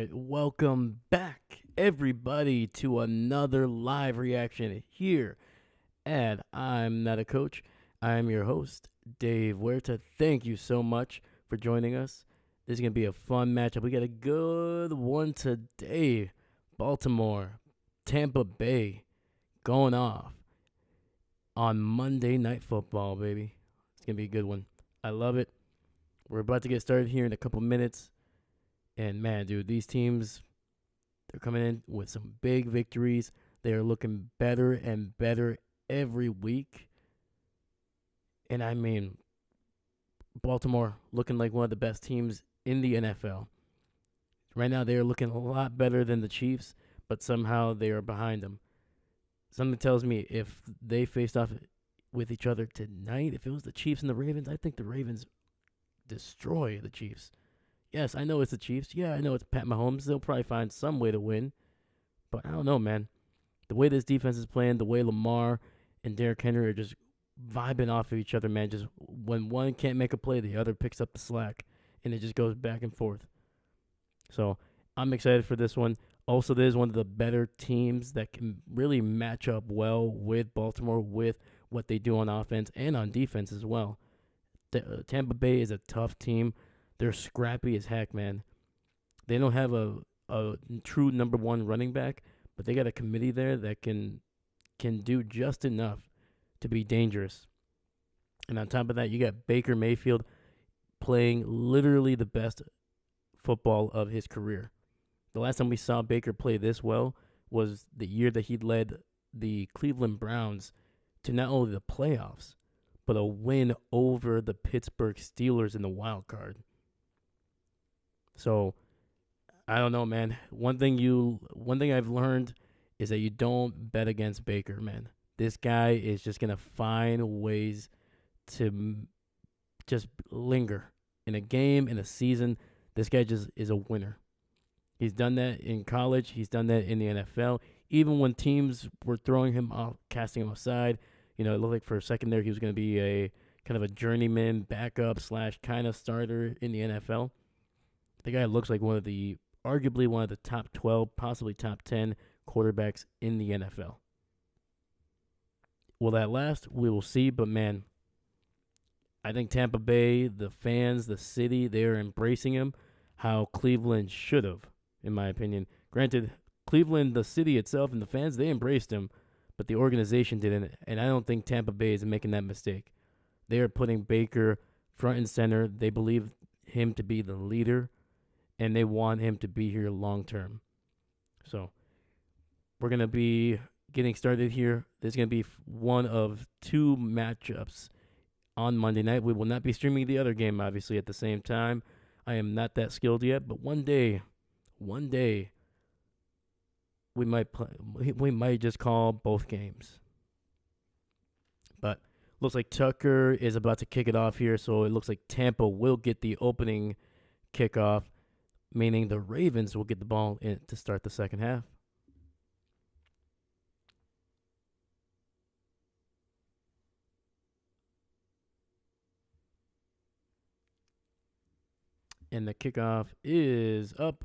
right, welcome back, everybody, to another live reaction here at I'm Not a Coach. I'm your host, Dave Huerta. Thank you so much for joining us. This is going to be a fun matchup. We got a good one today. Baltimore, Tampa Bay going off on Monday Night Football, baby. It's going to be a good one. I love it. We're about to get started here in a couple minutes. And man, dude, these teams, they're coming in with some big victories. They are looking better and better every week. And I mean, Baltimore looking like one of the best teams in the NFL. Right now, they are looking a lot better than the Chiefs, but somehow they are behind them. Something tells me if they faced off with each other tonight, if it was the Chiefs and the Ravens, I think the Ravens destroy the Chiefs. Yes, I know it's the Chiefs. Yeah, I know it's Pat Mahomes. They'll probably find some way to win. But I don't know, man. The way this defense is playing, the way Lamar and Derrick Henry are just vibing off of each other, man. Just when one can't make a play, the other picks up the slack, and it just goes back and forth. So I'm excited for this one. Also, this is one of the better teams that can really match up well with Baltimore with what they do on offense and on defense as well. Tampa Bay is a tough team. They're scrappy as heck, man. They don't have a true number one running back, but they got a committee there that can do just enough to be dangerous. And on top of that, you got Baker Mayfield playing literally the best football of his career. The last time we saw Baker play this well was the year that he led the Cleveland Browns to not only the playoffs, but a win over the Pittsburgh Steelers in the wild card. So I don't know, man. One thing I've learned is that you don't bet against Baker, man. This guy is just gonna find ways to just linger in a game, in a season. This guy just is a winner. He's done that in college. He's done that in the NFL. Even when teams were throwing him off, casting him aside, it looked like for a second there he was going to be a kind of a journeyman backup / kind of starter in the NFL. The guy looks like arguably one of the top 12, possibly top 10 quarterbacks in the NFL. Will that last? We will see. But man, I think Tampa Bay, the fans, the city, they are embracing him how Cleveland should have, in my opinion. Granted, Cleveland, the city itself, and the fans, they embraced him, but the organization didn't. And I don't think Tampa Bay is making that mistake. They are putting Baker front and center. They believe him to be the leader, and they want him to be here long term. So we're going to be getting started here. There's going to be one of two matchups on Monday night. We will not be streaming the other game, obviously, at the same time. I am not that skilled yet, but one day, we might play. We might just call both games. But looks like Tucker is about to kick it off here, so it looks like Tampa will get the opening kickoff, meaning the Ravens will get the ball in to start the second half. And the kickoff is up,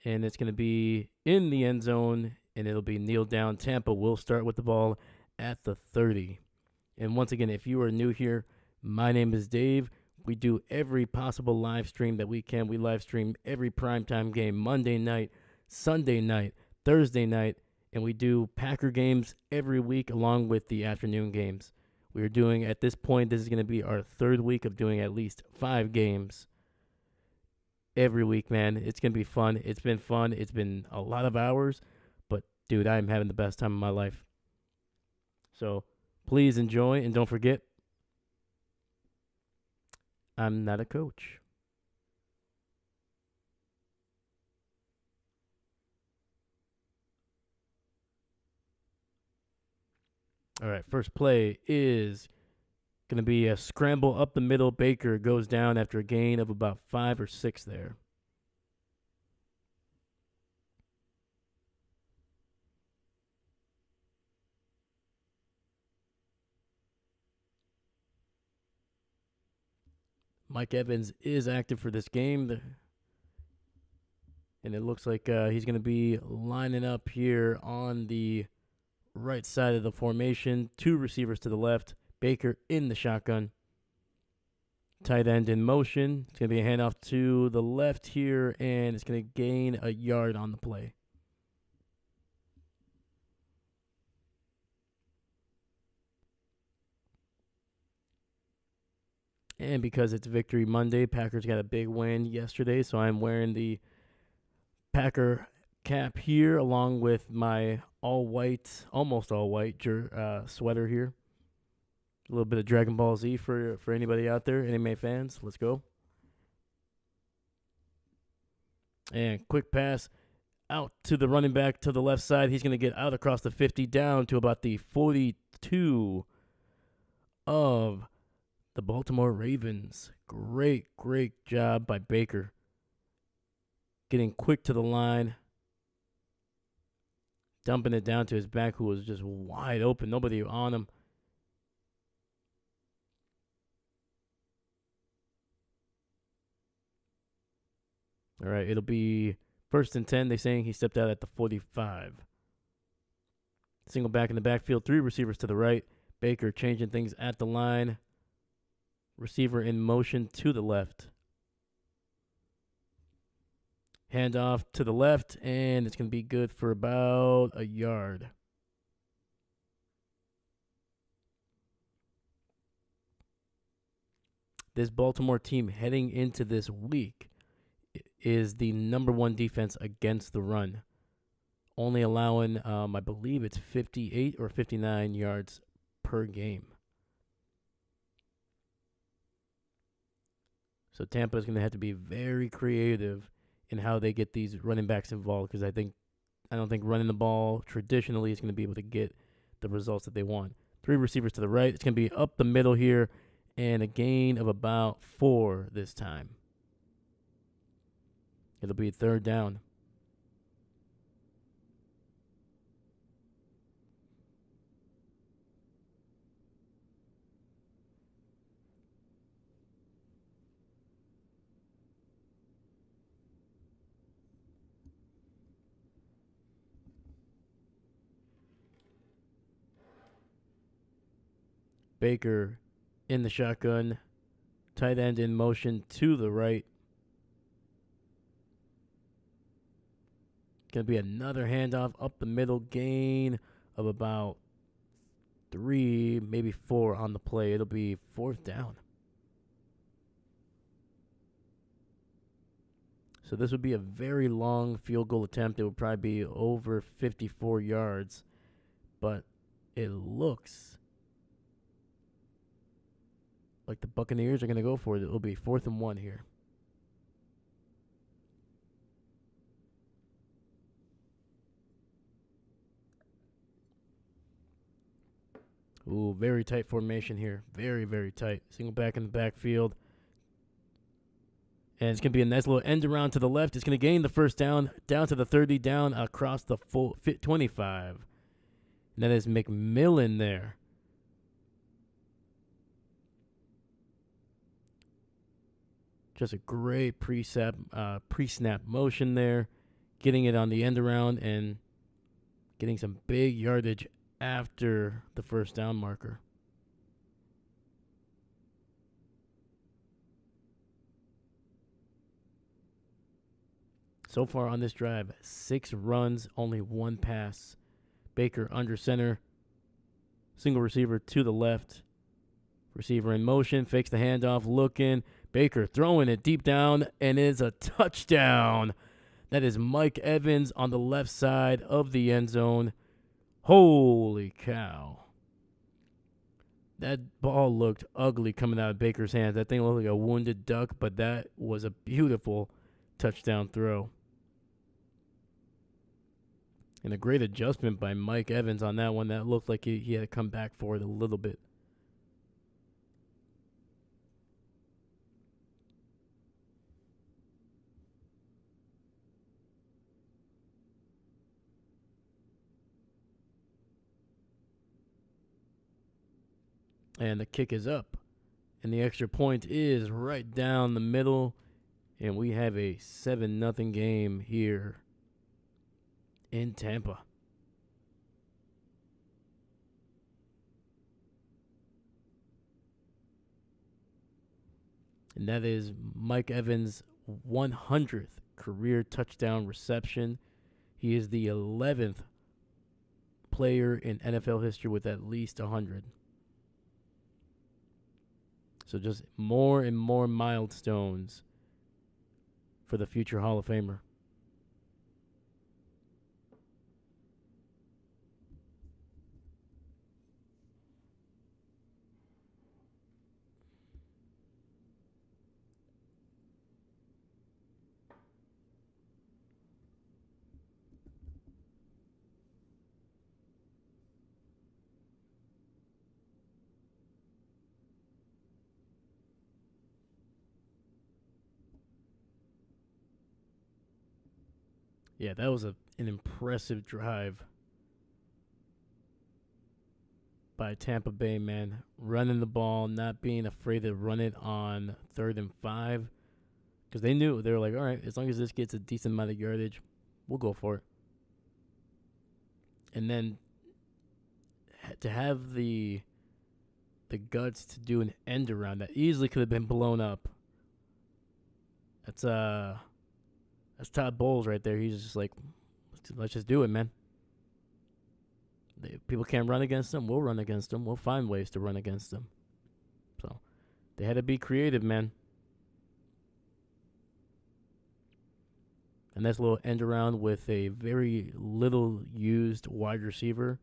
and it's going to be in the end zone, and it'll be kneeled down. Tampa will start with the ball at the 30. And once again, if you are new here, my name is Dave. We do every possible live stream that we can. We live stream every primetime game, Monday night, Sunday night, Thursday night, and we do Packer games every week along with the afternoon games. We're doing, at this point, this is going to be our third week of doing at least 5 games every week, man. It's going to be fun. It's been fun. It's been a lot of hours, but dude, I'm having the best time of my life. So please enjoy, and don't forget, I'm not a coach. All right, first play is going to be a scramble up the middle. Baker goes down after a gain of about 5 or 6 there. Mike Evans is active for this game. And it looks like he's going to be lining up here on the right side of the formation. Two receivers to the left. Baker in the shotgun. Tight end in motion. It's going to be a handoff to the left here, and it's going to gain a yard on the play. And because it's Victory Monday, Packers got a big win yesterday, so I'm wearing the Packer cap here along with my all-white, almost all-white sweater here. A little bit of Dragon Ball Z for anybody out there, anime fans. Let's go. And quick pass out to the running back to the left side. He's going to get out across the 50 down to about the 42 of the Baltimore Ravens. Great job by Baker. Getting quick to the line. Dumping it down to his back, who was just wide open. Nobody on him. All right, it'll be 1st and 10. They're saying he stepped out at the 45. Single back in the backfield. 3 receivers to the right. Baker changing things at the line. Receiver in motion to the left. Handoff to the left, and it's going to be good for about a yard. This Baltimore team heading into this week is the number 1 defense against the run. Only allowing, I believe it's 58 or 59 yards per game. So Tampa is going to have to be very creative in how they get these running backs involved, because I don't think running the ball traditionally is going to be able to get the results that they want. 3 receivers to the right. It's going to be up the middle here, and a gain of about 4 this time. It'll be 3rd down. Baker in the shotgun. Tight end in motion to the right. Going to be another handoff up the middle, gain of about 3, maybe 4 on the play. It'll be 4th down. So this would be a very long field goal attempt. It would probably be over 54 yards. But it looks like the Buccaneers are going to go for it. It'll be 4th and 1 here. Ooh, very tight formation here. Very tight. Single back in the backfield. And it's going to be a nice little end around to the left. It's going to gain the 1st down to the 30, down across the full 25. And that is McMillan there. Just a great pre-snap motion there. Getting it on the end around and getting some big yardage after the 1st down marker. So far on this drive, 6 runs, only 1 pass. Baker under center. Single receiver to the left. Receiver in motion, fakes the handoff, looking. Baker throwing it deep down, and it's a touchdown. That is Mike Evans on the left side of the end zone. Holy cow. That ball looked ugly coming out of Baker's hands. That thing looked like a wounded duck, but that was a beautiful touchdown throw. And a great adjustment by Mike Evans on that one. That looked like he had to come back for it a little bit. And the kick is up. And the extra point is right down the middle. And we have a 7-0 game here in Tampa. And that is Mike Evans' 100th career touchdown reception. He is the 11th player in NFL history with at least 100. So just more and more milestones for the future Hall of Famer. Yeah, that was an impressive drive by Tampa Bay, man. Running the ball, not being afraid to run it on 3rd and 5. Because they knew, they were like, all right, as long as this gets a decent amount of yardage, we'll go for it. And then to have the guts to do an end around that easily could have been blown up. That's Todd Bowles right there. He's just like, let's just do it, man. People can't run against them. We'll run against them. We'll find ways to run against them. So they had to be creative, man. A nice little end around with a very little used wide receiver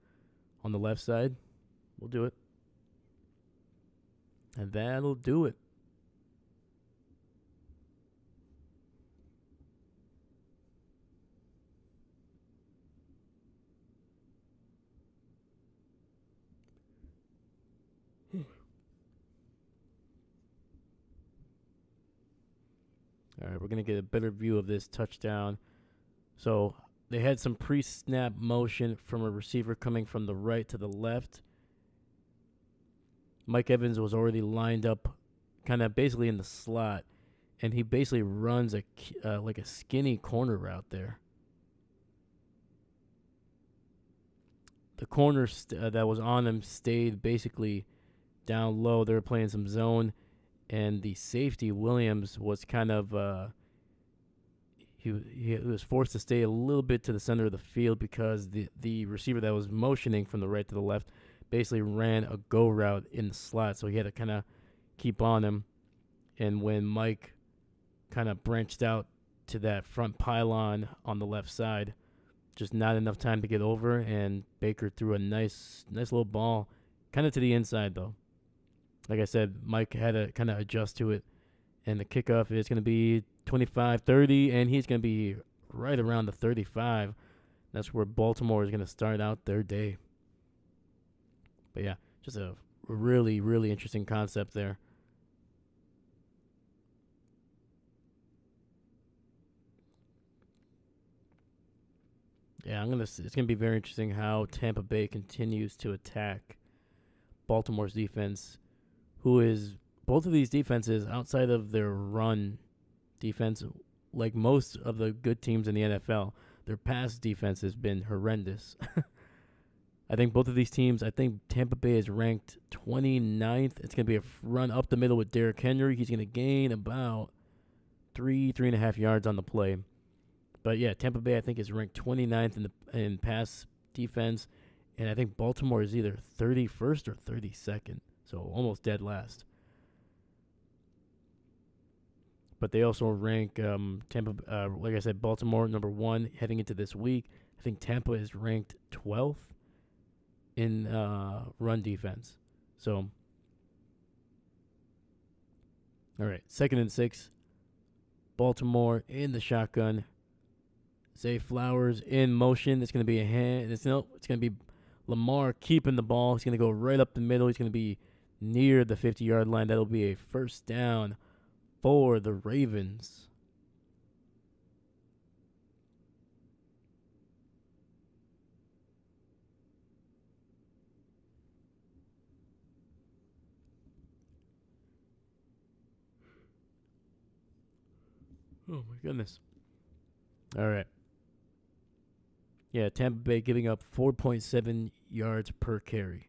on the left side. We'll do it. And that'll do it. All right, we're going to get a better view of this touchdown. So they had some pre-snap motion from a receiver coming from the right to the left. Mike Evans was already lined up kind of basically in the slot, and he basically runs like a skinny corner route there. The corner that was on him stayed basically down low. They were playing some zone, and the safety, Williams, was kind of he was forced to stay a little bit to the center of the field because the receiver that was motioning from the right to the left basically ran a go route in the slot, so he had to kind of keep on him. And when Mike kind of branched out to that front pylon on the left side, just not enough time to get over, and Baker threw a nice little ball kind of to the inside, though. Like I said, Mike had to kind of adjust to it, and the kickoff is going to be 25-30, and he's going to be right around the 35. That's where Baltimore is going to start out their day. But yeah, just a really, really interesting concept there. Yeah, it's gonna be very interesting how Tampa Bay continues to attack Baltimore's defense, who is both of these defenses outside of their run defense, like most of the good teams in the NFL, their pass defense has been horrendous. I think both of these teams, I think Tampa Bay is ranked 29th. It's going to be a run up the middle with Derrick Henry. He's going to gain about 3.5 yards on the play. But yeah, Tampa Bay, I think, is ranked 29th in pass defense. And I think Baltimore is either 31st or 32nd. So almost dead last. But they also rank Tampa, like I said, Baltimore number 1 heading into this week. I think Tampa is ranked 12th in run defense. So, all right, 2nd and 6. Baltimore in the shotgun. Zay Flowers in motion. It's going to be a hand. It's going to be Lamar keeping the ball. He's going to go right up the middle. He's going to be near the 50-yard line. That'll be a first down for the Ravens. Oh my goodness. All right. Yeah, Tampa Bay giving up 4.7 yards per carry.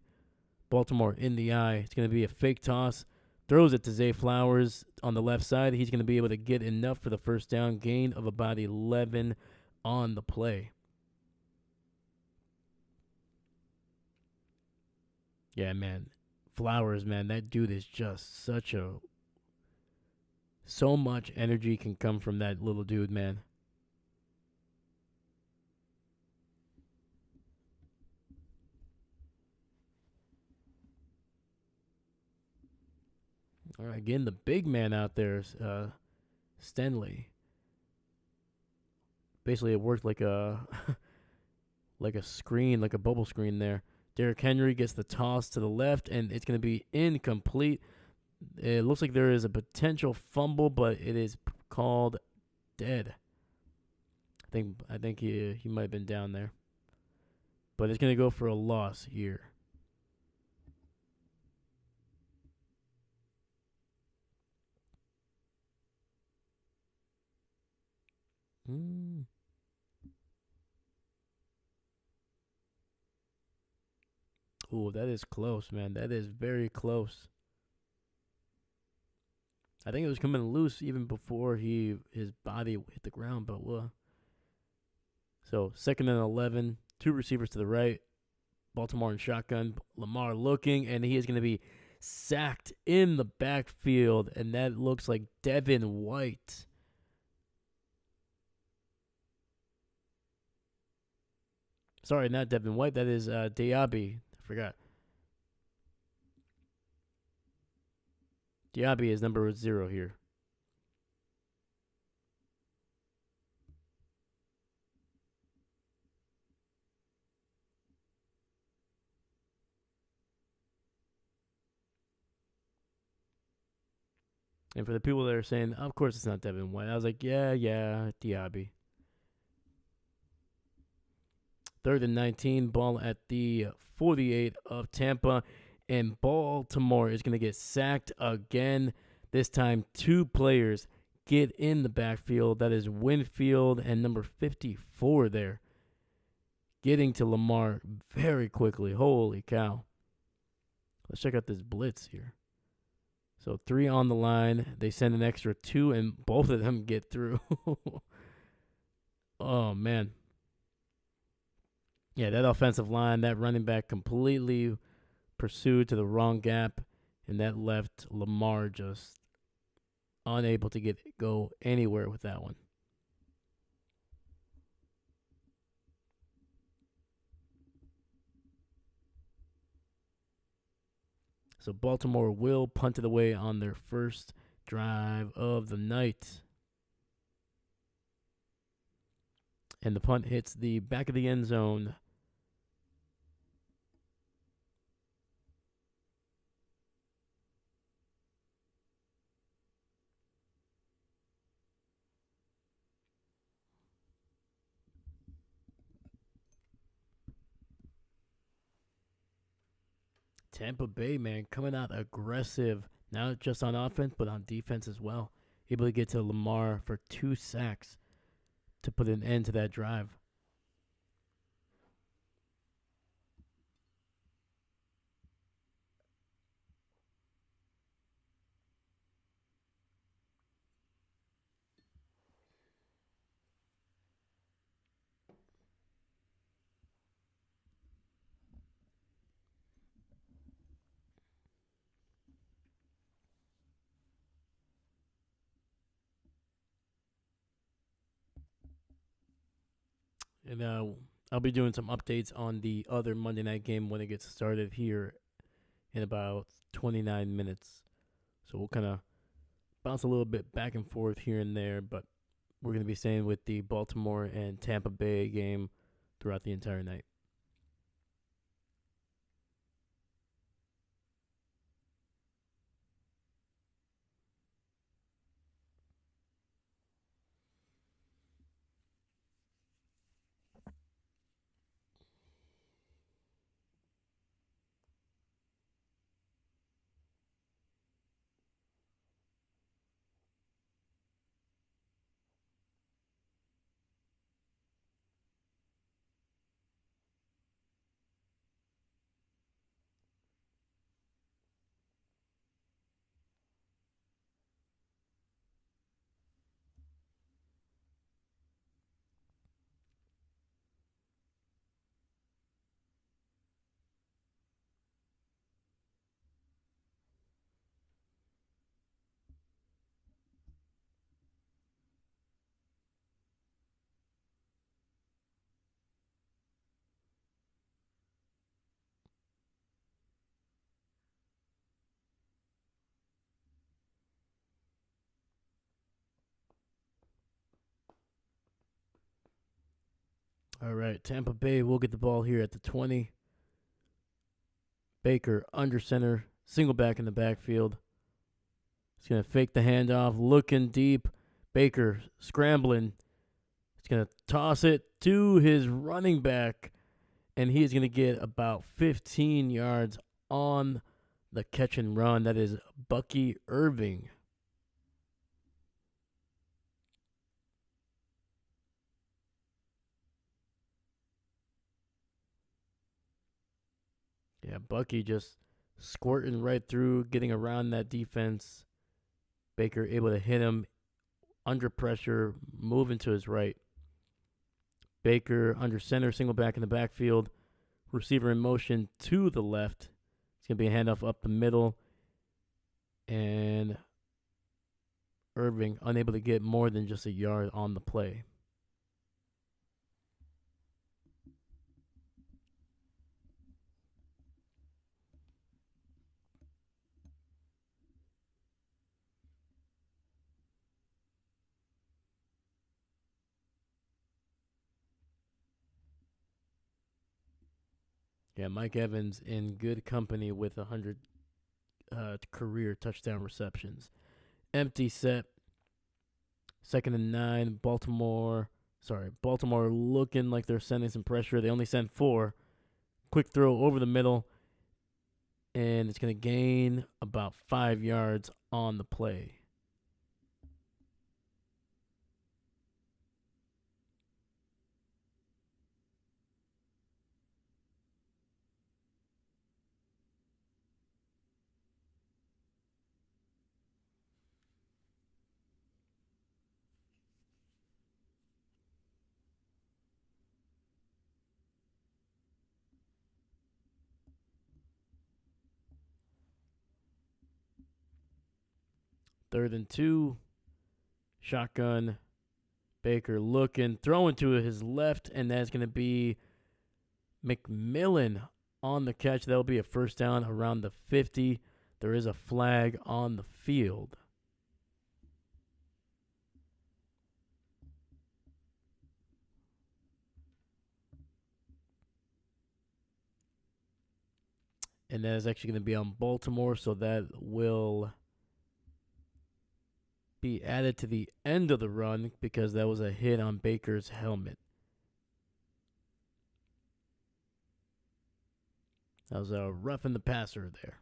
Baltimore in the eye. It's going to be a fake toss. Throws it to Zay Flowers on the left side. He's going to be able to get enough for the first down, gain of about 11 on the play. Yeah, man. Flowers, man, that dude is just such a. So much energy can come from that little dude, man. All right, again, the big man out there, Stenley. Basically, it worked like a like a screen, like a bubble screen there. Derrick Henry gets the toss to the left, and it's going to be incomplete. It looks like there is a potential fumble, but it is called dead. I think he might have been down there, but it's going to go for a loss here. Mm. Ooh, that is close, man. That is very close. I think it was coming loose even before his body hit the ground, but so 2nd and 11, two receivers to the right, Baltimore in shotgun, Lamar looking, and he is going to be sacked in the backfield, and that looks like Devin White. Sorry, not Devin White. That is Diaby. I forgot. Diaby is number 0 here. And for the people that are saying, of course it's not Devin White, I was like, yeah, Diaby. 3rd and 19, ball at the 48 of Tampa, and Baltimore is going to get sacked again. This time, 2 players get in the backfield. That is Winfield and number 54 there, getting to Lamar very quickly. Holy cow. Let's check out this blitz here. So 3 on the line. They send an extra 2, and both of them get through. Oh, man. Yeah, that offensive line, that running back completely pursued to the wrong gap, and that left Lamar just unable to go anywhere with that one. So Baltimore will punt it away on their first drive of the night. And the punt hits the back of the end zone. Tampa Bay, man, coming out aggressive, not just on offense, but on defense as well. Able to get to Lamar for 2 sacks to put an end to that drive. And I'll be doing some updates on the other Monday night game when it gets started here in about 29 minutes. So we'll kind of bounce a little bit back and forth here and there, but we're going to be staying with the Baltimore and Tampa Bay game throughout the entire night. All right, Tampa Bay will get the ball here at the 20. Baker under center, single back in the backfield. He's going to fake the handoff, looking deep. Baker scrambling. He's going to toss it to his running back, and he's going to get about 15 yards on the catch and run. That is Bucky Irving. Yeah, Bucky just squirting right through, getting around that defense. Baker able to hit him under pressure, moving to his right. Baker under center, single back in the backfield. Receiver in motion to the left. It's going to be a handoff up the middle. And Irving unable to get more than just a yard on the play. Yeah, Mike Evans in good company with 100 career touchdown receptions. Empty set. 2nd and 9. Baltimore looking like they're sending some pressure. They only sent 4. Quick throw over the middle. And it's going to gain about 5 yards on the play. Third and 2. Shotgun. Baker looking, throwing to his left, and that's going to be McMillan on the catch. That'll be a first down around the 50. There is a flag on the field. And that is actually going to be on Baltimore, so that will be added to the end of the run because that was a hit on Baker's helmet. That was a roughing the passer there.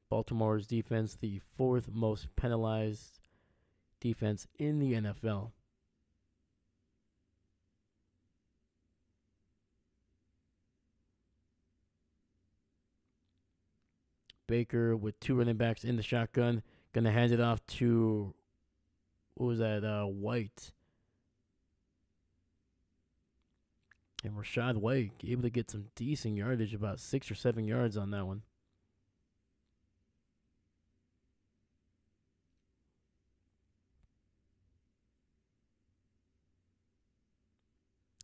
Baltimore's defense, the 4th most penalized defense in the NFL. Baker with 2 running backs in the shotgun. Going to hand it off to, what was that, White. And Rachaad White able to get some decent yardage, about 6 or 7 yards on that one.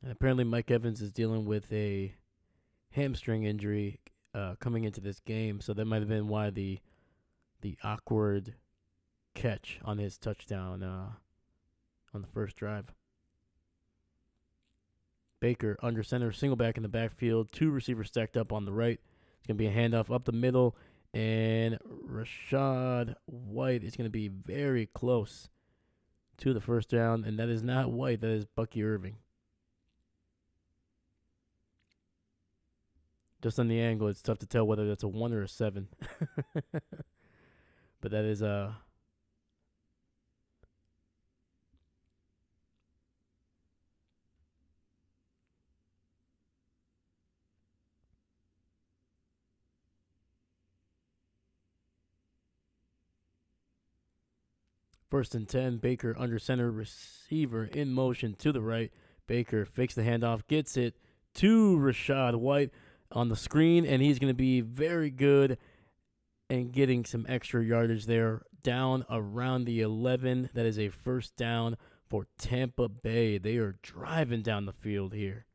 And apparently Mike Evans is dealing with a hamstring injury coming into this game, so that might have been why the awkward catch on his touchdown on the first drive. Baker under center, single back in the backfield, 2 receivers stacked up on the right. It's going to be a handoff up the middle, and Rachaad White is going to be very close to the first down, and that is not White, that is Bucky Irving. Just on the angle, it's tough to tell whether that's a 1 or a 7. But that is first and 10. Baker under center, receiver in motion to the right. Baker fakes the handoff, gets it to Rachaad White on the screen, and he's going to be very good and getting some extra yardage there down around the 11. That is a first down for Tampa Bay. They are driving down the field here.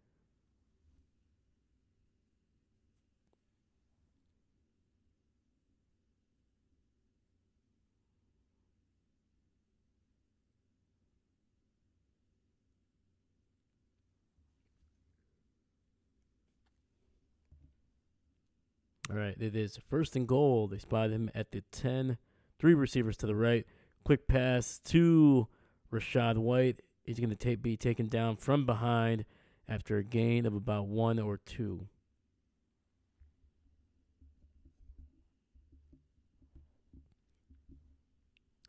All right, it is first and goal. They spot him at the 10. Three receivers to the right. Quick pass to Rashad White. He's going to be taken down from behind after a gain of about 1 or 2.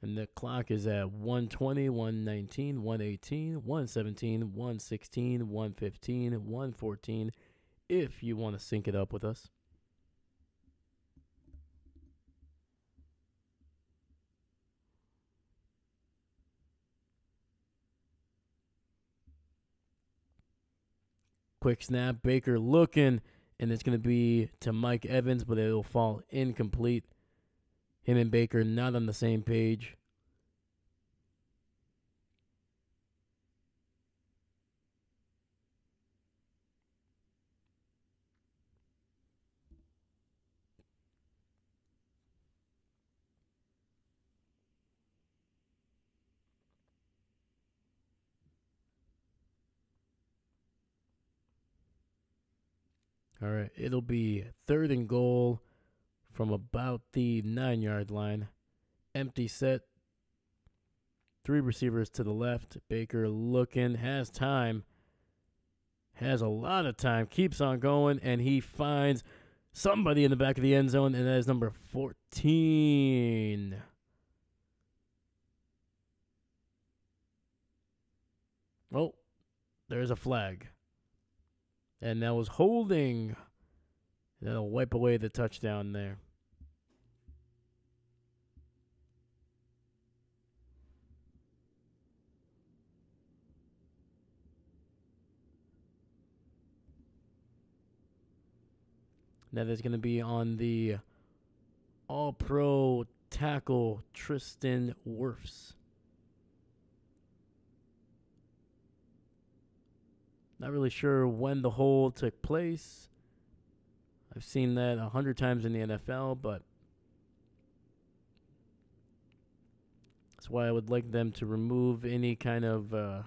And the clock is at 120, 119, 118, 117, 116, 115, 114 if you want to sync it up with us. Quick snap. Baker looking, and it's going to be to Mike Evans, but it'll fall incomplete. Him and Baker not on the same page. All right, it'll be third and goal from about the 9-yard line. Empty set. Three receivers to the left. Baker looking, has time. Has a lot of time. Keeps on going, and he finds somebody in the back of the end zone, and that is number 14. Oh, there's a flag. And that was holding. That'll wipe away the touchdown there. That is going to be on the All-Pro tackle Tristan Wirfs. Not really sure when the hold took place. I've seen that 100 times in the NFL, but that's why I would like them to remove any kind of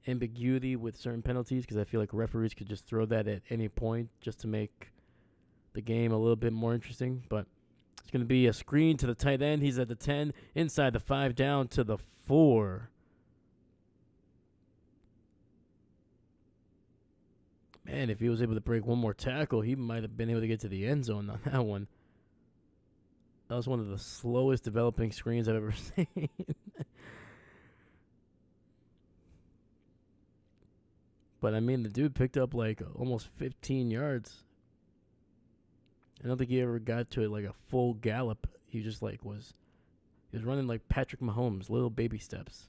ambiguity with certain penalties, because I feel like referees could just throw that at any point just to make the game a little bit more interesting. But it's going to be a screen to the tight end. He's at the 10, inside the 5, down to the 4. Man, if he was able to break one more tackle, he might have been able to get to the end zone on that one. That was one of the slowest developing screens I've ever seen. But, I mean, the dude picked up like almost 15 yards. I don't think he ever got to it like a full gallop. He just like he was running like Patrick Mahomes, little baby steps.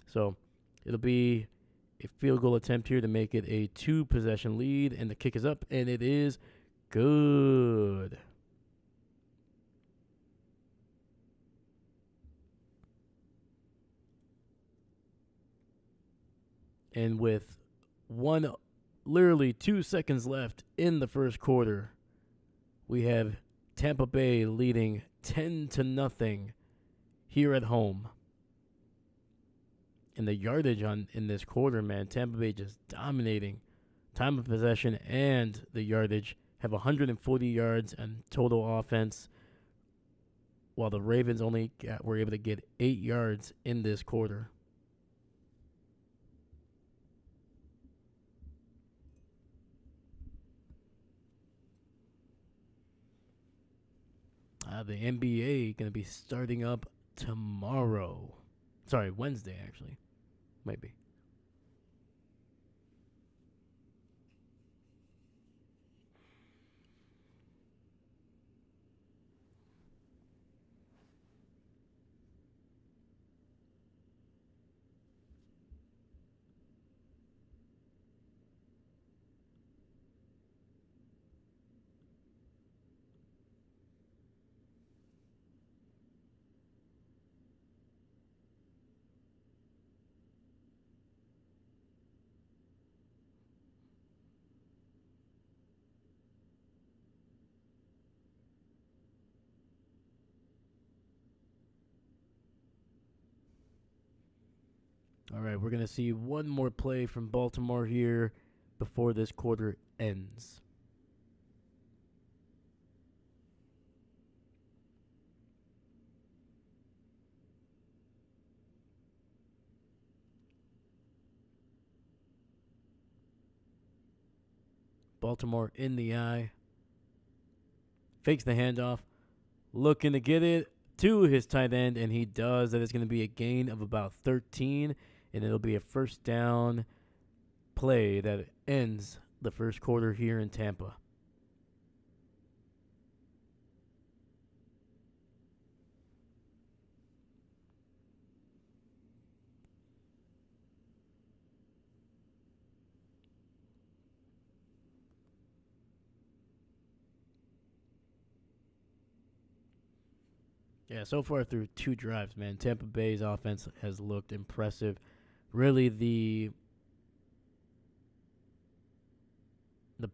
So it'll be a field goal attempt here to make it a 2-possession lead, and the kick is up, and it is good. And with literally 2 seconds left in the first quarter, we have Tampa Bay leading 10-0 here at home. And the yardage in this quarter, man, Tampa Bay just dominating. Time of possession and the yardage have 140 yards and total offense, while the Ravens only were able to get 8 yards in this quarter. The NBA going to be starting up tomorrow. Sorry, Wednesday, actually. Might be. All right, we're going to see one more play from Baltimore here before this quarter ends. Baltimore in the eye. Fakes the handoff. Looking to get it to his tight end, and he does. That is going to be a gain of about 13, and it'll be a first down play that ends the first quarter here in Tampa. Yeah, so far through 2 drives, man, Tampa Bay's offense has looked impressive. Really, the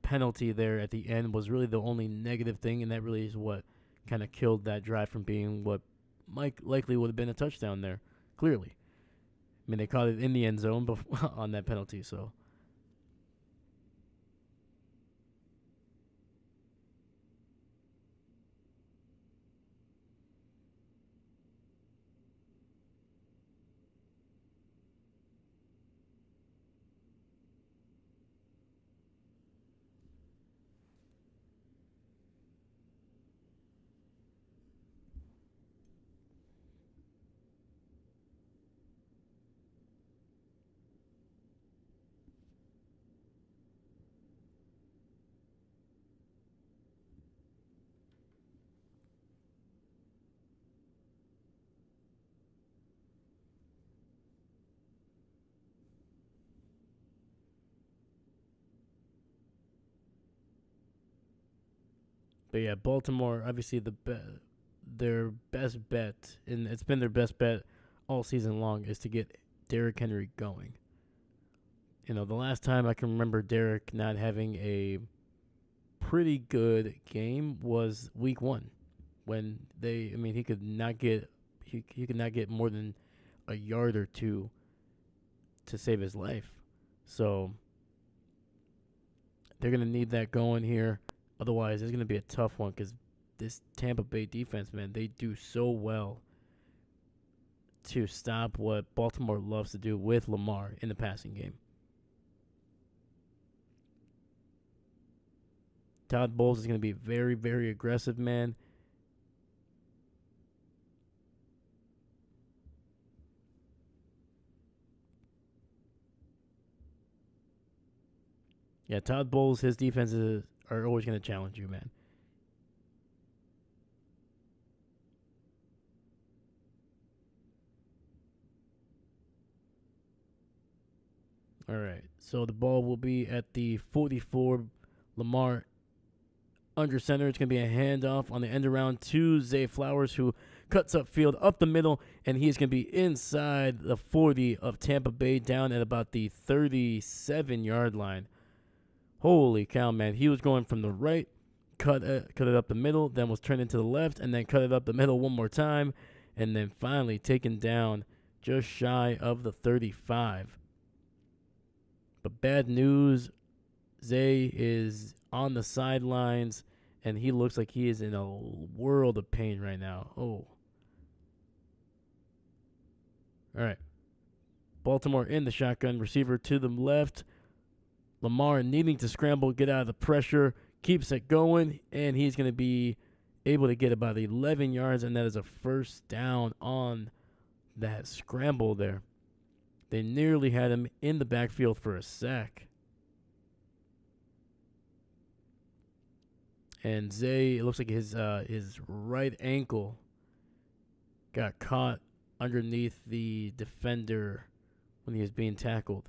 penalty there at the end was really the only negative thing, and that really is what kind of killed that drive from being what Mike likely would have been a touchdown there. Clearly, I mean they caught it in the end zone on that penalty. So, but yeah, Baltimore obviously their best bet, and it's been their best bet all season long, is to get Derrick Henry going. The last time I can remember Derrick not having a pretty good game was week 1 when he could not get he could not get more than a yard or two to save his life. So they're going to need that going here. Otherwise, it's going to be a tough one because this Tampa Bay defense, man, they do so well to stop what Baltimore loves to do with Lamar in the passing game. Todd Bowles is going to be very, very aggressive, man. Yeah, Todd Bowles, his defenses are always going to challenge you, man. All right, so the ball will be at the 44. Lamar under center. It's going to be a handoff on the end around to Zay Flowers, who cuts up field up the middle, and he's going to be inside the 40 of Tampa Bay, down at about the 37-yard line. Holy cow, man. He was going from the right, cut it up the middle, then was turned into the left, and then cut it up the middle one more time, and then finally taken down just shy of the 35. But bad news, Zay is on the sidelines, and he looks like he is in a world of pain right now. Oh. All right. Baltimore in the shotgun, receiver to the left. Lamar needing to scramble, get out of the pressure, keeps it going, and he's going to be able to get about 11 yards, and that is a first down on that scramble there. They nearly had him in the backfield for a sack. And Zay, it looks like his right ankle got caught underneath the defender when he was being tackled.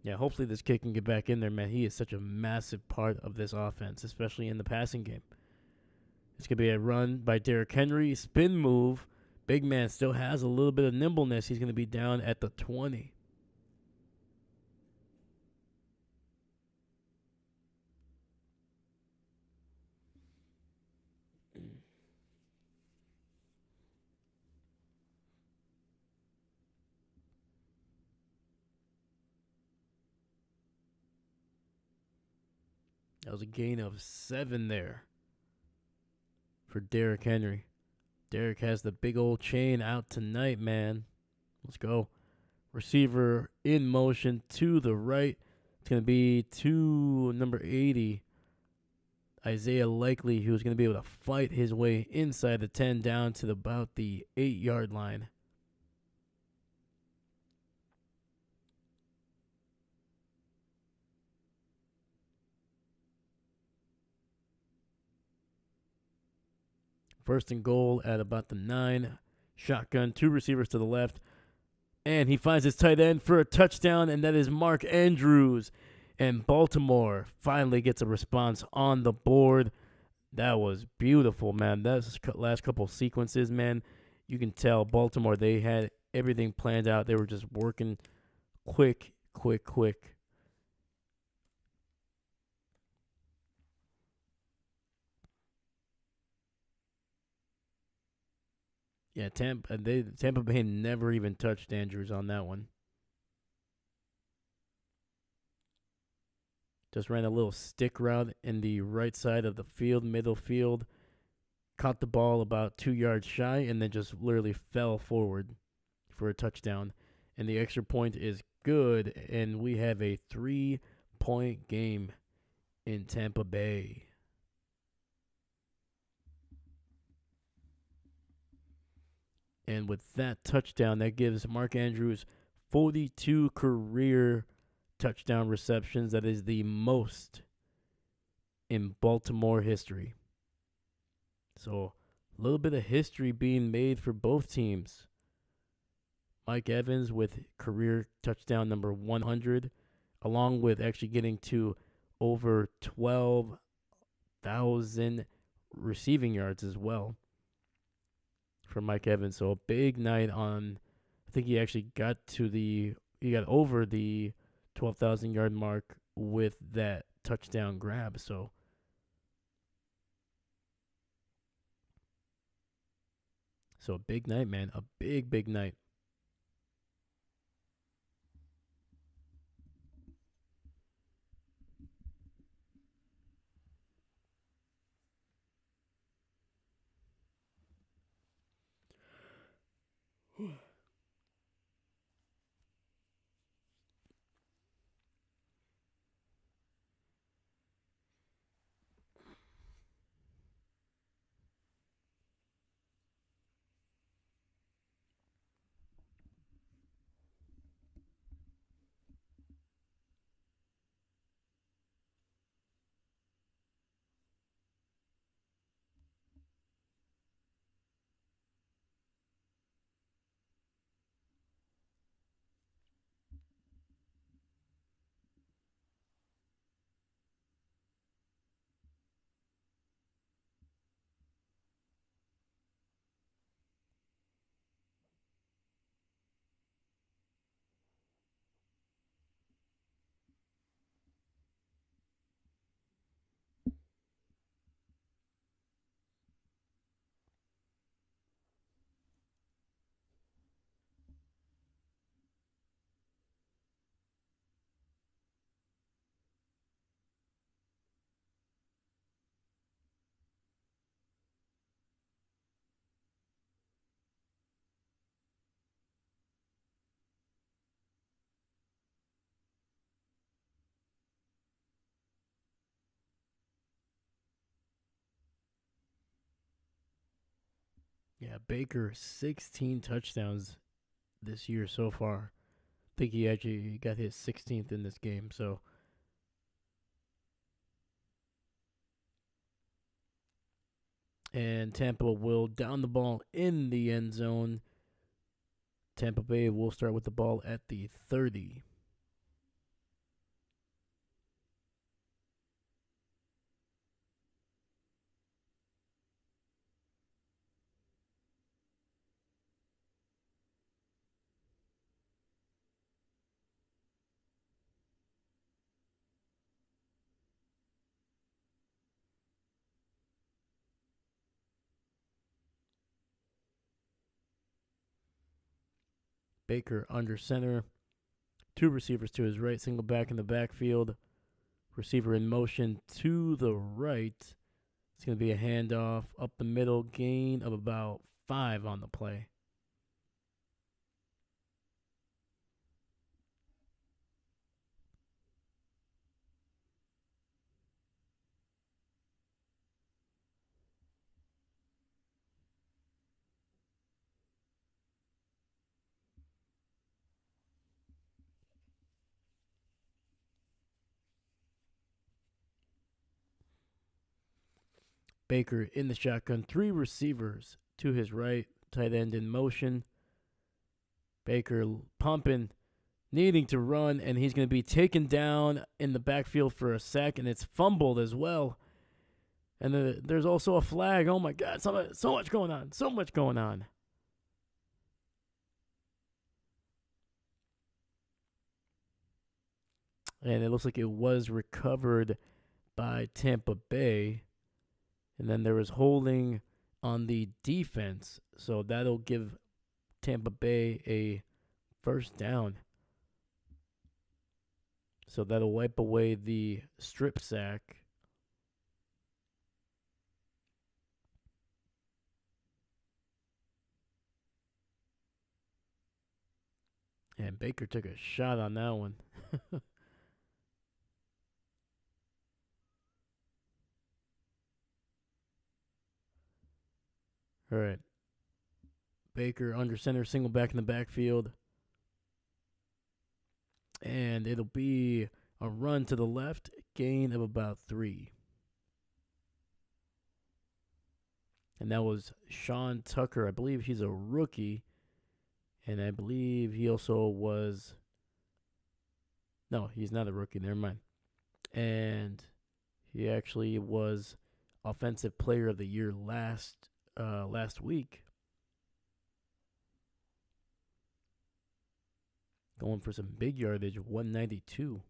Yeah, hopefully this kid can get back in there, man. He is such a massive part of this offense, especially in the passing game. It's going to be a run by Derrick Henry. Spin move. Big man still has a little bit of nimbleness. He's going to be down at the 20. That was a gain of 7 there for Derrick Henry. Derrick has the big old chain out tonight, man. Let's go. Receiver in motion to the right. It's going to be to number 80, Isaiah Likely, who's going to be able to fight his way inside the 10 down to about the 8-yard line. First and goal at about the 9. Shotgun, 2 receivers to the left. And he finds his tight end for a touchdown, and that is Mark Andrews. And Baltimore finally gets a response on the board. That was beautiful, man. That's last couple sequences, man. You can tell Baltimore, they had everything planned out. They were just working quick. Yeah, Tampa Bay never even touched Andrews on that one. Just ran a little stick route in the right side of the field, middle field. Caught the ball about 2 yards shy, and then just literally fell forward for a touchdown. And the extra point is good, and we have a 3-point game in Tampa Bay. And with that touchdown, that gives Mark Andrews 42 career touchdown receptions. That is the most in Baltimore history. So a little bit of history being made for both teams. Mike Evans with career touchdown number 100, along with actually getting to over 12,000 receiving yards as well for Mike Evans. So a big night on, I think he actually got over the 12,000 yard mark with that touchdown grab. So a big night, man. A big night. Yeah, Baker, 16 touchdowns this year so far. I think he actually got his 16th in this game. So, and Tampa will down the ball in the end zone. Tampa Bay will start with the ball at the 30. Baker under center. 2 receivers to his right, single back in the backfield. Receiver in motion to the right. It's going to be a handoff up the middle, gain of about 5 on the play. Baker in the shotgun, 3 receivers to his right, tight end in motion. Baker pumping, needing to run, and he's going to be taken down in the backfield for a sack, and it's fumbled as well. And there's also a flag. Oh my God, so much going on. So much going on. And it looks like it was recovered by Tampa Bay. And then there was holding on the defense. So that'll give Tampa Bay a first down. So that'll wipe away the strip sack. And Baker took a shot on that one. All right. Baker under center, single back in the backfield. And it'll be a run to the left, gain of about 3. And that was Sean Tucker. I believe he's a rookie. And I believe he also was. No, he's not a rookie. Never mind. And he actually was Offensive Player of the Year last week. Going for some big yardage, 192.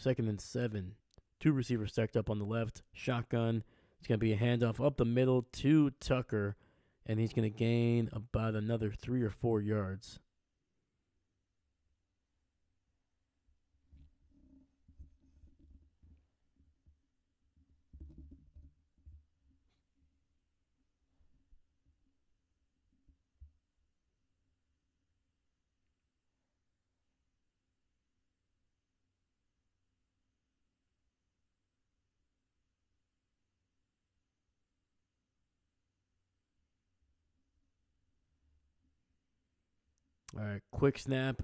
2nd and 7. 2 receivers stacked up on the left. Shotgun. It's going to be a handoff up the middle to Tucker. And he's going to gain about another 3 or 4 yards. All right, quick snap.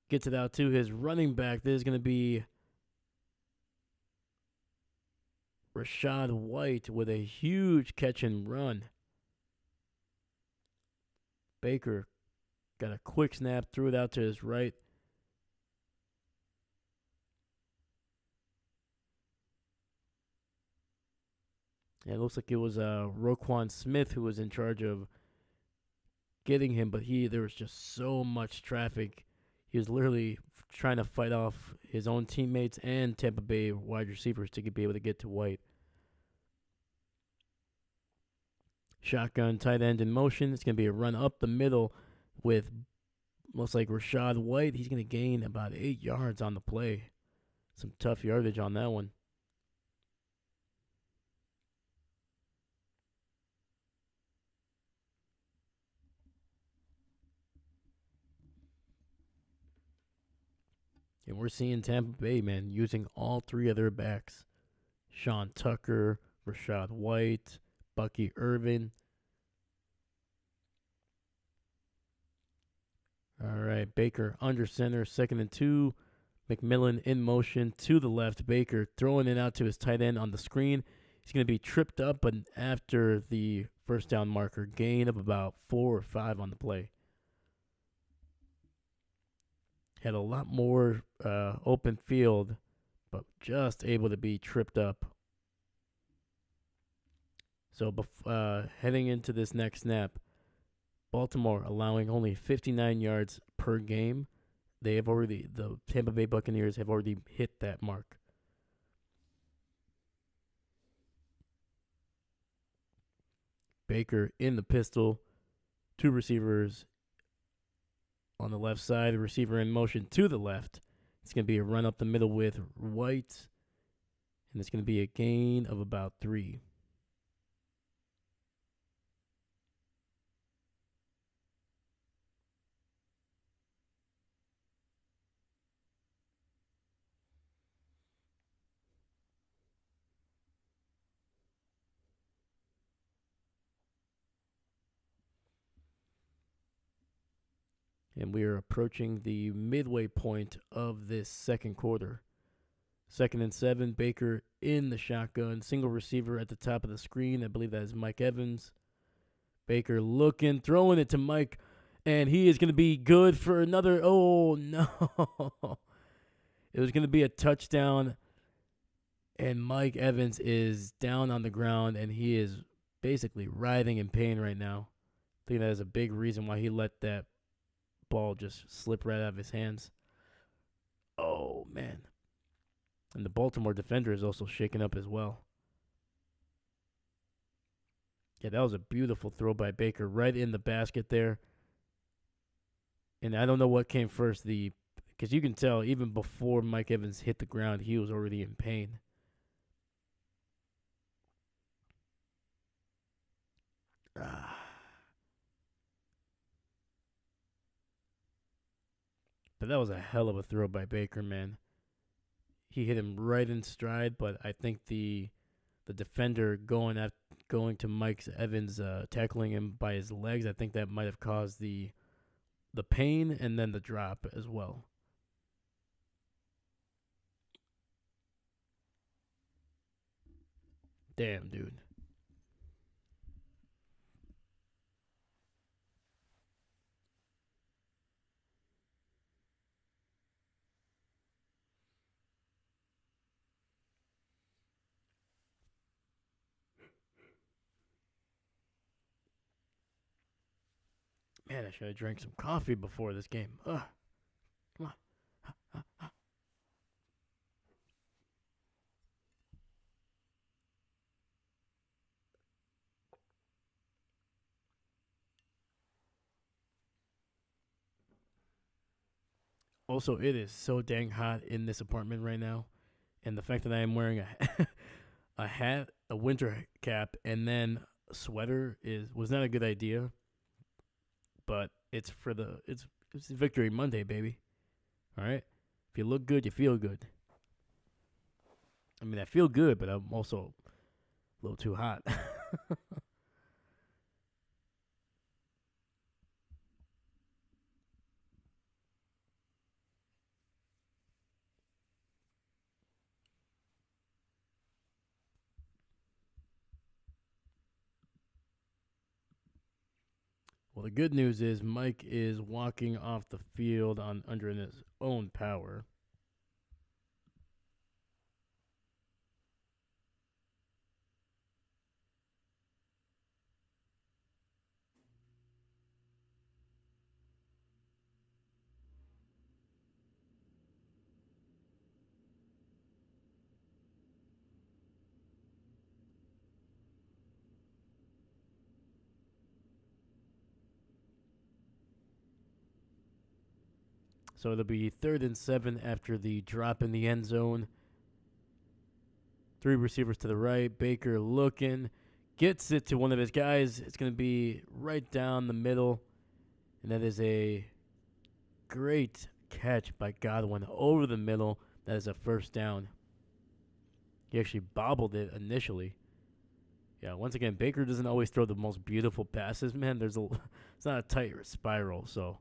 Gets it out to his running back. This is going to be Rachaad White with a huge catch and run. Baker got a quick snap, threw it out to his right. And it looks like it was Roquan Smith who was in charge of getting him, but there was just so much traffic. He was literally trying to fight off his own teammates and Tampa Bay wide receivers to be able to get to White. Shotgun tight end in motion. It's going to be a run up the middle with looks like Rachaad White. He's going to gain about 8 yards on the play. Some tough yardage on that one. And we're seeing Tampa Bay, man, using all 3 of their backs. Sean Tucker, Rachaad White, Bucky Irvin. All right, Baker under center, 2nd and 2. McMillan in motion to the left. Baker throwing it out to his tight end on the screen. He's going to be tripped up, but after the first down marker, gain of about 4 or 5 on the play. Had a lot more open field, but just able to be tripped up. So heading into this next snap, Baltimore allowing only 59 yards per game. The Tampa Bay Buccaneers have already hit that mark. Baker in the pistol, 2 receivers on the left side, a receiver in motion to the left. It's going to be a run up the middle with White, and it's going to be a gain of about 3. And we are approaching the midway point of this second quarter. Second and 7. Baker in the shotgun. Single receiver at the top of the screen. I believe that is Mike Evans. Baker looking, throwing it to Mike, and he is going to be good for another. Oh, no. It was going to be a touchdown, and Mike Evans is down on the ground, and he is basically writhing in pain right now. I think that is a big reason why he let that ball just slip right out of his hands. Oh, man. And the Baltimore defender is also shaken up as well. Yeah, that was a beautiful throw by Baker right in the basket there. And I don't know what came first, because you can tell even before Mike Evans hit the ground, he was already in pain. But that was a hell of a throw by Baker, man. He hit him right in stride, but I think the defender going to Mike Evans, tackling him by his legs, I think that might have caused the pain and then the drop as well. Damn, dude. Man, I should have drank some coffee before this game. Ugh. Come on. Also, it is so dang hot in this apartment right now, and the fact that I am wearing a hat, a winter cap, and then a sweater was not a good idea. But it's Victory Monday, baby. All right. If you look good, you feel good. I mean, I feel good, but I'm also a little too hot. Well, the good news is Mike is walking off the field under his own power. So it'll be 3rd and 7 after the drop in the end zone. 3 receivers to the right. Baker looking. Gets it to one of his guys. It's going to be right down the middle. And that is a great catch by Godwin over the middle. That is a first down. He actually bobbled it initially. Yeah, once again, Baker doesn't always throw the most beautiful passes, man. It's not a tight spiral, so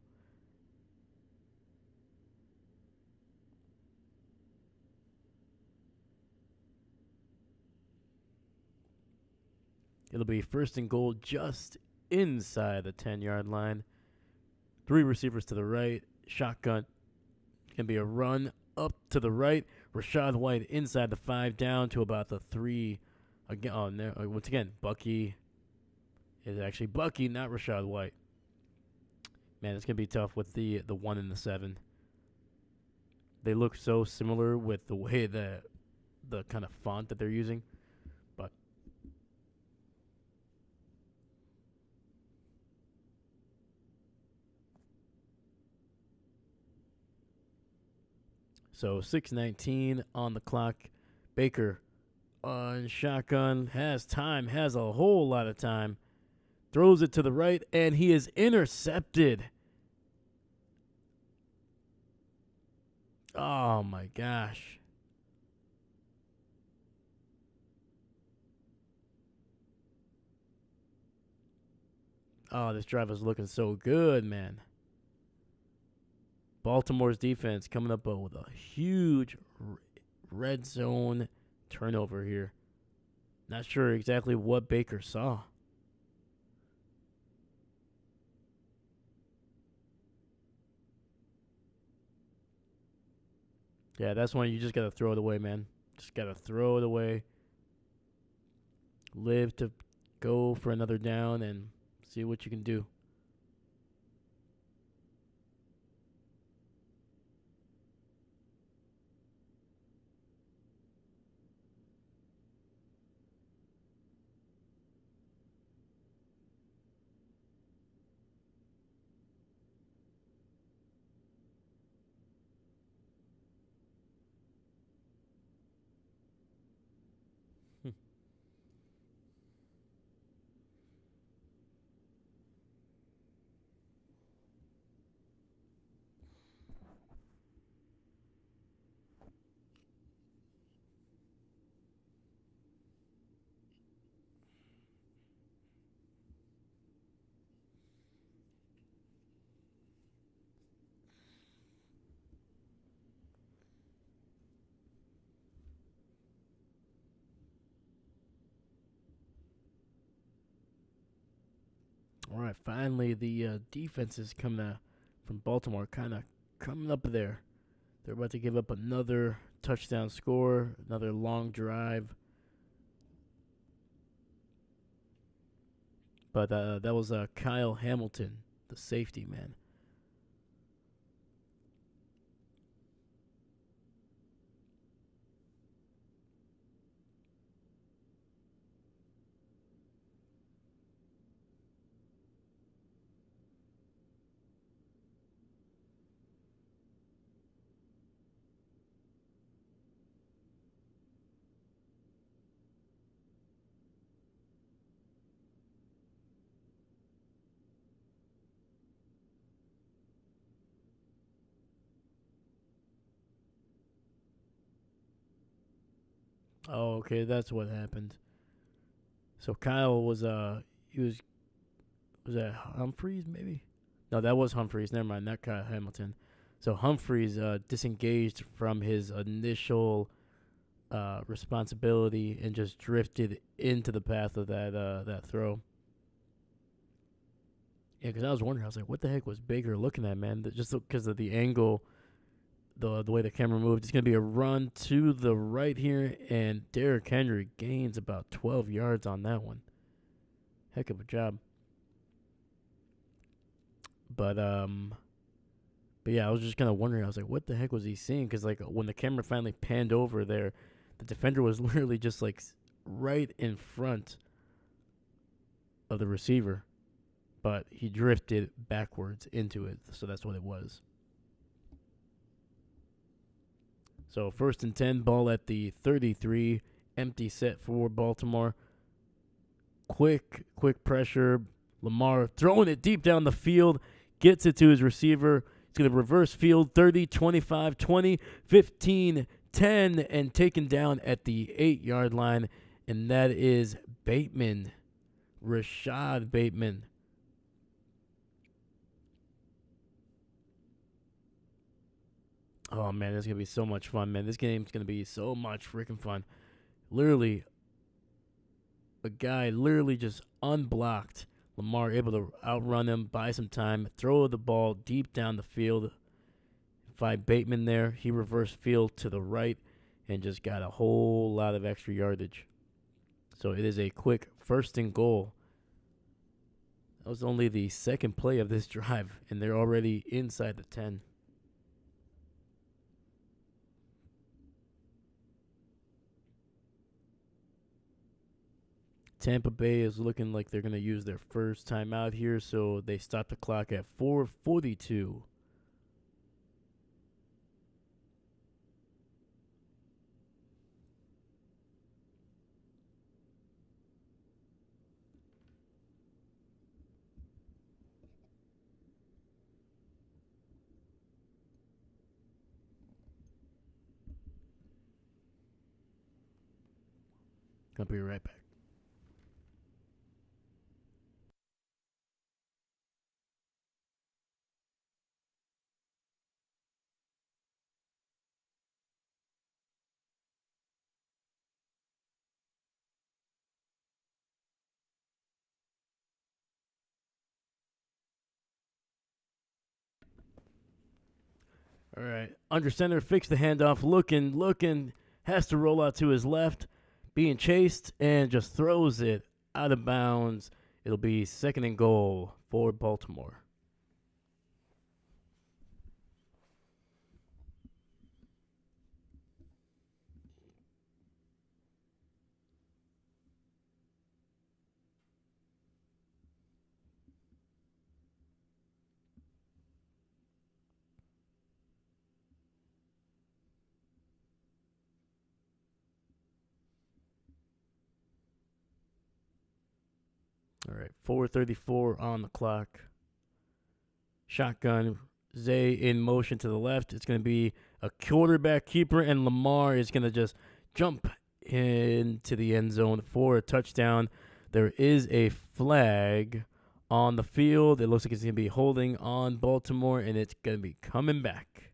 it'll be 1st and goal just inside the 10-yard line. 3 receivers to the right. Shotgun. Can be a run up to the right. Rachaad White inside the 5 down to about the 3. Again, once again, Bucky is actually Bucky, not Rachaad White. Man, it's going to be tough with the 1 and the 7. They look so similar with the way the kind of font that they're using. But so 6:19 on the clock. Baker on shotgun has a whole lot of time. Throws it to the right, and he is intercepted. Oh my gosh. Oh, this drive is looking so good, man. Baltimore's defense coming up with a huge red zone turnover here. Not sure exactly what Baker saw. Yeah, that's when you just got to throw it away, man. Just got to throw it away. Live to go for another down and see what you can do. All right, finally the defenses from Baltimore kind of coming up there. They're about to give up another touchdown score, another long drive. But that was Kyle Hamilton, the safety man. Oh, okay, that's what happened. So Kyle he was that Humphreys maybe? No, that was Humphreys. Never mind, not Kyle Hamilton. So Humphreys disengaged from his initial responsibility and just drifted into the path of that throw. Yeah, because I was wondering, I was like, what the heck was Baker looking at, man? Just because of the angle, the way the camera moved, it's gonna be a run to the right here, and Derrick Henry gains about 12 yards on that one. Heck of a job. But but yeah, I was just kind of wondering. I was like, what the heck was he seeing? Because like when the camera finally panned over there, the defender was literally just like right in front of the receiver, but he drifted backwards into it. So that's what it was. So 1st and 10, ball at the 33, empty set for Baltimore. Quick pressure. Lamar throwing it deep down the field, gets it to his receiver. He's going to reverse field 30, 25, 20, 15, 10, and taken down at the 8-yard line. And that is Bateman, Rashad Bateman. Oh, man, this is going to be so much fun, man. This game's going to be so much freaking fun. Literally, a guy literally just unblocked. Lamar able to outrun him, buy some time, throw the ball deep down the field. Find Bateman there. He reversed field to the right and just got a whole lot of extra yardage. So it is a quick 1st and goal. That was only the second play of this drive, and they're already inside the 10. Tampa Bay is looking like they're going to use their first timeout here, so they stop the clock at 4:42. I'll be right back. All right. Under center, fix the handoff. Looking, has to roll out to his left, being chased, and just throws it out of bounds. It'll be second and goal for Baltimore. All right. 4:34 on the clock. Shotgun. Zay in motion to the left. It's going to be a quarterback keeper, and Lamar is going to just jump into the end zone for a touchdown. There is a flag on the field. It looks like it's going to be holding on Baltimore, and it's going to be coming back.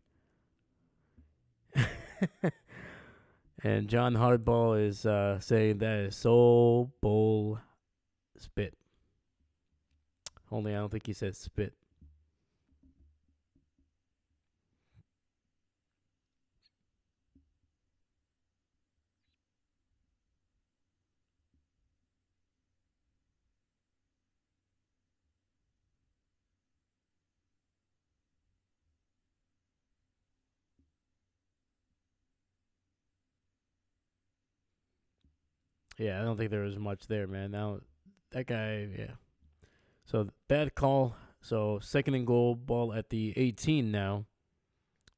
And John Hardball is saying that is so bull spit. Only I don't think he said spit. Yeah, I don't think there was much there, man. Now, that guy, yeah. So, bad call. So, second and goal, ball at the 18 now.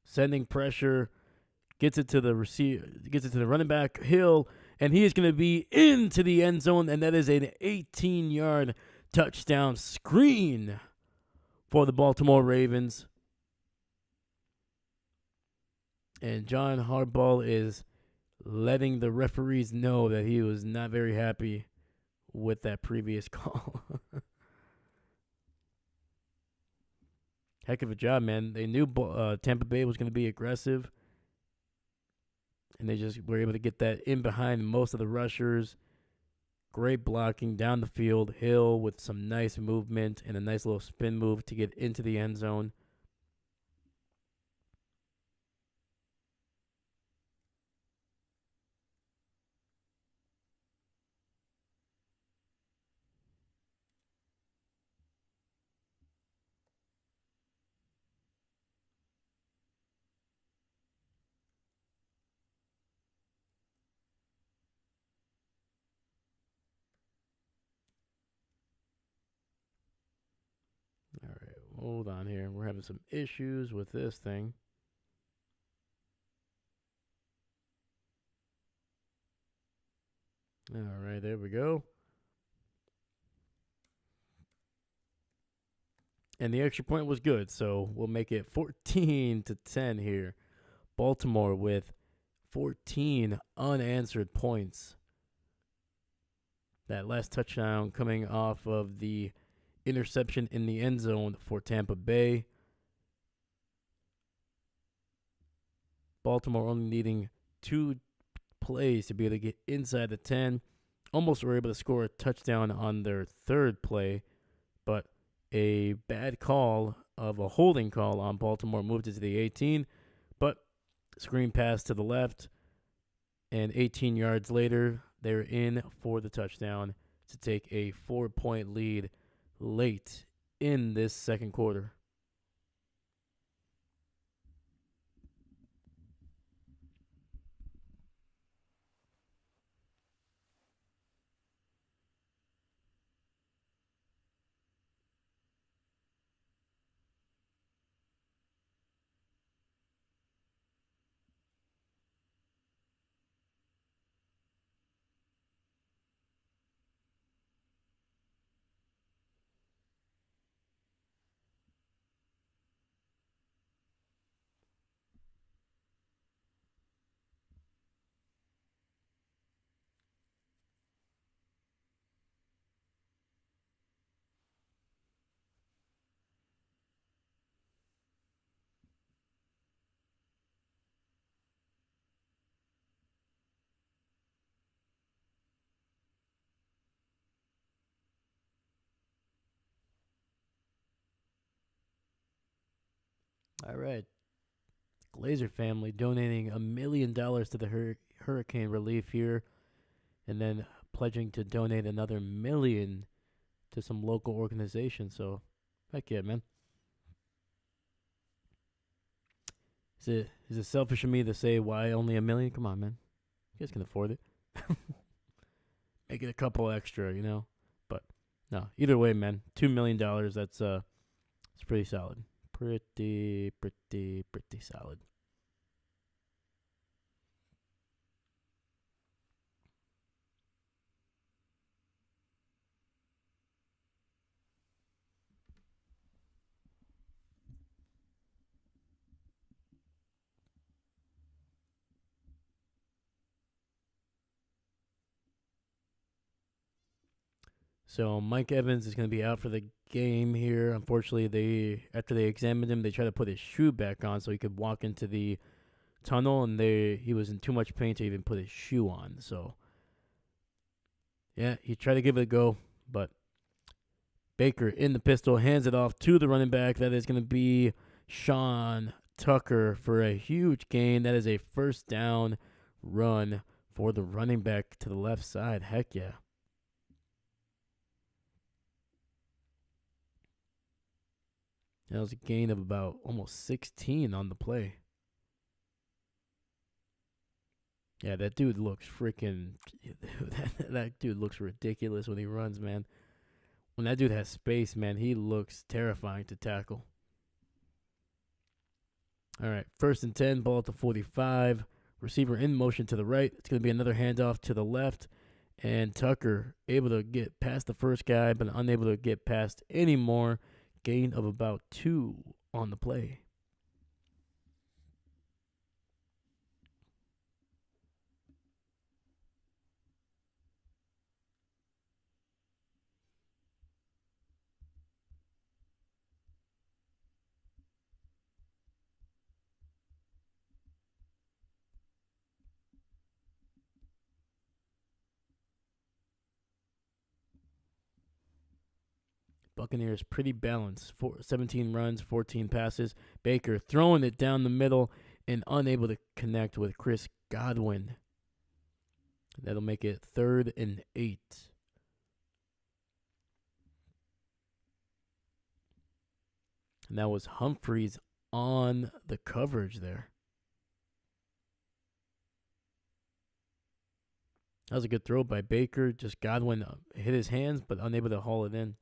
Sending pressure, gets it to the receiver, gets it to the running back, Hill, and he is going to be into the end zone, and that is an 18-yard touchdown screen for the Baltimore Ravens. And John Harbaugh is letting the referees know that he was not very happy with that previous call. Heck of a job, man. They knew Tampa Bay was going to be aggressive, and they just were able to get that in behind most of the rushers. Great blocking down the field. Hill with some nice movement and a nice little spin move to get into the end zone. All right, hold on here. We're having some issues with this thing. All right, there we go. And the extra point was good, so we'll make it 14-10 here. Baltimore with 14 unanswered points. That last touchdown coming off of the interception in the end zone for Tampa Bay. Baltimore only needing 2 plays to be able to get inside the 10. Almost were able to score a touchdown on their third play, but a bad call of a holding call on Baltimore moved it to the 18. But screen pass to the left, and 18 yards later, they're in for the touchdown to take a 4-point lead late in this second quarter. All right. Glazer family donating $1 million to the hurricane relief here, and then pledging to donate another $1 million to some local organization. So, heck yeah, man. Is it selfish of me to say why only $1 million? Come on, man. You guys can afford it. Make it a couple extra, you know. But no, either way, man. $2 million. It's pretty solid. Pretty solid. So Mike Evans is going to be out for the game here. Unfortunately, after they examined him, they tried to put his shoe back on so he could walk into the tunnel, and he was in too much pain to even put his shoe on. So yeah, he tried to give it a go, but Baker in the pistol hands it off to the running back. That is going to be Sean Tucker for a huge gain. That is a first down run for the running back to the left side. Heck yeah. That was a gain of about almost 16 on the play. Yeah, that dude looks freaking. That dude looks ridiculous when he runs, man. When that dude has space, man, he looks terrifying to tackle. All right, 1st and 10, ball at the 45. Receiver in motion to the right. It's going to be another handoff to the left. And Tucker able to get past the first guy, but unable to get past any more. Gain of about 2 on the play. Buccaneers pretty balanced. 17 runs, 14 passes. Baker throwing it down the middle and unable to connect with Chris Godwin. That'll make it 3rd and 8. And that was Humphreys on the coverage there. That was a good throw by Baker. Just Godwin hit his hands, but unable to haul it in.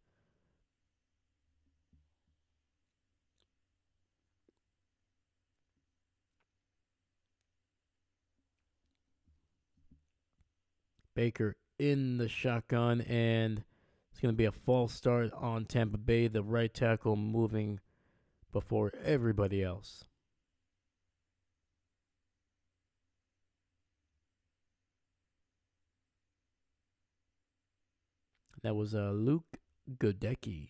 Baker in the shotgun, and it's going to be a false start on Tampa Bay. The right tackle moving before everybody else. That was Luke Godecki.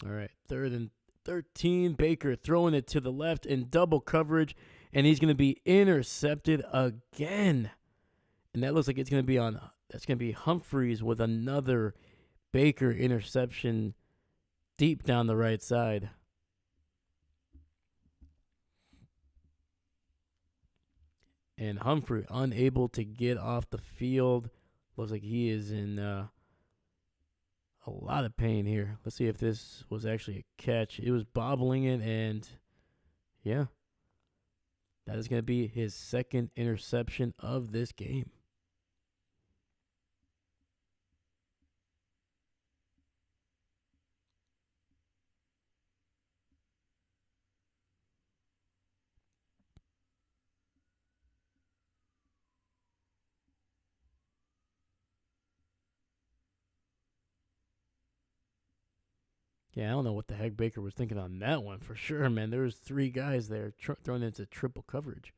All right, 3rd and 13. Baker throwing it to the left in double coverage, and he's going to be intercepted again. And that looks like it's going to be that's going to be Humphreys with another Baker interception deep down the right side. And Humphrey unable to get off the field. Looks like he is in a lot of pain here. Let's see if this was actually a catch. It was bobbling it, and yeah, that is going to be his 2nd interception of this game. Yeah, I don't know what the heck Baker was thinking on that one for sure, man. There was 3 guys there thrown into triple coverage.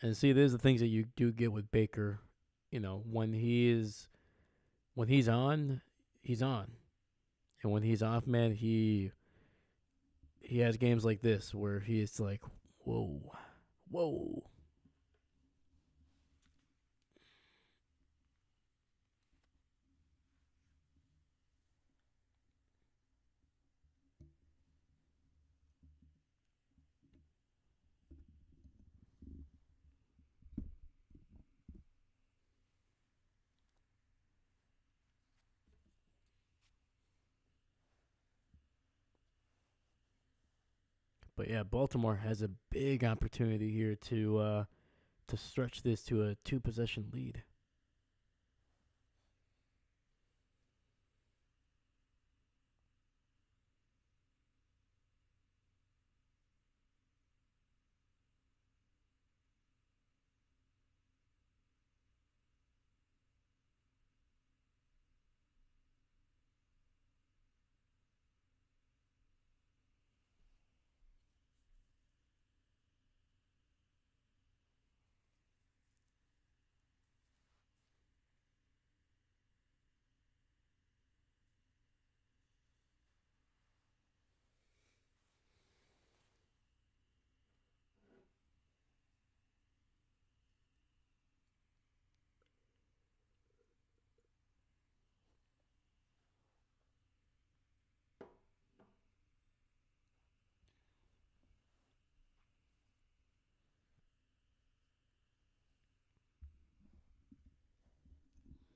And see, there's the things that you do get with Baker. When he's on, he's on, and when he's off, man, he has games like this where he's like, whoa, whoa. But yeah, Baltimore has a big opportunity here to stretch this to a two possession lead.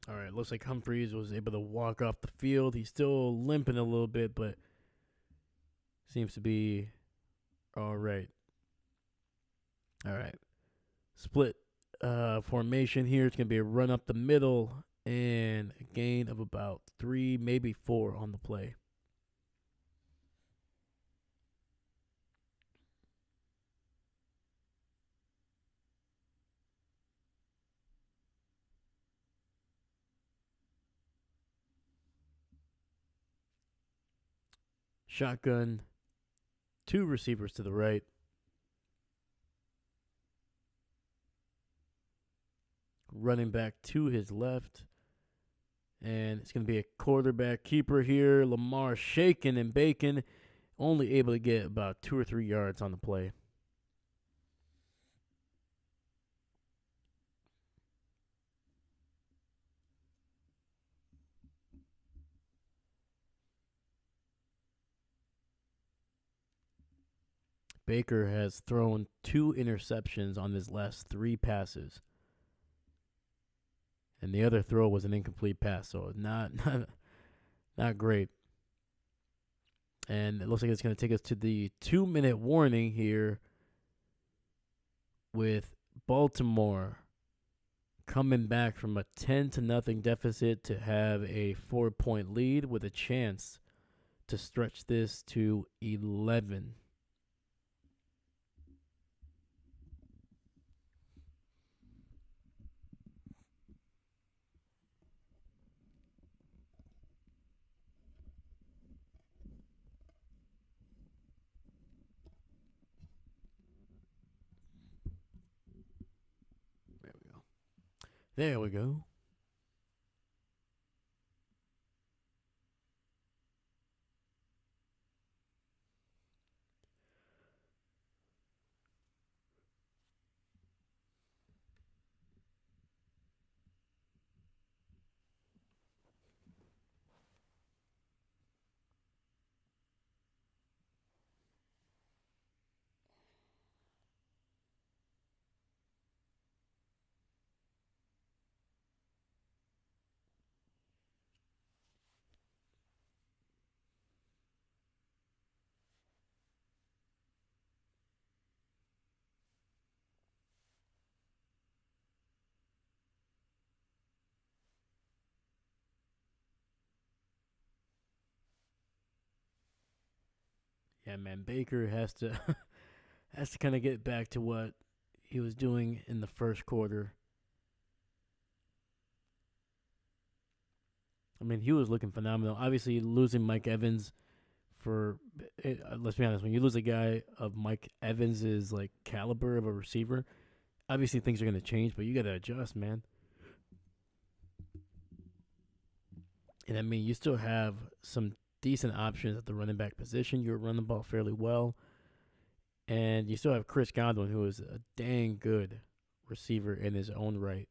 All right, looks like Humphreys was able to walk off the field. He's still limping a little bit, but seems to be all right. All right, split formation here. It's gonna be a run up the middle and a gain of about 3, maybe 4 on the play. Shotgun, 2 receivers to the right. Running back to his left. And it's going to be a quarterback keeper here. Lamar shaking and baking. Only able to get about 2 or 3 yards on the play. Baker has thrown 2 interceptions on his last 3 passes. And the other throw was an incomplete pass, so not great. And it looks like it's going to take us to the 2-minute warning here with Baltimore coming back from a 10-0 deficit to have a 4-point lead with a chance to stretch this to 11. There we go. There we go. Yeah, man, Baker has to has to kind of get back to what he was doing in the first quarter. I mean, he was looking phenomenal. Obviously, losing Mike Evans for let's be honest, when you lose a guy of Mike Evans's like caliber of a receiver, Obviously, things are going to change, but you got to adjust, man. And I mean, you still have some decent options at the running back position. You're running the ball fairly well. And you still have Chris Godwin, who is a dang good receiver in his own right.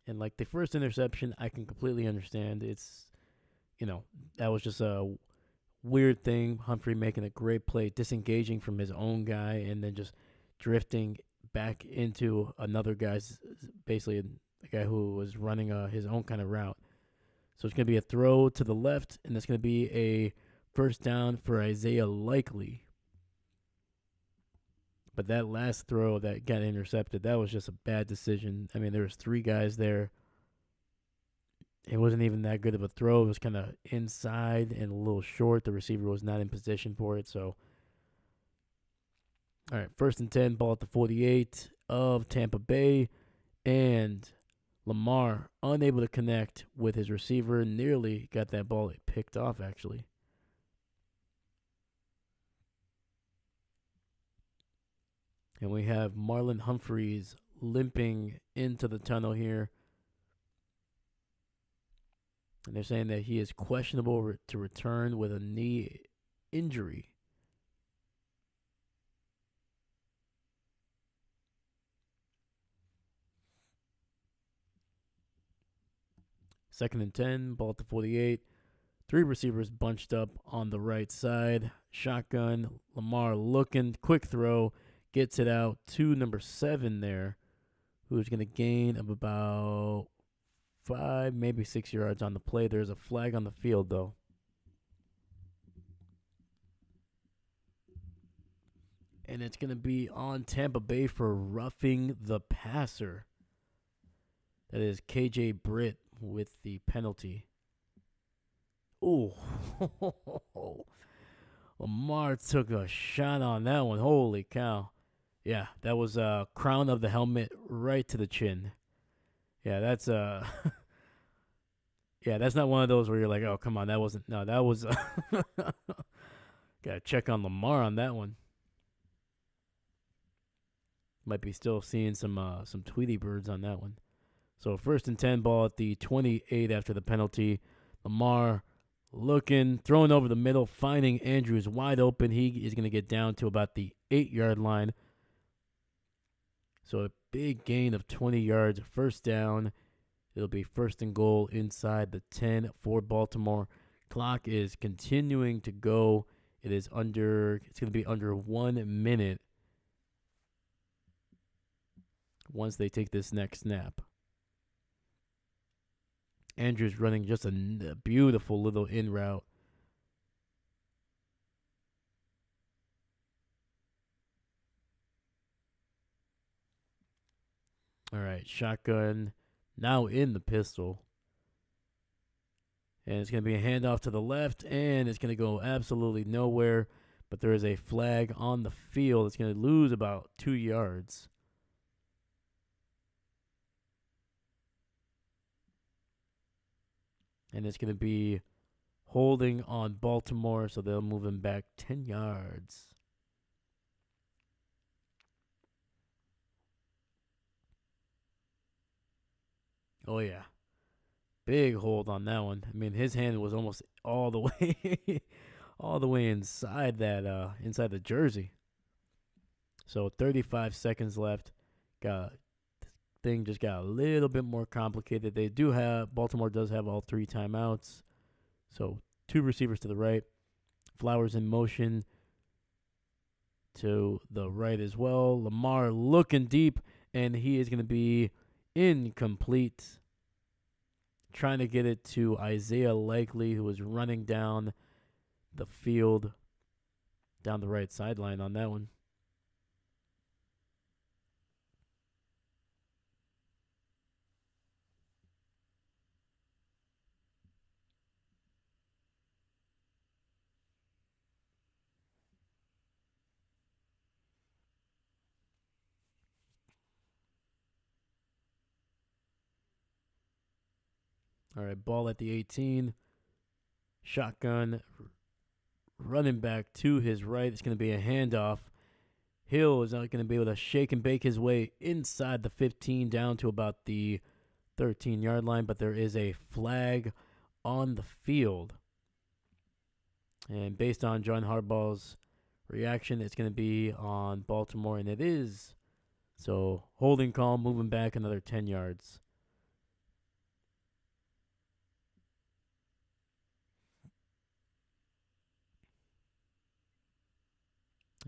And like the first interception, I can completely understand. It's, you know, that was just a weird thing. Humphrey making a great play, disengaging from his own guy, and then just drifting back into another guy's, basically the guy who was running his own kind of route. So it's going to be a throw to the left, and it's going to be a first down for Isaiah Likely. But that last throw that got intercepted, that was just a bad decision. I mean, there was three guys there. It wasn't even that good of a throw. It was kind of inside and a little short. The receiver was not in position for it. So, all right, 1st and 10, ball at the 48 of Tampa Bay. And Lamar, unable to connect with his receiver, nearly got that ball picked off, actually. And we have Marlon Humphreys limping into the tunnel here. And they're saying that he is questionable to return with a knee injury. Second and 10, ball at the 48. Three receivers bunched up on the right side. Shotgun, Lamar looking, quick throw, gets it out to number 7 there, who's going to gain of about 5, maybe 6 yards on the play. There's a flag on the field, though. And it's going to be on Tampa Bay for roughing the passer. That is KJ Britt with the penalty. Ooh. Lamar took a shot on that one. Holy cow. Yeah, that was a crown of the helmet right to the chin. Yeah, that's yeah, that's not one of those where you're like, "Oh, come on, that wasn't." No, that was got to check on Lamar on that one. Might be still seeing some Tweety birds on that one. So 1st and 10, ball at the 28 after the penalty. Lamar looking, throwing over the middle, finding Andrews wide open. He is going to get down to about the 8-yard line. So a big gain of 20 yards, first down. It'll be 1st and goal inside the 10 for Baltimore. Clock is continuing to go. It's going to be under 1 minute once they take this next snap. Andrews running just a beautiful little in route. All right, shotgun now in the pistol. And it's going to be a handoff to the left, and it's going to go absolutely nowhere. But there is a flag on the field. It's going to lose about 2 yards. And it's going to be holding on Baltimore, so they'll move him back 10 yards. Oh, yeah. Big hold on that one. I mean, his hand was almost all the way all the way inside that inside the jersey. So 35 seconds left. Thing just got a little bit more complicated. Baltimore does have all 3 timeouts. So 2 receivers to the right. Flowers in motion to the right as well. Lamar looking deep, and he is going to be incomplete. Trying to get it to Isaiah Likely, who was running down the field, down the right sideline on that one. All right, ball at the 18. Shotgun, running back to his right. It's going to be a handoff. Hill is not going to be able to shake and bake his way inside the 15 down to about the 13-yard line, but there is a flag on the field. And based on John Harbaugh's reaction, it's going to be on Baltimore, and it is. So holding call, moving back another 10 yards.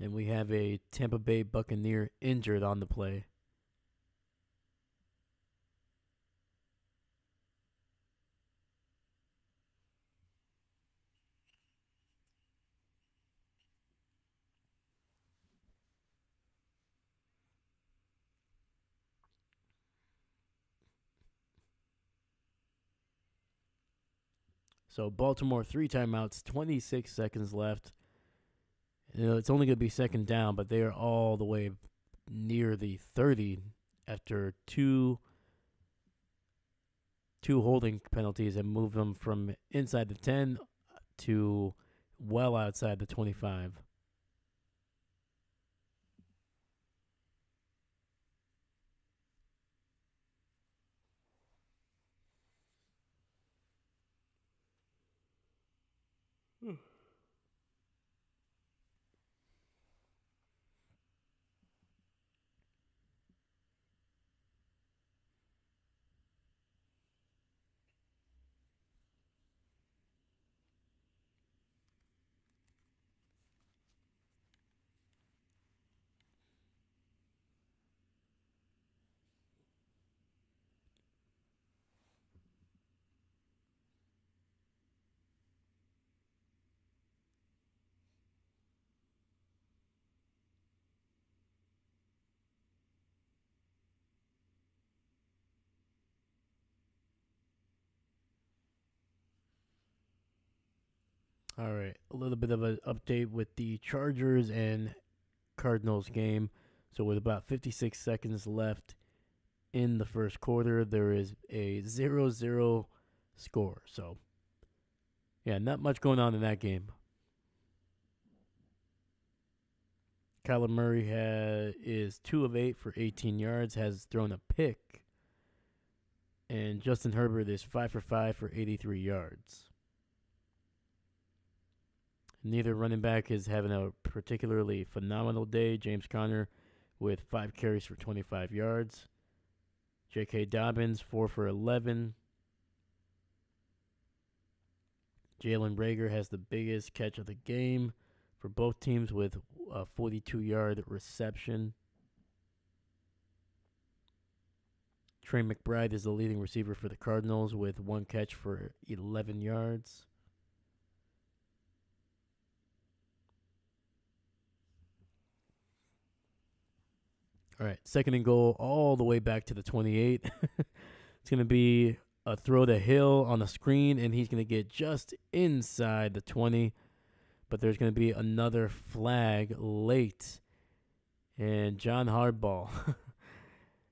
And we have a Tampa Bay Buccaneer injured on the play. So Baltimore 3 timeouts, 26 seconds left. It's only going to be second down, but they are all the way near the 30 after two holding penalties that moved them from inside the 10 to well outside the 25. All right, a little bit of an update with the Chargers and Cardinals game. So with about 56 seconds left in the first quarter, there is a 0-0 score. So, yeah, not much going on in that game. Kyler Murray is 2 of 8 for 18 yards, has thrown a pick. And Justin Herbert is 5 for 5 for 83 yards. Neither running back is having a particularly phenomenal day. James Conner with 5 carries for 25 yards. J.K. Dobbins, 4 for 11. Jalen Reagor has the biggest catch of the game for both teams with a 42-yard reception. Trey McBride is the leading receiver for the Cardinals with 1 catch for 11 yards. All right, second and goal all the way back to the 28. It's going to be a throw to Hill on the screen, and he's going to get just inside the 20. But there's going to be another flag late. And John Harbaugh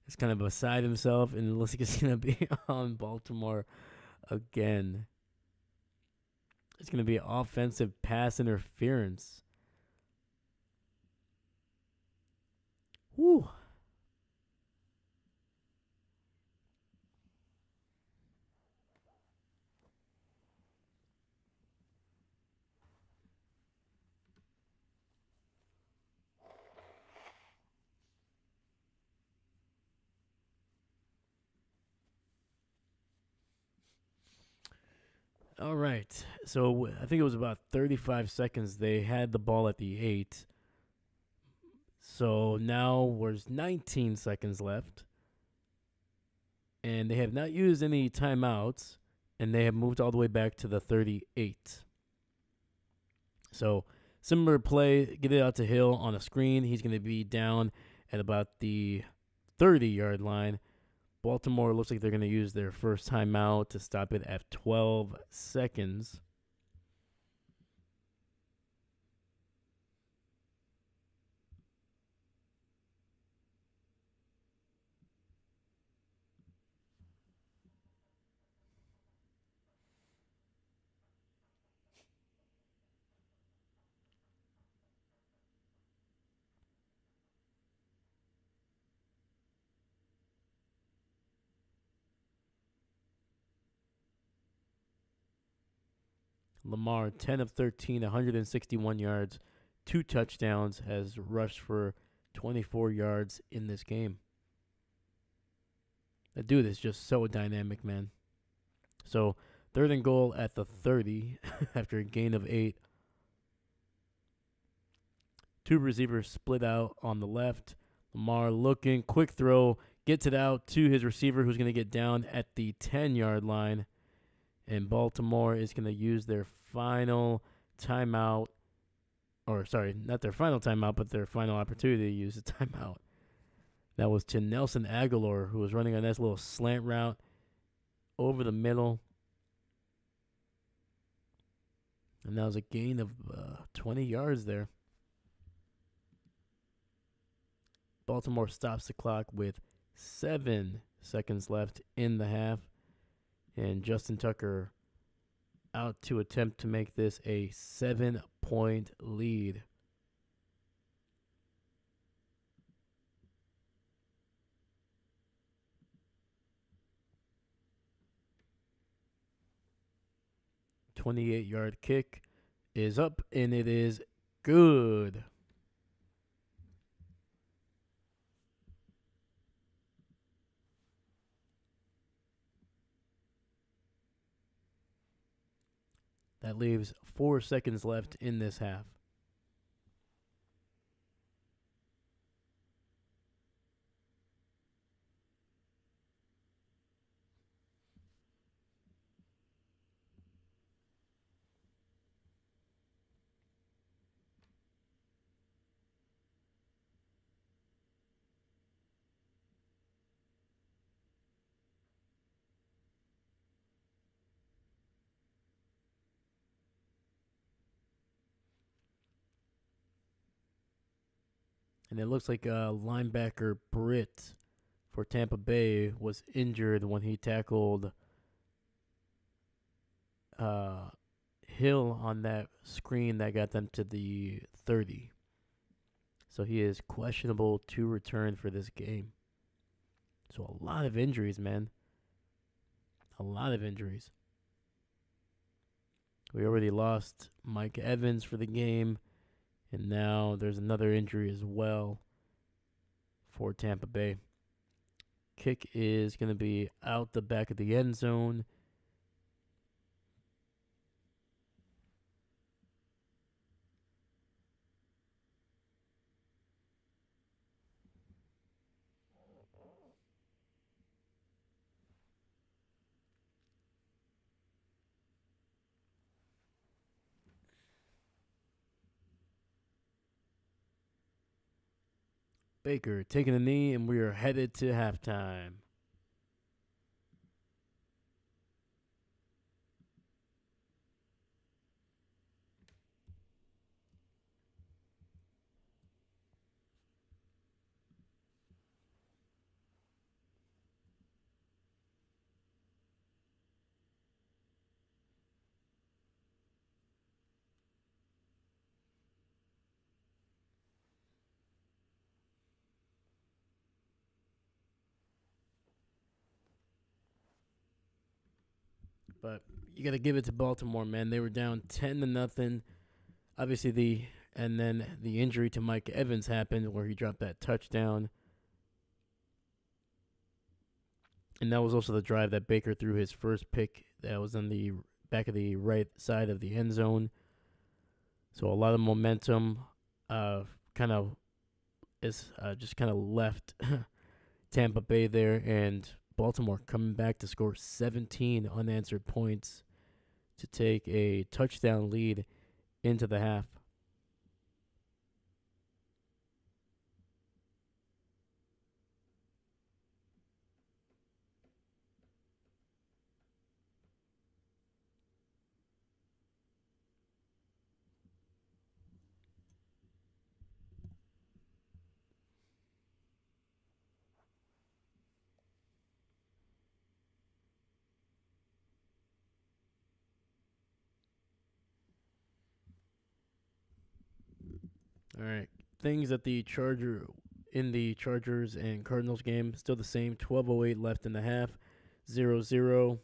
is kind of beside himself, and it looks like it's going to be on Baltimore again. It's going to be offensive pass interference. Woo. All right. So I think it was about 35 seconds. They had the ball at the 8. So now there's 19 seconds left. And they have not used any timeouts. And they have moved all the way back to the 38. So similar play. Get it out to Hill on a screen. He's going to be down at about the 30-yard line. Baltimore looks like they're going to use their first timeout to stop it at 12 seconds. Lamar, 10 of 13, 161 yards, 2 touchdowns, has rushed for 24 yards in this game. That dude is just so dynamic, man. So, 3rd and goal at the 30 after a gain of 8. 2 receivers split out on the left. Lamar looking, quick throw, gets it out to his receiver who's going to get down at the 10-yard line. And Baltimore is going to use their final timeout. Or, sorry, not their final timeout, but their final opportunity to use a timeout. That was to Nelson Aguilar, who was running a nice little slant route over the middle. And that was a gain of 20 yards there. Baltimore stops the clock with 7 seconds left in the half. And Justin Tucker out to attempt to make this a 7-point lead. "28-yard kick is up, and it is good." That leaves 4 seconds left in this half. And it looks like linebacker Britt for Tampa Bay was injured when he tackled Hill on that screen that got them to the 30. So he is questionable to return for this game. So a lot of injuries, man. A lot of injuries. We already lost Mike Evans for the game. And now there's another injury as well for Tampa Bay. Kick is going to be out the back of the end zone. Baker taking a knee, and we are headed to halftime. But you got to give it to Baltimore, man. They were down 10-0. Obviously, and then the injury to Mike Evans happened where he dropped that touchdown. And that was also the drive that Baker threw his first pick that was on the back of the right side of the end zone. So a lot of momentum kind of is just kind of left Tampa Bay there, and Baltimore coming back to score 17 unanswered points to take a touchdown lead into the half. All right. Things at the Chargers and Cardinals game, still the same. 12:08 left in the half. 0-0.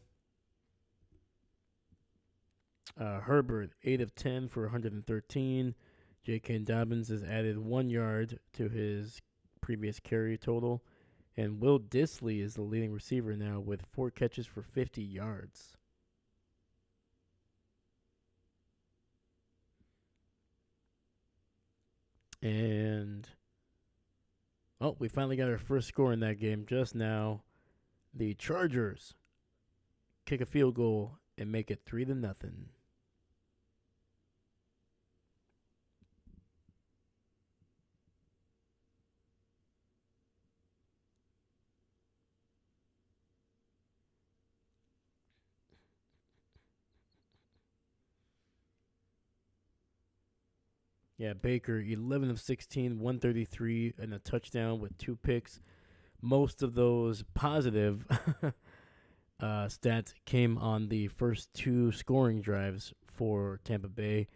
Herbert, 8 of 10 for 113. J.K. Dobbins has added 1 yard to his previous carry total. And Will Disley is the leading receiver now with 4 catches for 50 yards. And, oh, we finally got our first score in that game just now. The Chargers kick a field goal and make it 3-0. Yeah, Baker, 11 of 16, 133, and a touchdown with 2 picks. Most of those positive stats came on the first 2 scoring drives for Tampa Bay.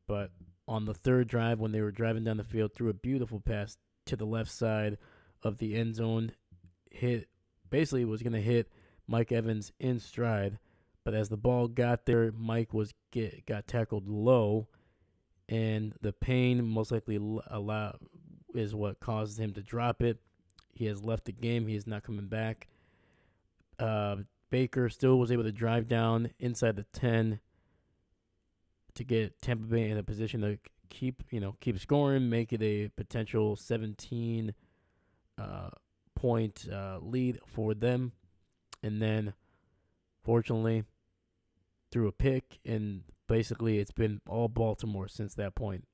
But on the third drive, when they were driving down the field, threw a beautiful pass to the left side of the end zone. Basically was going to hit Mike Evans in stride. But as the ball got there, Mike got tackled low, and the pain most likely is what caused him to drop it. He has left the game. He is not coming back. Uh, Baker still was able to drive down inside the 10 to get Tampa Bay in a position to keep scoring, make it a potential 17 point lead for them. And then, fortunately, threw a pick, and basically it's been all Baltimore since that point.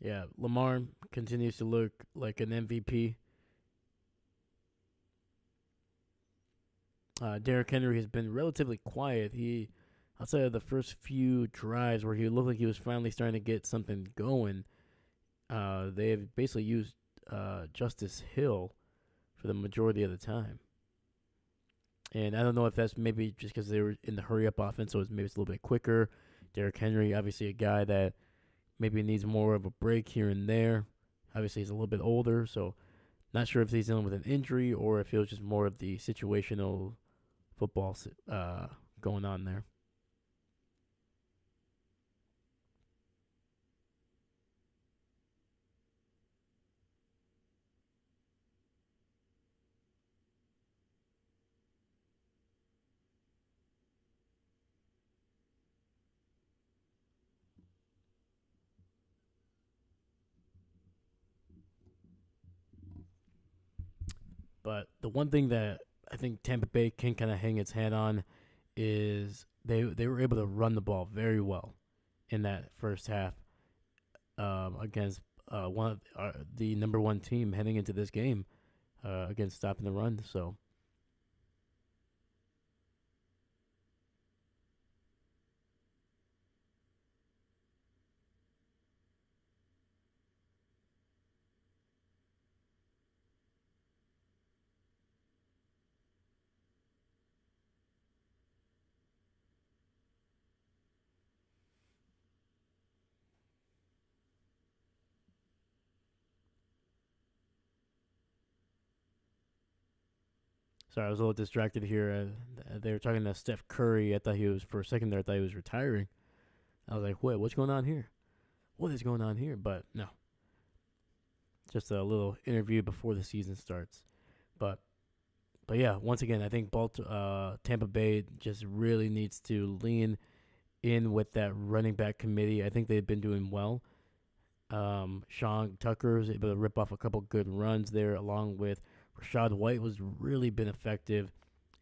Yeah, Lamar continues to look like an MVP. Derrick Henry has been relatively quiet. Outside of the first few drives where he looked like he was finally starting to get something going, they have basically used Justice Hill for the majority of the time. And I don't know if that's maybe just because they were in the hurry up offense, so maybe it's a little bit quicker. Derrick Henry, obviously a guy that maybe needs more of a break here and there. Obviously, he's a little bit older, so not sure if he's dealing with an injury or if it was just more of the situational football going on there. But the one thing that I think Tampa Bay can kind of hang its hat on is they were able to run the ball very well in that first half against one of the number one team heading into this game against stopping the run. So sorry, I was a little distracted here. They were talking to Steph Curry. I thought he was for a second there. I thought he was retiring. I was like, wait, what's going on here? What is going on here? But no, just a little interview before the season starts. But but yeah, once again, I think Tampa Bay just really needs to lean in with that running back committee. I think they've been doing well. Sean Tucker was able to rip off a couple good runs there, along with Rashad White was really been effective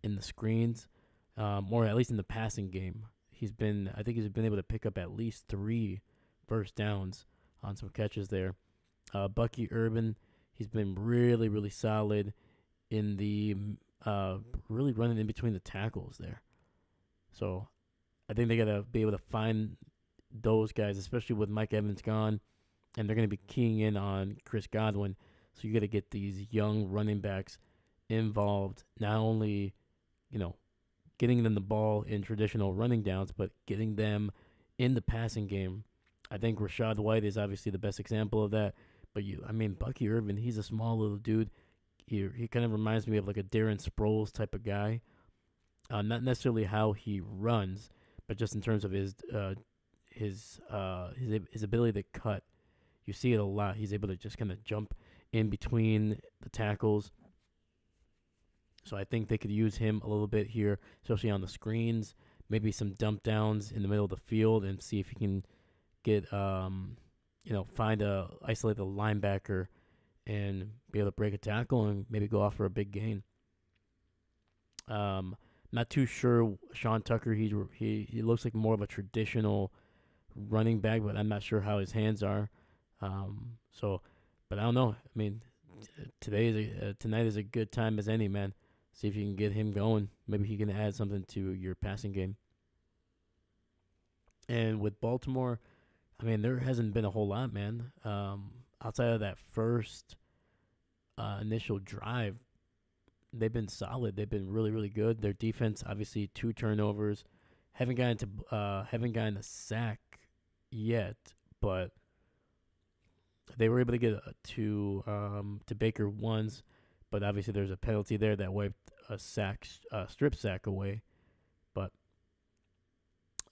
in the screens, or at least in the passing game. I think he's been able to pick up at least 3 first downs on some catches there. Bucky Urban, he's been really, really solid in the really running in between the tackles there. So I think they got to be able to find those guys, especially with Mike Evans gone, and they're going to be keying in on Chris Godwin. So you got to get these young running backs involved, not only, you know, getting them the ball in traditional running downs, but getting them in the passing game. I think Rashad White is obviously the best example of that. But I mean, Bucky Irvin, he's a small little dude. He kind of reminds me of like a Darren Sproles type of guy. Not necessarily how he runs, but just in terms of his ability to cut. You see it a lot. He's able to just kind of jump in between the tackles. So I think they could use him a little bit here, especially on the screens. Maybe some dump downs in the middle of the field and see if he can get find a isolate the linebacker and be able to break a tackle and maybe go off for a big gain. Not too sure. Sean Tucker, he looks like more of a traditional running back, but I'm not sure how his hands are. But I don't know. I mean, tonight is a good time as any, man. See if you can get him going. Maybe he can add something to your passing game. And with Baltimore, I mean, there hasn't been a whole lot, man. Outside of that first initial drive, they've been solid. They've been really, really good. Their defense, obviously, 2 turnovers. Haven't gotten a sack yet, but they were able to get to Baker once, but obviously there's a penalty there that wiped a strip sack away. But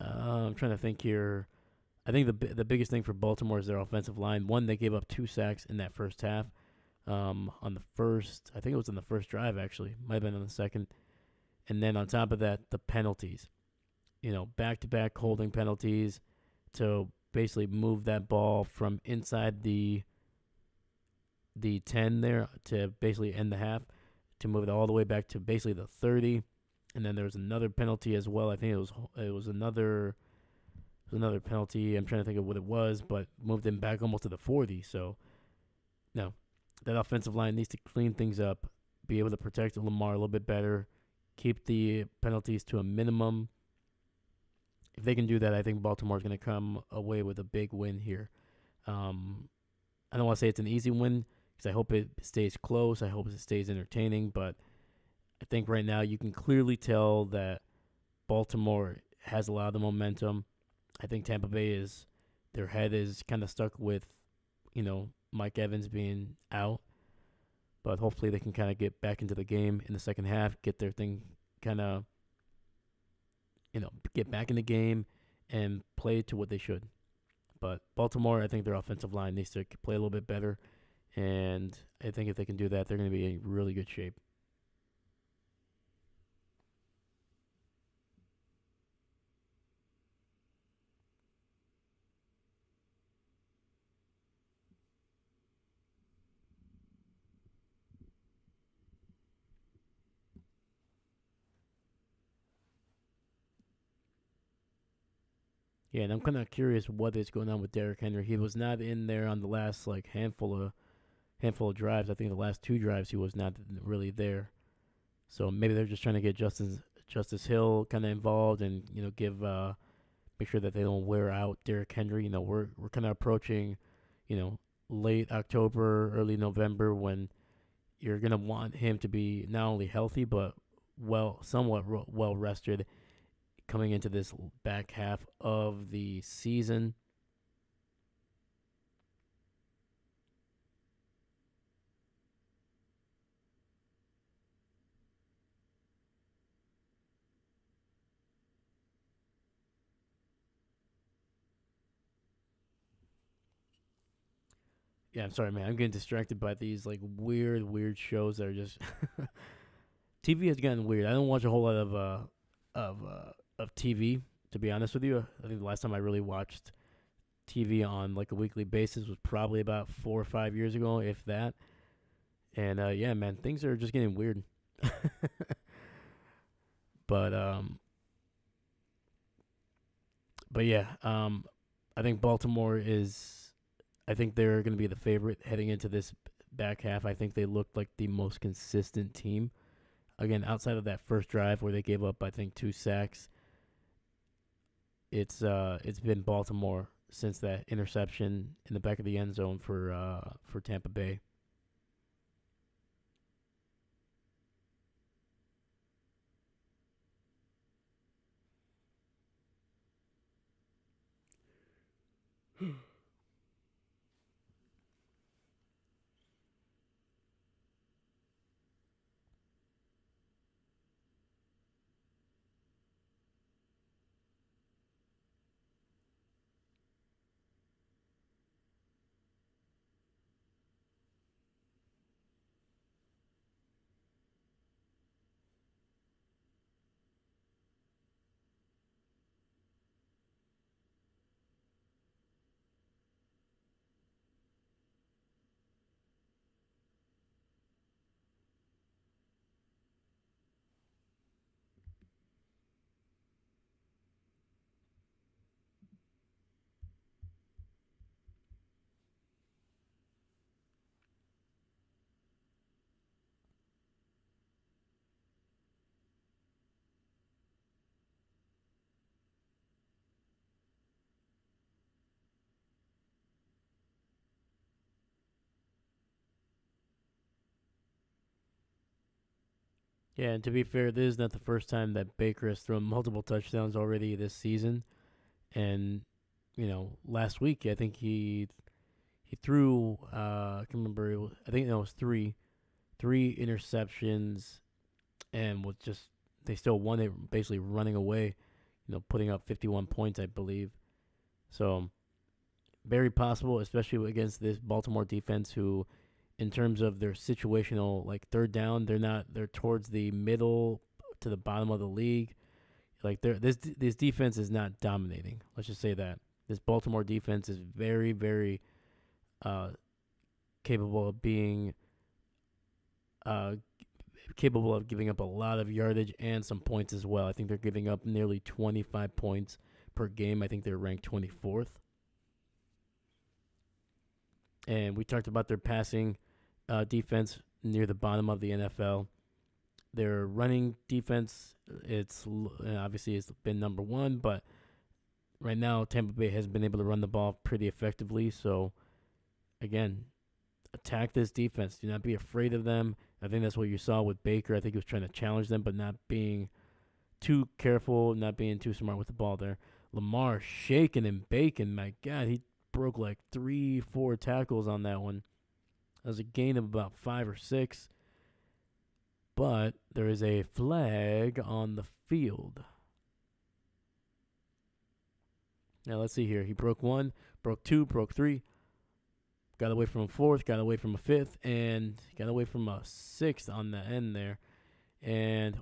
I'm trying to think here. I think the biggest thing for Baltimore is their offensive line. One, they gave up 2 sacks in that first half. On the first, I think it was in the first drive actually, might have been on the second. And then on top of that, the penalties. Back-to-back holding penalties to basically move that ball from inside the 10 there to basically end the half, to move it all the way back to basically the 30. And then there was another penalty as well. I think it was another penalty. I'm trying to think of what it was, but moved him back almost to the 40. So, no, that offensive line needs to clean things up, be able to protect Lamar a little bit better, keep the penalties to a minimum. If they can do that, I think Baltimore is going to come away with a big win here. I don't want to say it's an easy win because I hope it stays close. I hope it stays entertaining. But I think right now you can clearly tell that Baltimore has a lot of the momentum. I think Tampa Bay their head is kind of stuck with, Mike Evans being out. But hopefully they can kind of get back into the game in the second half, get their thing kind of, get back in the game and play to what they should. But Baltimore, I think their offensive line needs to play a little bit better. And I think if they can do that, they're going to be in really good shape. Yeah, and I'm kind of curious what is going on with Derrick Henry. He was not in there on the last handful of drives. I think the last 2 drives he was not really there. So maybe they're just trying to get Justice Hill kind of involved and give make sure that they don't wear out Derrick Henry. We're kind of approaching late October, early November when you're gonna want him to be not only healthy but somewhat well rested coming into this back half of the season. Yeah, I'm sorry, man. I'm getting distracted by these like weird shows that are just TV has gotten weird. I don't watch a whole lot of TV, to be honest with you. I think the last time I really watched TV on like a weekly basis was probably about 4 or 5 years ago, if that. And yeah, man, things are just getting weird. but um, but yeah, I think Baltimore is. I think they're going to be the favorite heading into this back half. I think they looked like the most consistent team. Again, outside of that first drive where they gave up, I think 2 sacks. it's been Baltimore since that interception in the back of the end zone for Tampa Bay. Yeah, and to be fair, this is not the first time that Baker has thrown multiple touchdowns already this season. And last week I think he threw I can remember I think that was three interceptions and was just they still won it basically running away, putting up 51 points I believe. So very possible, especially against this Baltimore defense who in terms of their situational like third down, they're towards the middle to the bottom of the league. Like this defense is not dominating. Let's just say that. This Baltimore defense is very, very uh, capable of being uh, capable of giving up a lot of yardage and some points as well. I think they're giving up nearly 25 points per game. I think they're ranked 24th. And we talked about their passing defense near the bottom of the NFL. Their running defense, obviously it's been number one, but right now Tampa Bay has been able to run the ball pretty effectively. So again, attack this defense. Do not be afraid of them. I think that's what you saw with Baker. I think he was trying to challenge them, but not being too careful, not being too smart with the ball there. Lamar shaking and baking. My God, he broke like 3-4 tackles on that one. That was a gain of about 5 or 6. But there is a flag on the field. Now let's see here. He broke 1, broke 2, broke 3. Got away from a 4th, got away from a 5th, and got away from a 6th on the end there. And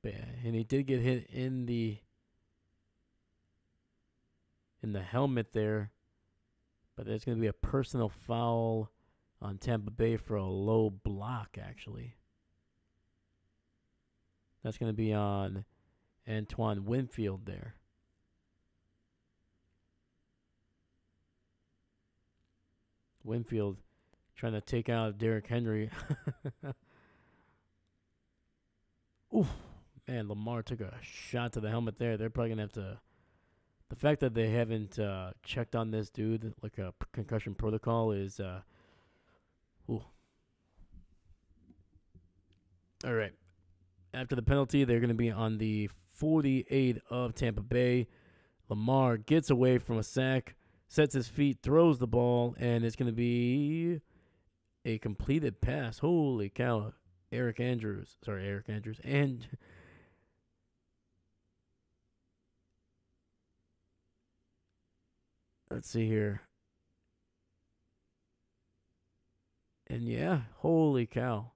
and he did get hit in the helmet there. But there's going to be a personal foul on Tampa Bay for a low block, actually. That's going to be on Antoine Winfield there. Winfield trying to take out Derrick Henry. Ooh, man, Lamar took a shot to the helmet there. They're probably going to have to. The fact that they haven't checked on this dude, like a concussion protocol, is. Ooh. All right. After the penalty, they're going to be on the 48 of Tampa Bay. Lamar gets away from a sack, sets his feet, throws the ball, and it's going to be a completed pass. Holy cow. Eric Andrews. And let's see here. And yeah, holy cow.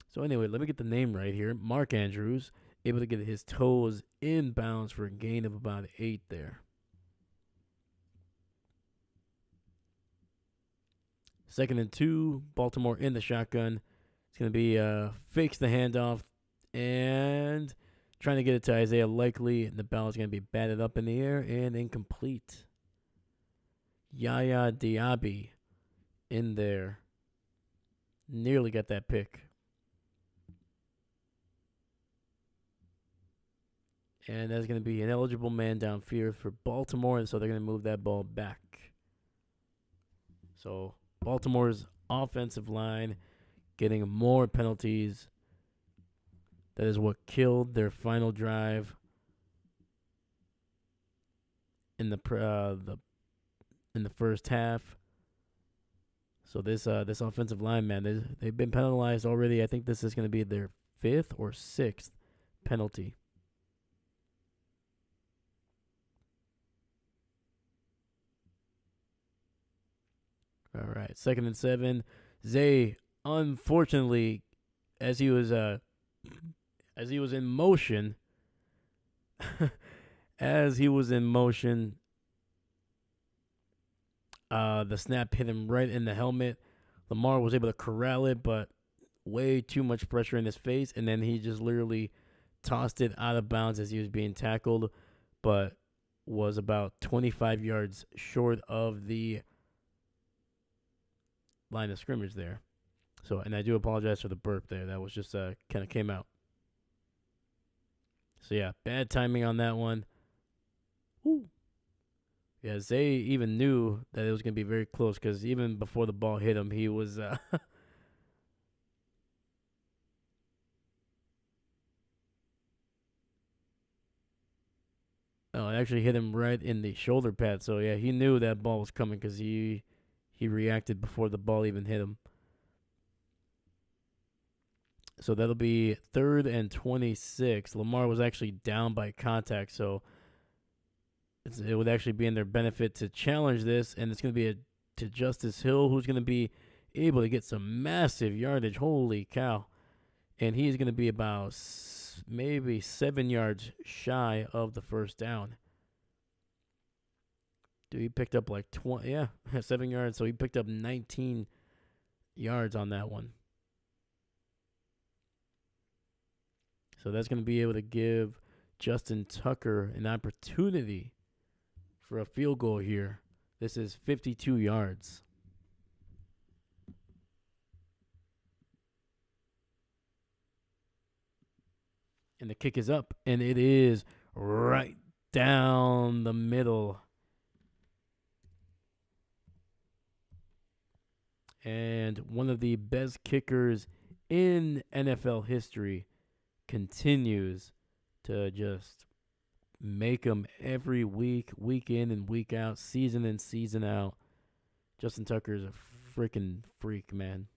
So anyway, let me get the name right here. Mark Andrews, able to get his toes inbounds for a gain of about 8 there. 2nd and 2, Baltimore in the shotgun. It's going to be fakes the handoff and trying to get it to Isaiah Likely. And the ball is going to be batted up in the air and incomplete. Yaya Diaby in there. Nearly got that pick. And that's going to be an eligible man downfield for Baltimore, and so they're going to move that ball back. So Baltimore's offensive line getting more penalties. That is what killed their final drive in the first half. So this offensive line, man, they've been penalized already. I think this is going to be their fifth or sixth penalty. All right, 2nd and 7. Zay, unfortunately, as he was in motion, as he was in motion, the snap hit him right in the helmet. Lamar was able to corral it, but way too much pressure in his face, and then he just literally tossed it out of bounds as he was being tackled, but was about 25 yards short of the line of scrimmage there. So, and I do apologize for the burp there. That was just kind of came out. So yeah, bad timing on that one. Woo. Yeah, Zay even knew that it was going to be very close because even before the ball hit him, he was oh, it actually hit him right in the shoulder pad. So yeah, he knew that ball was coming because he reacted before the ball even hit him. So that'll be 3rd and 26. Lamar was actually down by contact, so it would actually be in their benefit to challenge this, and it's going to be to Justice Hill, who's going to be able to get some massive yardage. Holy cow. And he's going to be about maybe 7 yards shy of the first down. Dude, he picked up like 20, yeah, 7 yards, so he picked up 19 yards on that one. So that's going to be able to give Justin Tucker an opportunity for a field goal here. This is 52 yards. And the kick is up, and it is right down the middle. And one of the best kickers in NFL history continues to just make them every week, week in and week out, season in, season out. Justin Tucker is a freaking freak, man.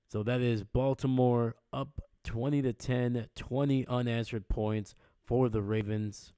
So that is Baltimore up 20-10, 20 unanswered points for the Ravens.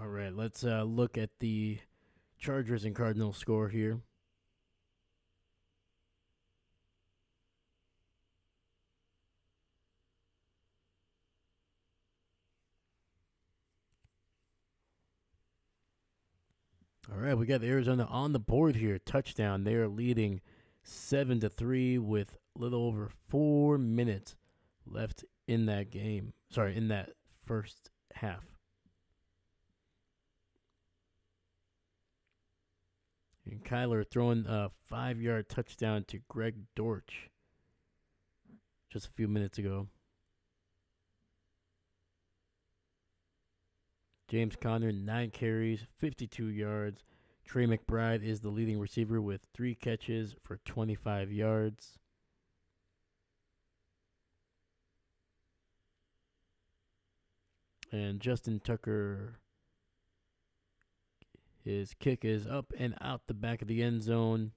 All right, let's look at the Chargers and Cardinals score here. All right, we got Arizona on the board here. Touchdown. They are leading 7-3 with a little over 4 minutes left in that game. Sorry, in that first half. And Kyler throwing a 5-yard touchdown to Greg Dortch. just a few minutes ago. James Conner, 9 carries, 52 yards. Trey McBride is the leading receiver with 3 catches for 25 yards. And Justin Tucker, his kick is up and out the back of the end zone.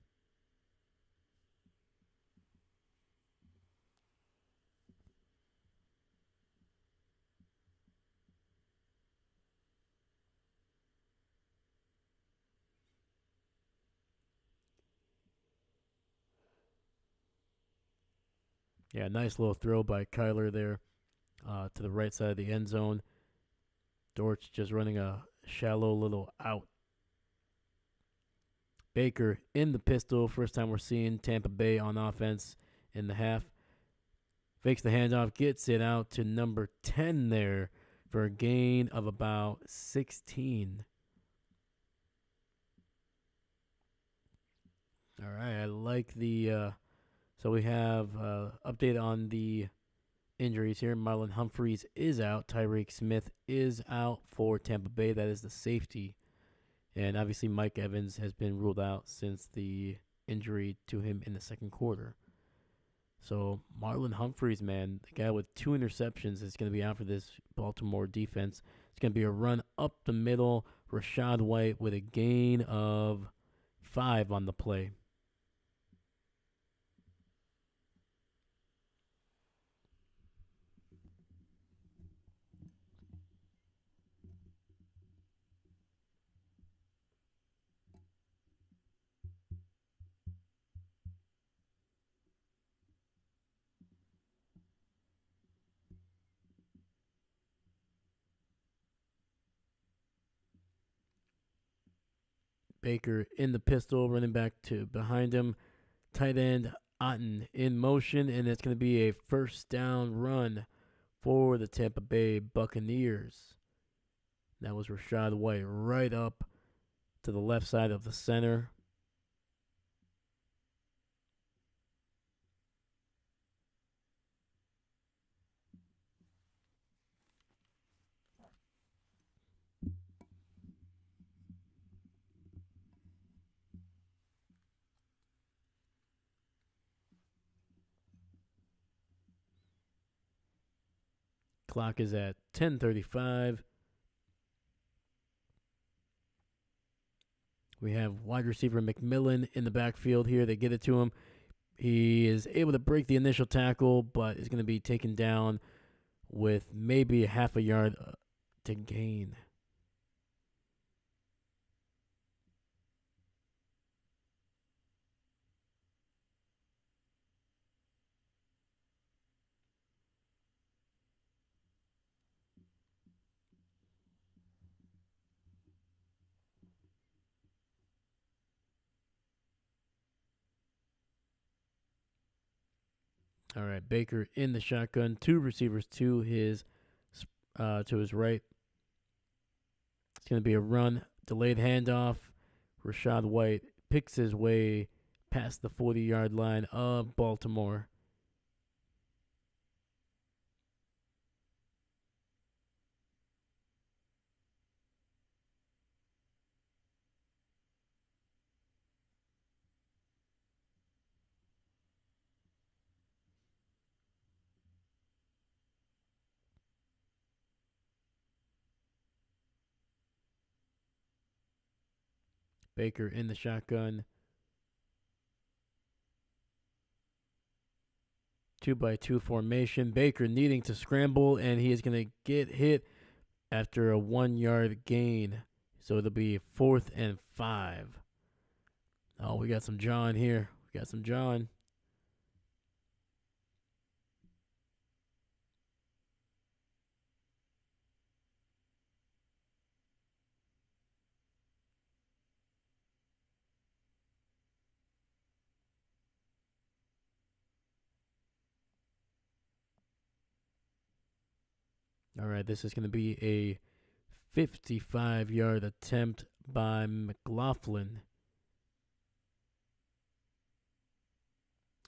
Yeah, nice little throw by Kyler there to the right side of the end zone. Dortch just running a shallow little out. Baker in the pistol. First time we're seeing Tampa Bay on offense in the half. Fakes the handoff, gets it out to number 10 there for a gain of about 16. All right, I like the. So we have update on the injuries here. Marlon Humphreys is out. Tyreek Smith is out for Tampa Bay. That is the safety. And obviously Mike Evans has been ruled out since the injury to him in the second quarter. So Marlon Humphreys, man, the guy with 2 interceptions is going to be out for this Baltimore defense. It's going to be a run up the middle. Rachaad White with a gain of 5 on the play. Baker in the pistol, running back to behind him. Tight end Otten in motion, and it's going to be a first down run for the Tampa Bay Buccaneers. That was Rachaad White right up to the left side of the center. Clock is at 10:35. We have wide receiver McMillan in the backfield here. They get it to him. He is able to break the initial tackle, but is going to be taken down with maybe a half a yard to gain. All right, Baker in the shotgun, 2 receivers to his right. It's going to be a run, delayed handoff. Rachaad White picks his way past the 40-yard line of Baltimore. Baker in the shotgun. 2-by-2 formation. Baker needing to scramble, and he is going to get hit after a 1-yard gain. So it'll be 4th and 5. Oh, we got some John here. We got some John. All right, this is going to be a 55-yard attempt by McLaughlin.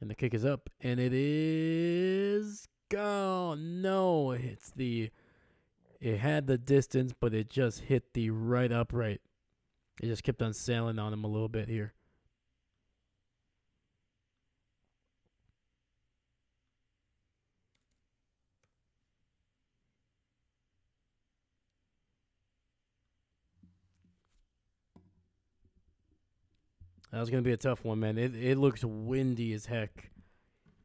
And the kick is up, and it is gone. No, it had the distance, but it just hit the right upright. It just kept on sailing on him a little bit here. That was gonna be a tough one, man. It looks windy as heck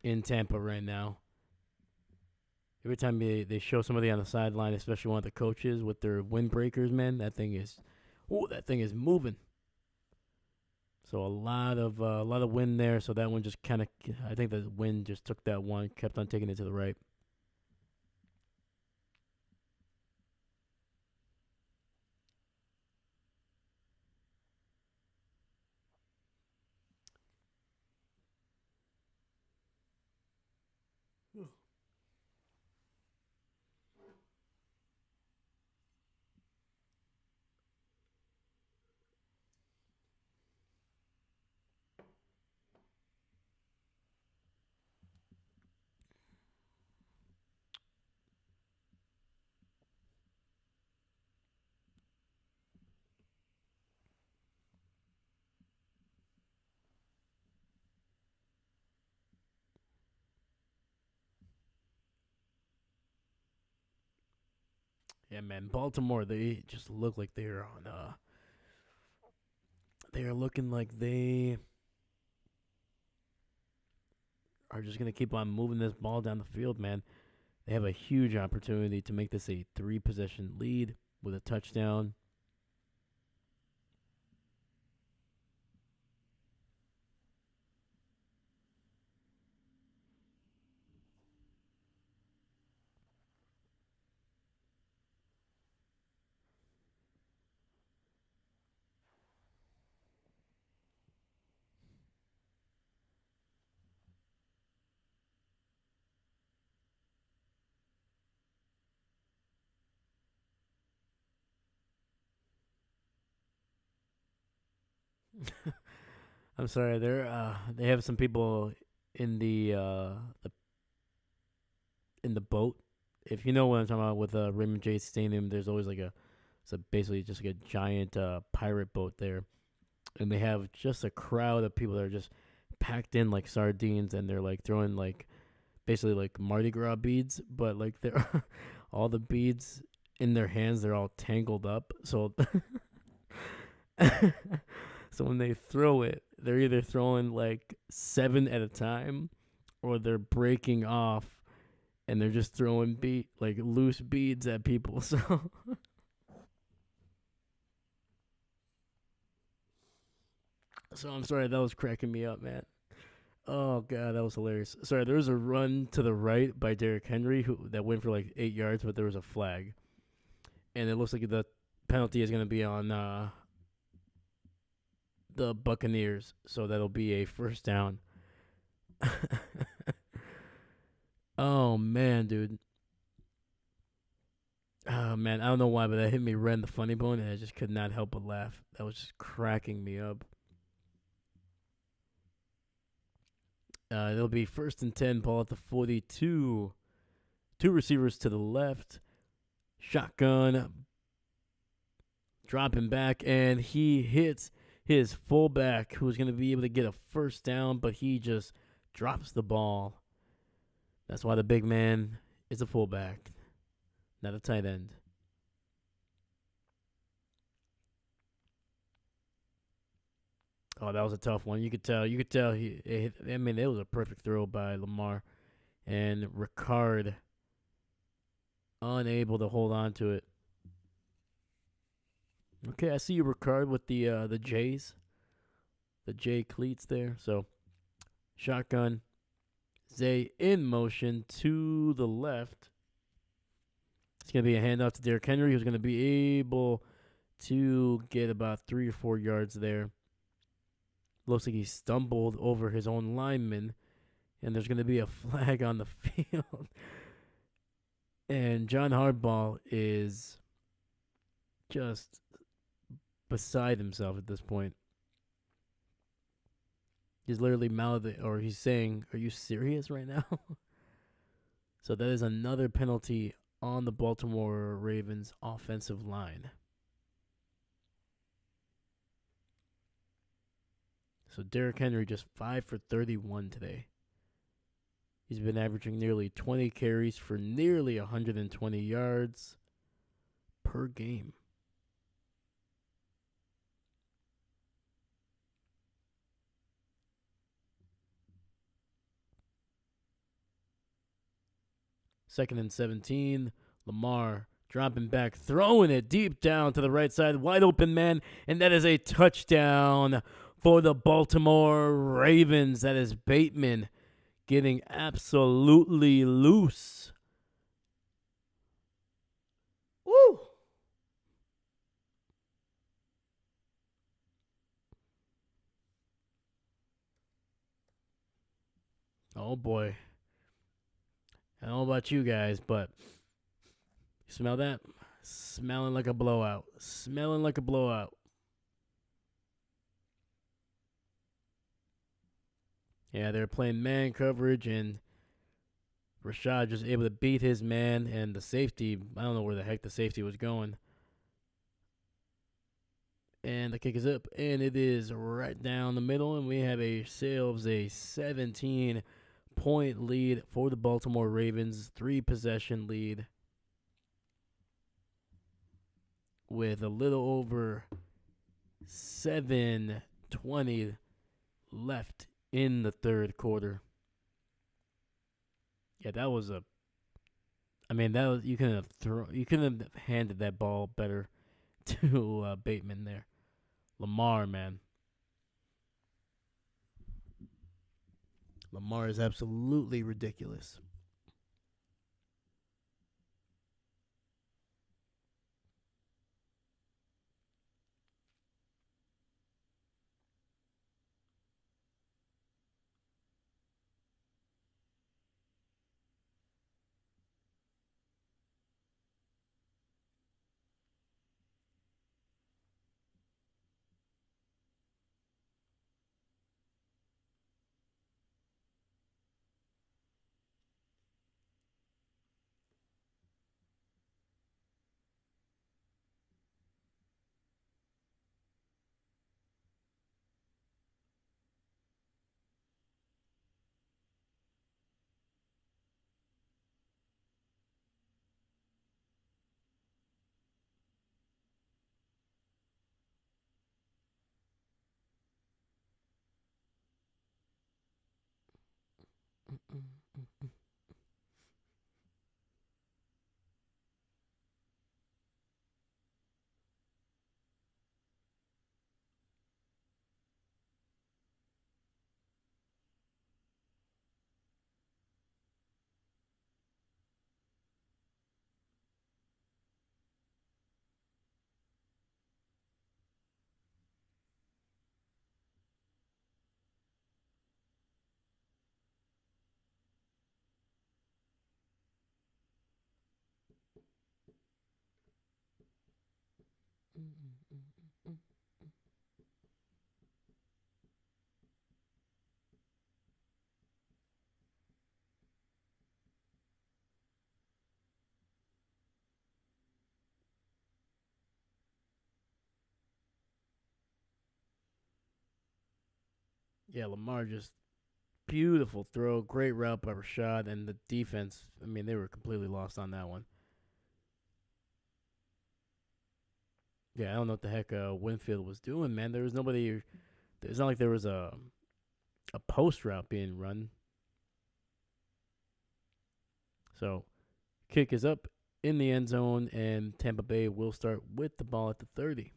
in Tampa right now. Every time they show somebody on the sideline, especially one of the coaches with their windbreakers, man, that thing is moving. So a lot of wind there. So that one just kind of, I think the wind just took that one, kept on taking it to the right. Yeah, man. Baltimore, they just look like they're on. They are looking like they are just gonna keep on moving this ball down the field, man. They have a huge opportunity to make this a 3 possession lead with a touchdown. I'm sorry, they have some people in the in the boat. If you know what I'm talking about with Raymond J Stadium, there's always like so basically just like a giant pirate boat there, and they have just a crowd of people that are just packed in like sardines, and they're like throwing like basically like Mardi Gras beads, but like they're all the beads in their hands, they're all tangled up. So so when they throw it, they're either throwing like 7 at a time, or they're breaking off and they're just throwing like loose beads at people. So I'm sorry, that was cracking me up, man. Oh god, that was hilarious. Sorry, there was a run to the right by Derrick Henry who that went for like 8 yards, but there was a flag, and it looks like the penalty is going to be on the Buccaneers, so that'll be a first down. Oh man, dude. Oh man, I don't know why, but that hit me right in the funny bone, and I just could not help but laugh. That was just cracking me up. It'll be first and 10, ball at the 42. Two receivers to the left. Shotgun, dropping back, and he hits his fullback, who's going to be able to get a first down, but he just drops the ball. That's why the big man is a fullback, not a tight end. Oh, that was a tough one. You could tell. You could tell. I mean, it was a perfect throw by Lamar, and Ricard unable to hold on to it. Okay, I see you, Ricard, with the J's, the J cleats there. So shotgun, Zay in motion to the left. It's gonna be a handoff to Derrick Henry, who's gonna be able to get about 3 or 4 yards there. Looks like he stumbled over his own lineman, and there's going to be a flag on the field. And John Harbaugh is just beside himself at this point. He's literally mouthing, or he's saying, "Are you serious right now?" So that is another penalty on the Baltimore Ravens offensive line. So Derrick Henry just 5 for 31 today. He's been averaging nearly 20 carries for nearly 120 yards per game. Second and 17. Lamar dropping back, throwing it deep down to the right side. Wide open man. And that is a touchdown for the Baltimore Ravens. That is Bateman getting absolutely loose. Woo! Oh boy. I don't know about you guys, but you smell that? Smelling like a blowout. Smelling like a blowout. Yeah, they're playing man coverage, and Rashad just able to beat his man, and the safety, I don't know where the heck the safety was going. And the kick is up, and it is right down the middle, and we have ourselves a 17-point lead for the Baltimore Ravens, 3-possession lead with a little over 7:20 left in the third quarter. Yeah, that was a. I mean, that was you couldn't have handed that ball better to Bateman there. Lamar, man. Lamar is absolutely ridiculous. Yeah, Lamar just beautiful throw, great route by Rashad, and the defense. I mean, they were completely lost on that one. Yeah, I don't know what the heck Winfield was doing, man. There was nobody. It's not like there was a post route being run. So, kick is up in the end zone, and Tampa Bay will start with the ball at the 30.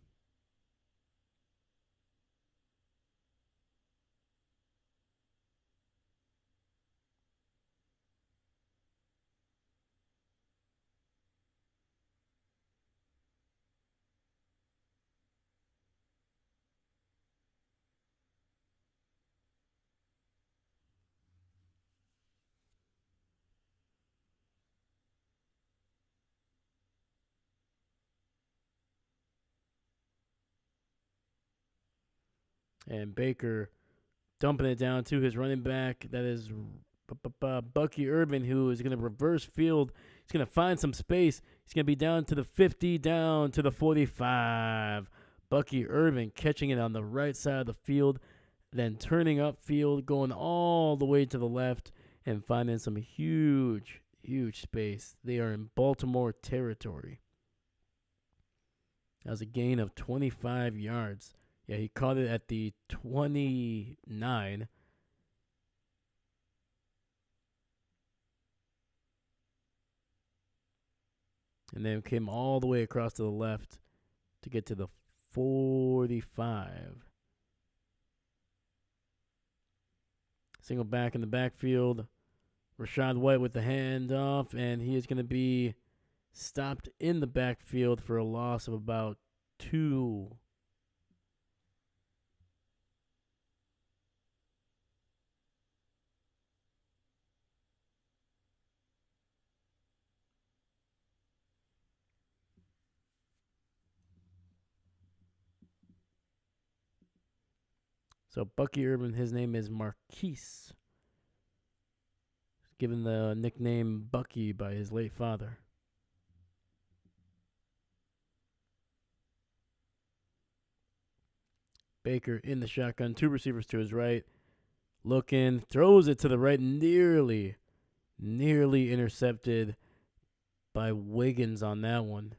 And Baker dumping it down to his running back. That is Bucky Irvin, who is going to reverse field. He's going to find some space. He's going to be down to the 50, down to the 45. Bucky Irvin catching it on the right side of the field, then turning upfield, going all the way to the left, and finding some huge, huge space. They are in Baltimore territory. That was a gain of 25 yards. Yeah, he caught it at the 29. And then came all the way across to the left to get to the 45. Single back in the backfield. Rashad White with the handoff, and he is going to be stopped in the backfield for a loss of about 2. So Bucky Irvin, his name is Marquise, given the nickname Bucky by his late father. Baker in the shotgun, 2 receivers to his right, looking, throws it to the right, nearly intercepted by Wiggins on that one.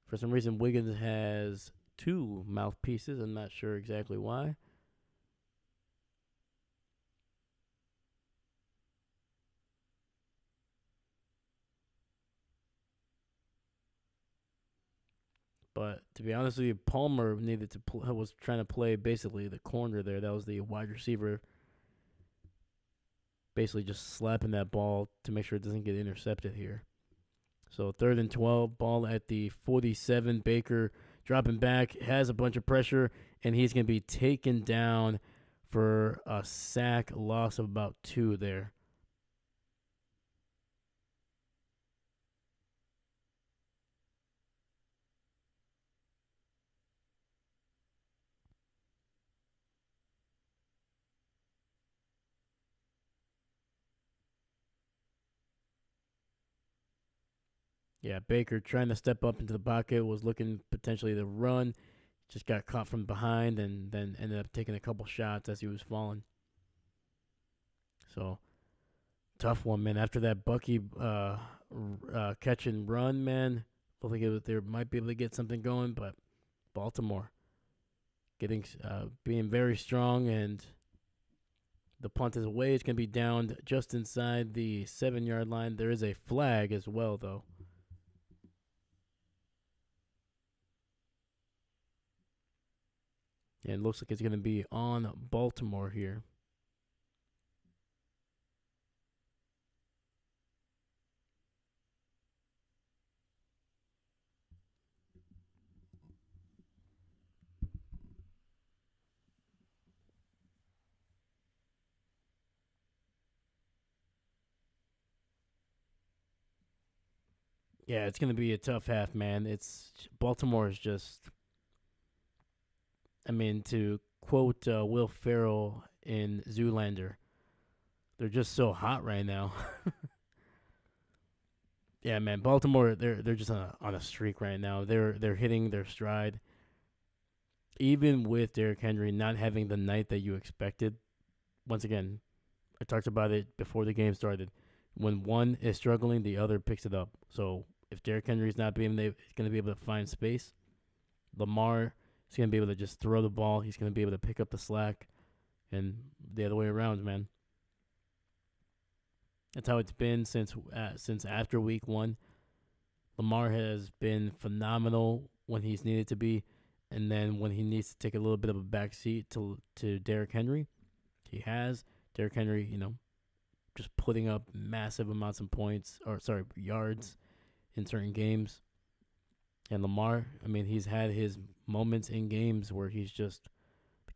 For some reason, Wiggins has 2 mouthpieces. I'm not sure exactly why. But to be honest with you, Palmer was trying to play basically the corner there. That was the wide receiver, basically just slapping that ball to make sure it doesn't get intercepted here. So 3rd and 12, ball at the 47. Baker dropping back, has a bunch of pressure, and he's going to be taken down for a sack, loss of about 2 there. Yeah, Baker trying to step up into the pocket, was looking potentially to run, just got caught from behind, and then ended up taking a couple shots as he was falling. So, tough one, man. After that Bucky catch and run, man, looked like they might be able to get something going, but Baltimore being very strong, and the punt is away. It's going to be downed just inside the 7-yard line. There is a flag as well, though. And it looks like it's going to be on Baltimore here. Yeah, it's going to be a tough half, man. Baltimore is just, I mean, to quote Will Ferrell in Zoolander, they're just so hot right now. Yeah, man, Baltimore, they're just on a streak right now. They're hitting their stride. Even with Derrick Henry not having the night that you expected. Once again, I talked about it before the game started. When one is struggling, the other picks it up. So if Derrick Henry's not being going to be able to find space, Lamar is going to be able to just throw the ball. He's going to be able to pick up the slack, and the other way around, man. That's how it's been since after week 1. Lamar has been phenomenal when he's needed to be, and then when he needs to take a little bit of a back seat to Derrick Henry, he has. Derrick Henry, just putting up massive amounts of yards in certain games. And Lamar, I mean, he's had his moments in games where the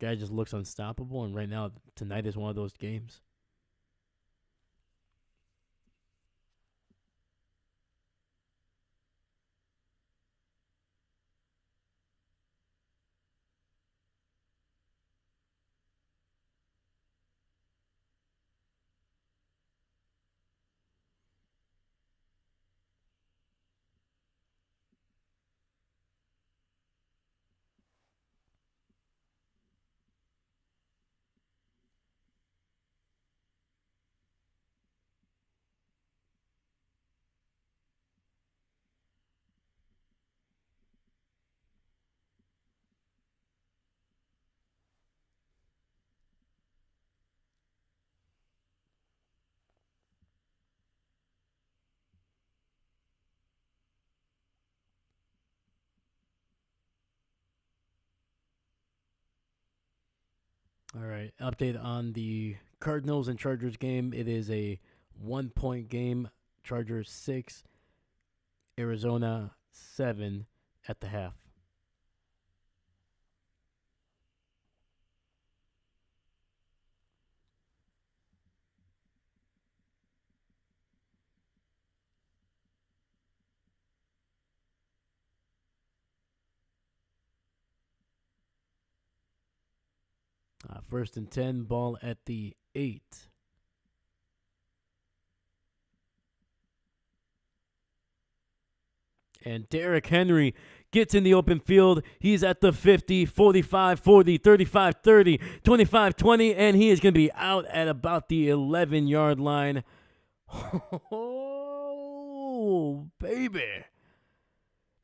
guy just looks unstoppable, and right now, tonight is one of those games. All right. Update on the Cardinals and Chargers game. It is a 1 point game. Chargers 6, Arizona 7 at the half. First and 10, ball at the 8. And Derrick Henry gets in the open field. He's at the 50, 45, 40, 35, 30, 25, 20, and he is going to be out at about the 11-yard line. Oh, baby.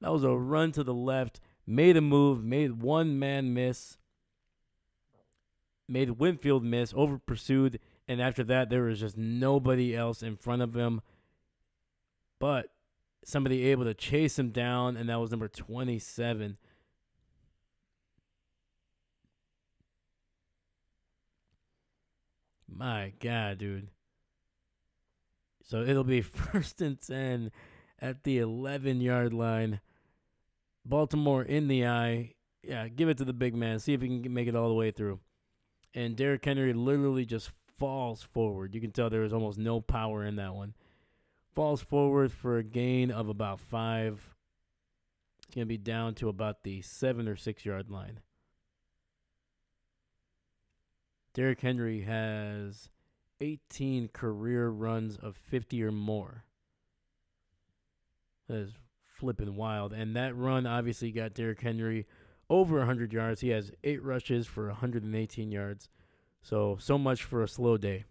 That was a run to the left, made a move, made one man miss, made Winfield miss, over pursued, and after that, there was just nobody else in front of him. But somebody able to chase him down, and that was number 27. My God, dude. So it'll be first and 10 at the 11-yard line. Baltimore in the eye. Yeah, give it to the big man. See if he can make it all the way through. And Derrick Henry literally just falls forward. You can tell there was almost no power in that one. Falls forward for a gain of about 5. It's going to be down to about the 7 or 6-yard line. Derrick Henry has 18 career runs of 50 or more. That is flipping wild. And that run obviously got Derrick Henry over 100 yards. He has 8 rushes for 118 yards. So much for a slow day.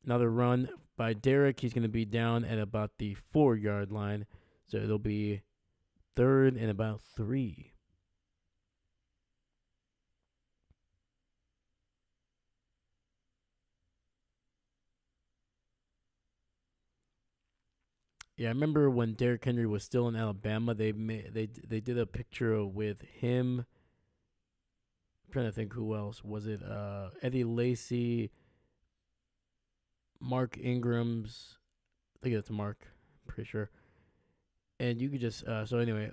Another run by Derrick. He's going to be down at about the 4-yard line. So it'll be 3rd and about 3. Yeah, I remember when Derrick Henry was still in Alabama. They did a picture with him. I'm trying to think who else was it. Eddie Lacy, Mark Ingram's. I think it's Mark. I'm pretty sure. And you could just so anyway,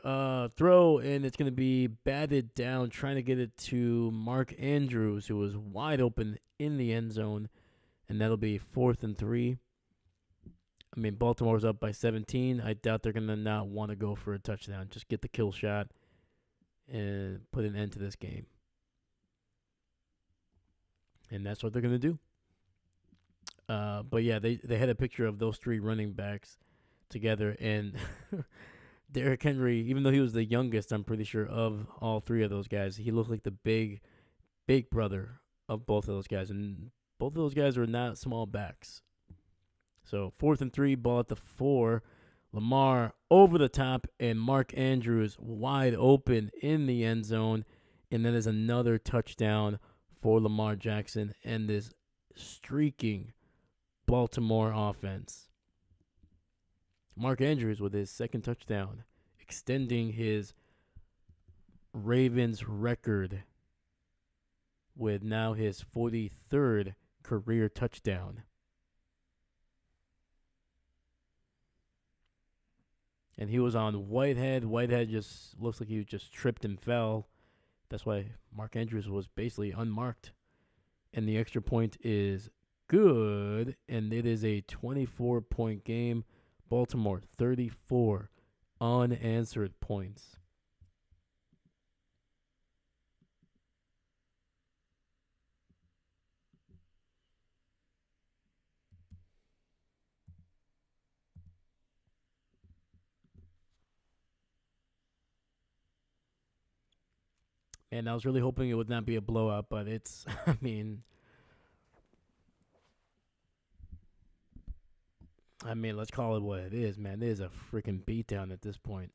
throw, and it's gonna be batted down, trying to get it to Mark Andrews, who was wide open in the end zone, and that'll be 4th and 3. I mean, Baltimore's up by 17. I doubt they're going to not want to go for a touchdown. Just get the kill shot and put an end to this game. And that's what they're going to do. But yeah, they had a picture of those 3 running backs together. And Derrick Henry, even though he was the youngest, I'm pretty sure, of all 3 of those guys, he looked like the big brother of both of those guys. And both of those guys were not small backs. So 4th and 3, ball at the 4. Lamar over the top, and Mark Andrews wide open in the end zone. And that is another touchdown for Lamar Jackson and this streaking Baltimore offense. Mark Andrews with his 2nd touchdown, extending his Ravens record with now his 43rd career touchdown. And he was on Whitehead. Whitehead just looks like he just tripped and fell. That's why Mark Andrews was basically unmarked. And the extra point is good. And it is a 24-point game. Baltimore, 34 unanswered points. And I was really hoping it would not be a blowout, but it's, let's call it what it is, man. It is a freaking beatdown at this point.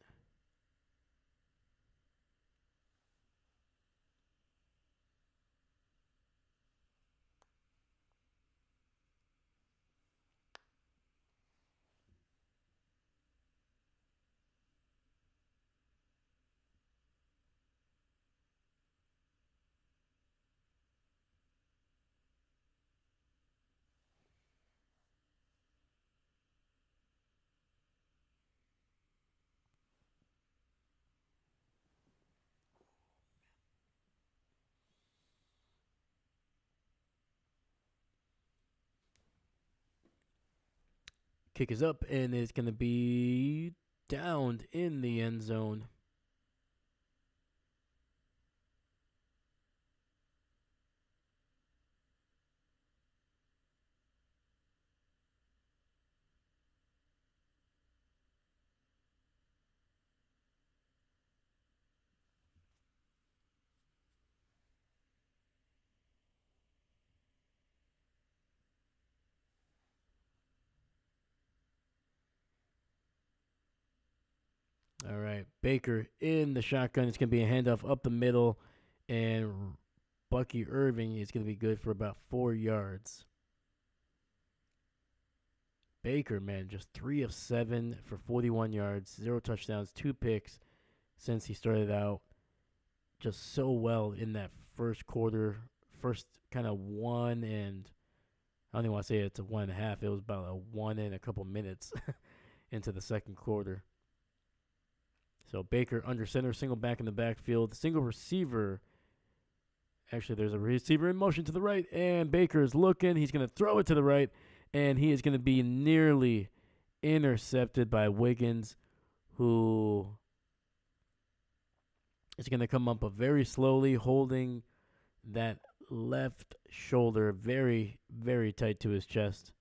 Kick is up, and it's going to be downed in the end zone. All right, Baker in the shotgun. It's going to be a handoff up the middle, and Bucky Irving is going to be good for about 4 yards. Baker, man, just 3 of 7 for 41 yards, 0 touchdowns, 2 picks since he started out. Just so well in that first quarter, first kind of one and I don't even want to say it's a 1.5. It was about a 1 and a couple minutes into the second quarter. So Baker under center, single back in the backfield, single receiver. Actually, there's a receiver in motion to the right, and Baker is looking. He's going to throw it to the right, and he is going to be nearly intercepted by Wiggins, who is going to come up very slowly, holding that left shoulder very, very tight to his chest.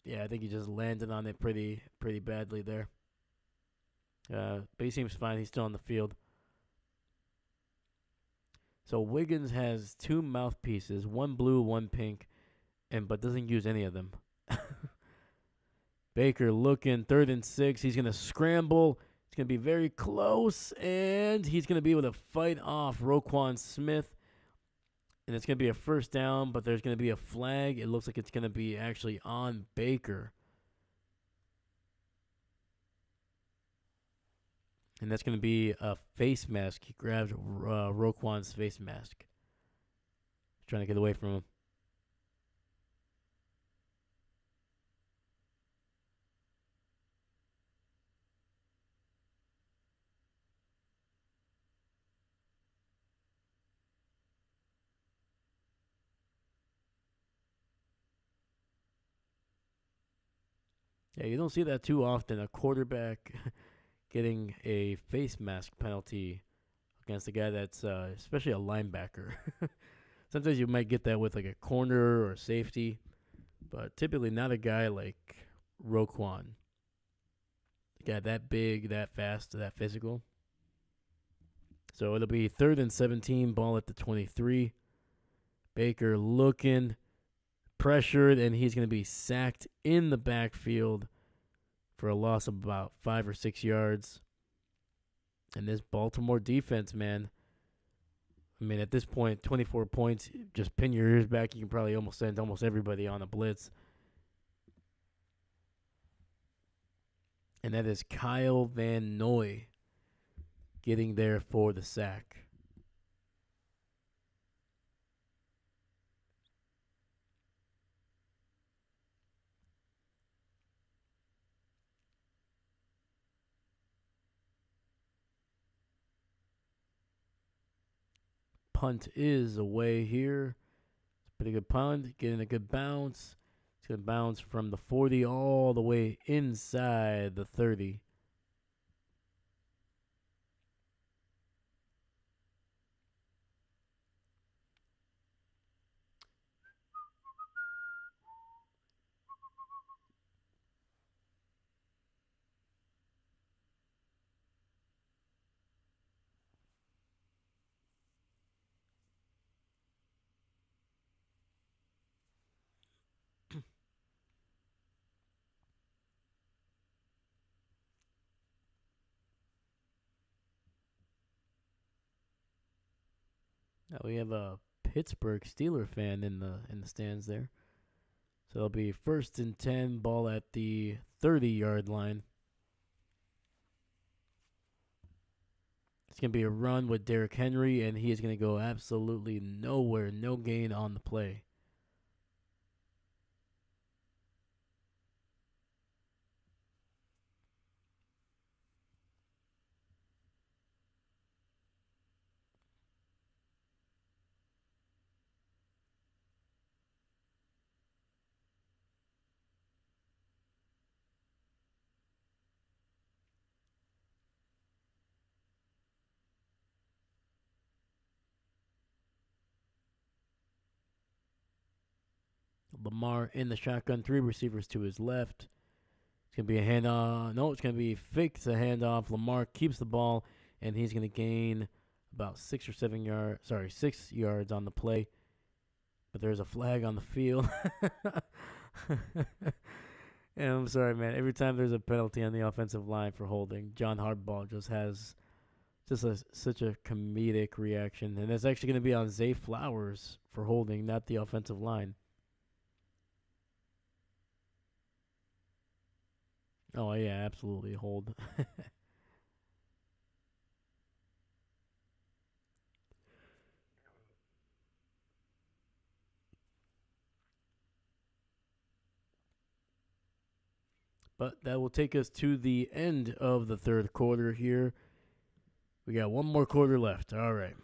Yeah, I think he just landed on it pretty badly there. But he seems fine. He's still on the field. So Wiggins has 2 mouthpieces, one blue, one pink, but doesn't use any of them. Baker looking, 3rd and 6. He's going to scramble. It's going to be very close, and he's going to be able to fight off Roquan Smith. And it's going to be a first down, but there's going to be a flag. It looks like it's going to be actually on Baker. And that's going to be a face mask. He grabbed Roquan's face mask. He's trying to get away from him. Yeah, you don't see that too often. A quarterback getting a face mask penalty against a guy that's especially a linebacker. Sometimes you might get that with like a corner or a safety, but typically not a guy like Roquan. A guy that big, that fast, that physical. So it'll be 3rd and 17, ball at the 23. Baker looking, pressured, and he's going to be sacked in the backfield for a loss of about 5 or 6 yards. And this Baltimore defense, man, I mean, at this point, 24 points, just pin your ears back. You can probably almost send almost everybody on a blitz. And that is Kyle Van Noy getting there for the sack. Punt is away here. It's a pretty good punt, getting a good bounce. It's going to bounce from the 40 all the way inside the 30. Now we have a Pittsburgh Steeler fan in the stands there. So it'll be 1st and 10, ball at the 30-yard line. It's going to be a run with Derrick Henry, and he is going to go absolutely nowhere, no gain on the play. Lamar in the shotgun, three receivers to his left. It's going to be a handoff. No, it's going to be fake the handoff. Lamar keeps the ball, and he's going to gain about 6 or 7 yards. Sorry, 6 yards on the play. But there's a flag on the field. And I'm sorry, man. Every time there's a penalty on the offensive line for holding, John Harbaugh just has such a comedic reaction. And it's actually going to be on Zay Flowers for holding, not the offensive line. Oh, yeah, absolutely. Hold. But that will take us to the end of the third quarter here. We got one more quarter left. All right.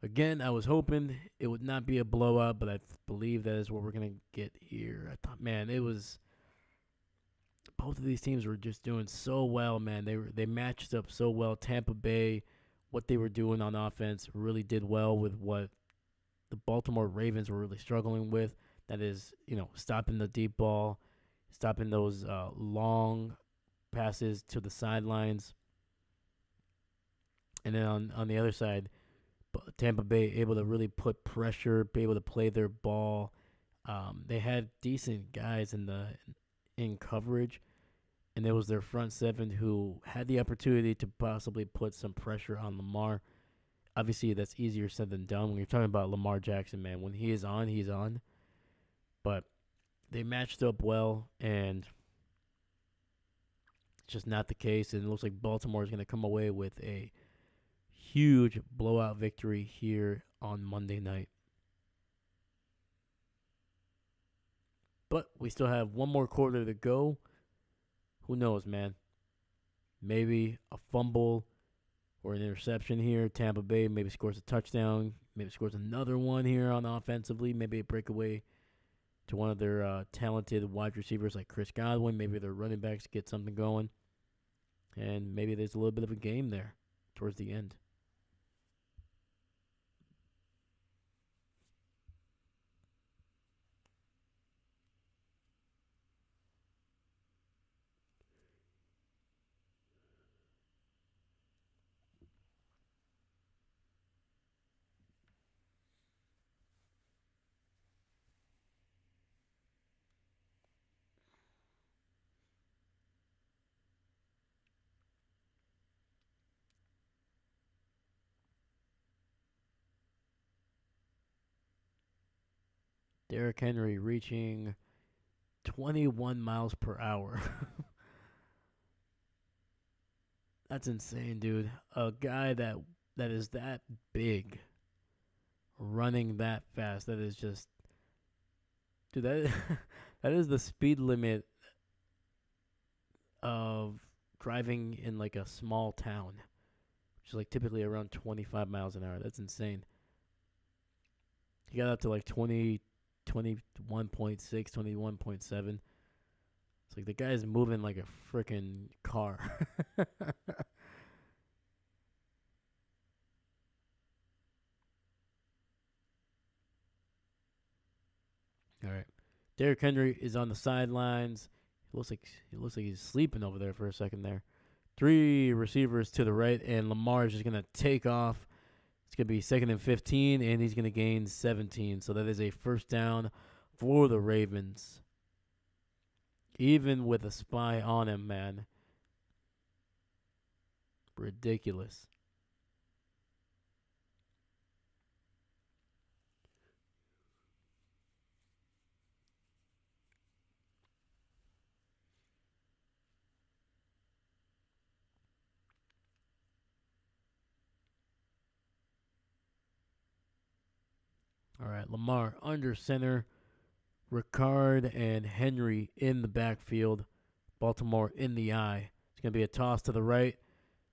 Again, I was hoping it would not be a blowout, but I believe that is what we're going to get here. I thought, man, it was both of these teams were just doing so well, man. They matched up so well. Tampa Bay, what they were doing on offense, really did well with what the Baltimore Ravens were really struggling with. That is, stopping the deep ball, stopping those long passes to the sidelines. And then on the other side, Tampa Bay able to really put pressure, be able to play their ball. They had decent guys in coverage, and it was their front seven who had the opportunity to possibly put some pressure on Lamar. Obviously, that's easier said than done when you're talking about Lamar Jackson, man. When he is on, he's on. But they matched up well, and it's just not the case. And it looks like Baltimore is going to come away with a huge blowout victory here on Monday night. But we still have one more quarter to go. Who knows, man? Maybe a fumble or an interception here. Tampa Bay maybe scores a touchdown. Maybe scores another one here on offensively. Maybe a breakaway to one of their talented wide receivers like Chris Godwin. Maybe their running backs get something going. And maybe there's a little bit of a game there towards the end. Derrick Henry reaching 21 miles per hour. That's insane, dude. A guy that is that big, running that fast, that is just, dude. That that is the speed limit of driving in like a small town, which is like typically around 25 miles an hour. That's insane. He got up to like 21.6, 21.7. It's like the guy's moving like a freaking car. All right. Derrick Henry is on the sidelines. He looks like he's sleeping over there for a second there. Three receivers to the right, and Lamar is just gonna take off. It's gonna be 2nd and 15, and he's gonna gain 17. So that is a first down for the Ravens. Even with a spy on him, man. Ridiculous. All right, Lamar under center. Ricard and Henry in the backfield. Baltimore in the eye. It's going to be a toss to the right.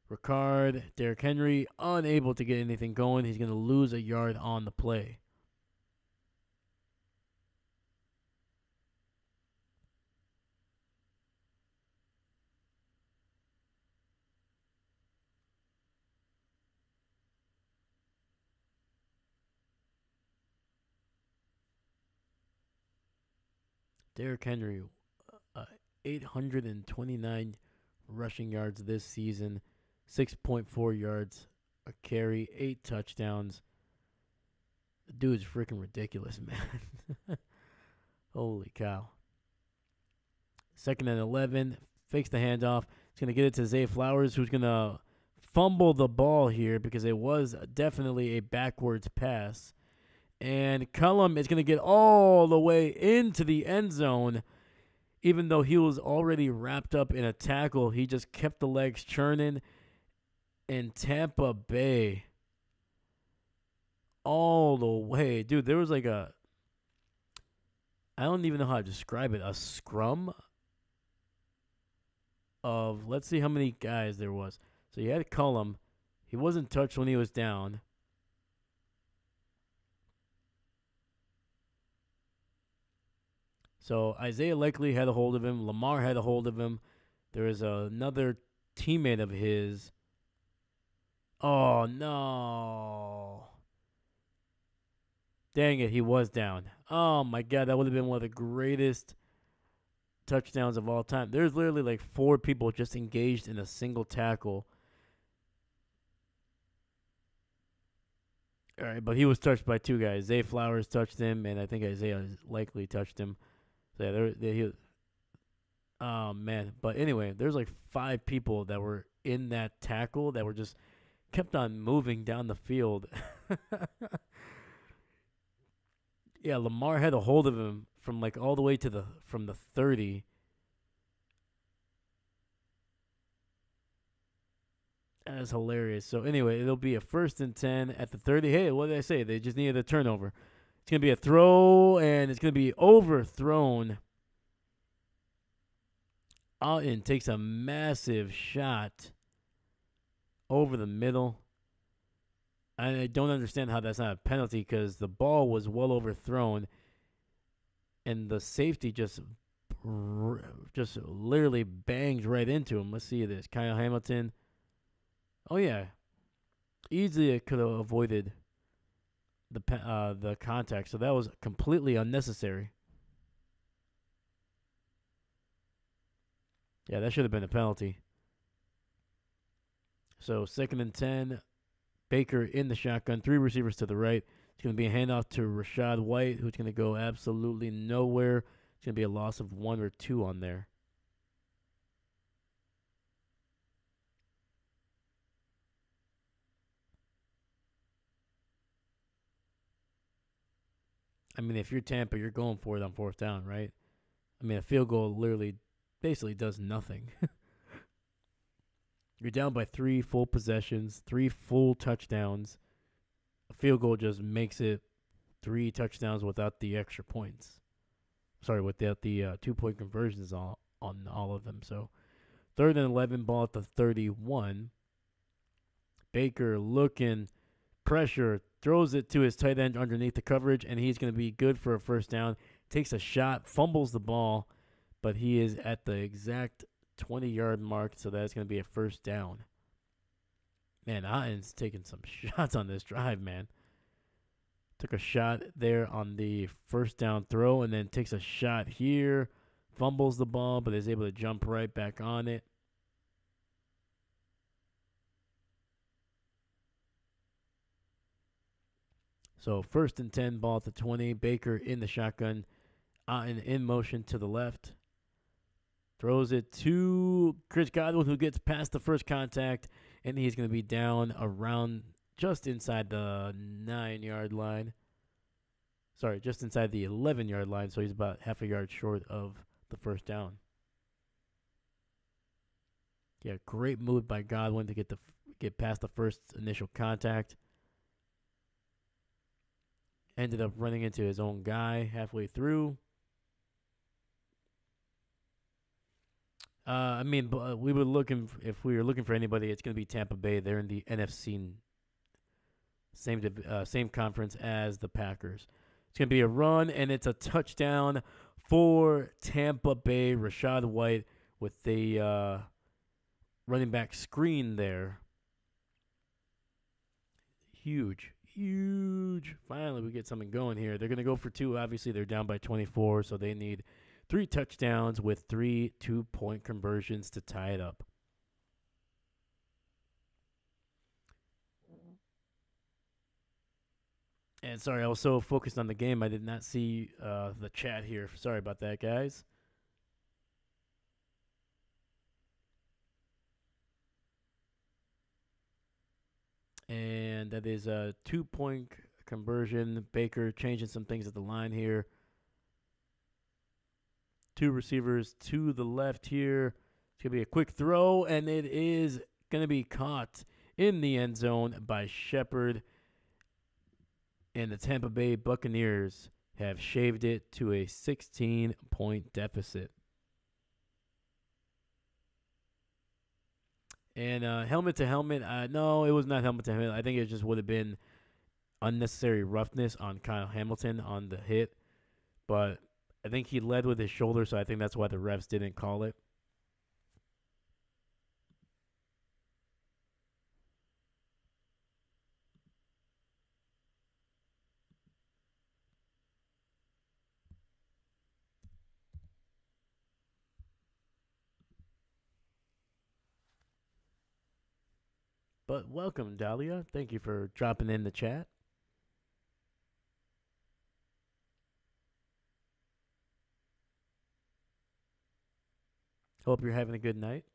Ricard, Derrick Henry, unable to get anything going. He's going to lose a yard on the play. Derrick Henry, uh, 829 rushing yards this season, 6.4 yards a carry, 8 touchdowns. The dude's freaking ridiculous, man. Holy cow. 2nd and 11, fakes the handoff. He's going to get it to Zay Flowers, who's going to fumble the ball here because it was definitely a backwards pass. And Cullum is going to get all the way into the end zone. Even though he was already wrapped up in a tackle, he just kept the legs churning. And Tampa Bay all the way. Dude, there was like I don't even know how to describe it, a scrum of, let's see how many guys there was. So you had Cullum. He wasn't touched when he was down. So Isaiah likely had a hold of him. Lamar had a hold of him. There was another teammate of his. Oh, no. Dang it, he was down. Oh, my God, that would have been one of the greatest touchdowns of all time. There's literally like 4 people just engaged in a single tackle. All right, but he was touched by 2 guys. Zay Flowers touched him, and I think Isaiah likely touched him. So yeah, oh man. But anyway, there's like 5 people that were in that tackle that were just kept on moving down the field. Yeah, Lamar had a hold of him from like all the way to from the 30. That's hilarious. So anyway, it'll be a 1st and 10 at the 30. Hey, what did I say? They just needed a turnover. It's going to be a throw, and it's going to be overthrown. Alton takes a massive shot over the middle. I don't understand how that's not a penalty because the ball was well overthrown, and the safety just literally banged right into him. Let's see this. Kyle Hamilton. Oh, yeah. Easily it could have avoided the contact, so that was completely unnecessary. Yeah, that should have been a penalty. So 2nd and 10, Baker in the shotgun, 3 receivers to the right. It's going to be a handoff to Rachaad White, who's going to go absolutely nowhere. It's going to be a loss of 1 or 2 on there. I mean, if you're Tampa, you're going for it on 4th down, right? I mean, a field goal literally basically does nothing. You're down by 3 full possessions, 3 full touchdowns. A field goal just makes it 3 touchdowns without the extra points. Sorry, without the 2-point conversions on all of them. So 3rd and 11, ball at the 31. Baker looking, pressure, throws it to his tight end underneath the coverage, and he's going to be good for a 1st down. Takes a shot, fumbles the ball, but he is at the exact 20-yard mark, so that's going to be a 1st down. Man, Alton's taking some shots on this drive, man. Took a shot there on the 1st down throw, and then takes a shot here, fumbles the ball, but is able to jump right back on it. So 1st and 10, ball at the 20. Baker in the shotgun, Alton in motion to the left. Throws it to Chris Godwin, who gets past the first contact, and he's going to be down around just inside the 9-yard line. Sorry, just inside the 11-yard line, so he's about half a yard short of the 1st down. Yeah, great move by Godwin to get past the first initial contact. Ended up running into his own guy halfway through. I mean, we were looking if we were looking for anybody, it's going to be Tampa Bay. They're in the NFC, same conference as the Packers. It's going to be a run, and it's a touchdown for Tampa Bay. Rachaad White with the running back screen there. Huge. Finally, we get something going here. They're going to go for 2. Obviously, they're down by 24, so they need 3 touchdowns with 3 2-point conversions to tie it up. And sorry, I was so focused on the game, I did not see the chat here. Sorry about that, guys. And that is a 2-point conversion. Baker changing some things at the line here. 2 receivers to the left here. It's going to be a quick throw, and it is going to be caught in the end zone by Shepard. And the Tampa Bay Buccaneers have shaved it to a 16-point deficit. And helmet to helmet, no, it was not helmet to helmet. I think it just would have been unnecessary roughness on Kyle Hamilton on the hit. But I think he led with his shoulder, so I think that's why the refs didn't call it. But welcome, Dahlia. Thank you for dropping in the chat. Hope you're having a good night.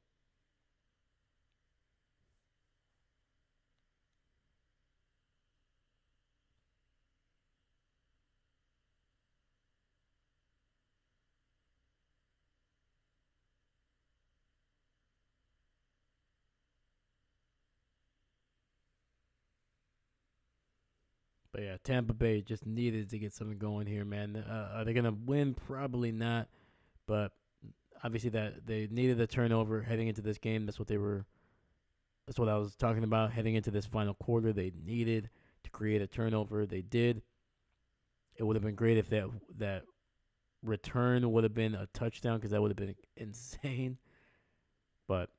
But yeah, Tampa Bay just needed to get something going here, man. Are they gonna win? Probably not. But obviously, that they needed a turnover heading into this game. That's what they were. That's what I was talking about heading into this final quarter. They needed to create a turnover. They did. It would have been great if that return would have been a touchdown because that would have been insane. But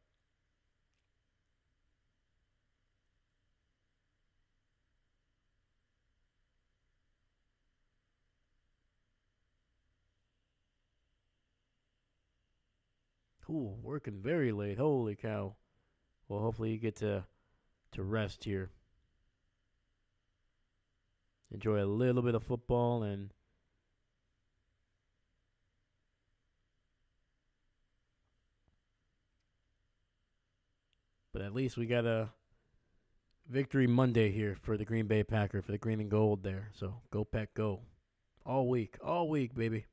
ooh, working very late. Holy cow. Well, hopefully you get to rest here. Enjoy a little bit of football and but at least we got a victory Monday here for the Green Bay Packer for the green and gold there. So go Pack go. All week, baby.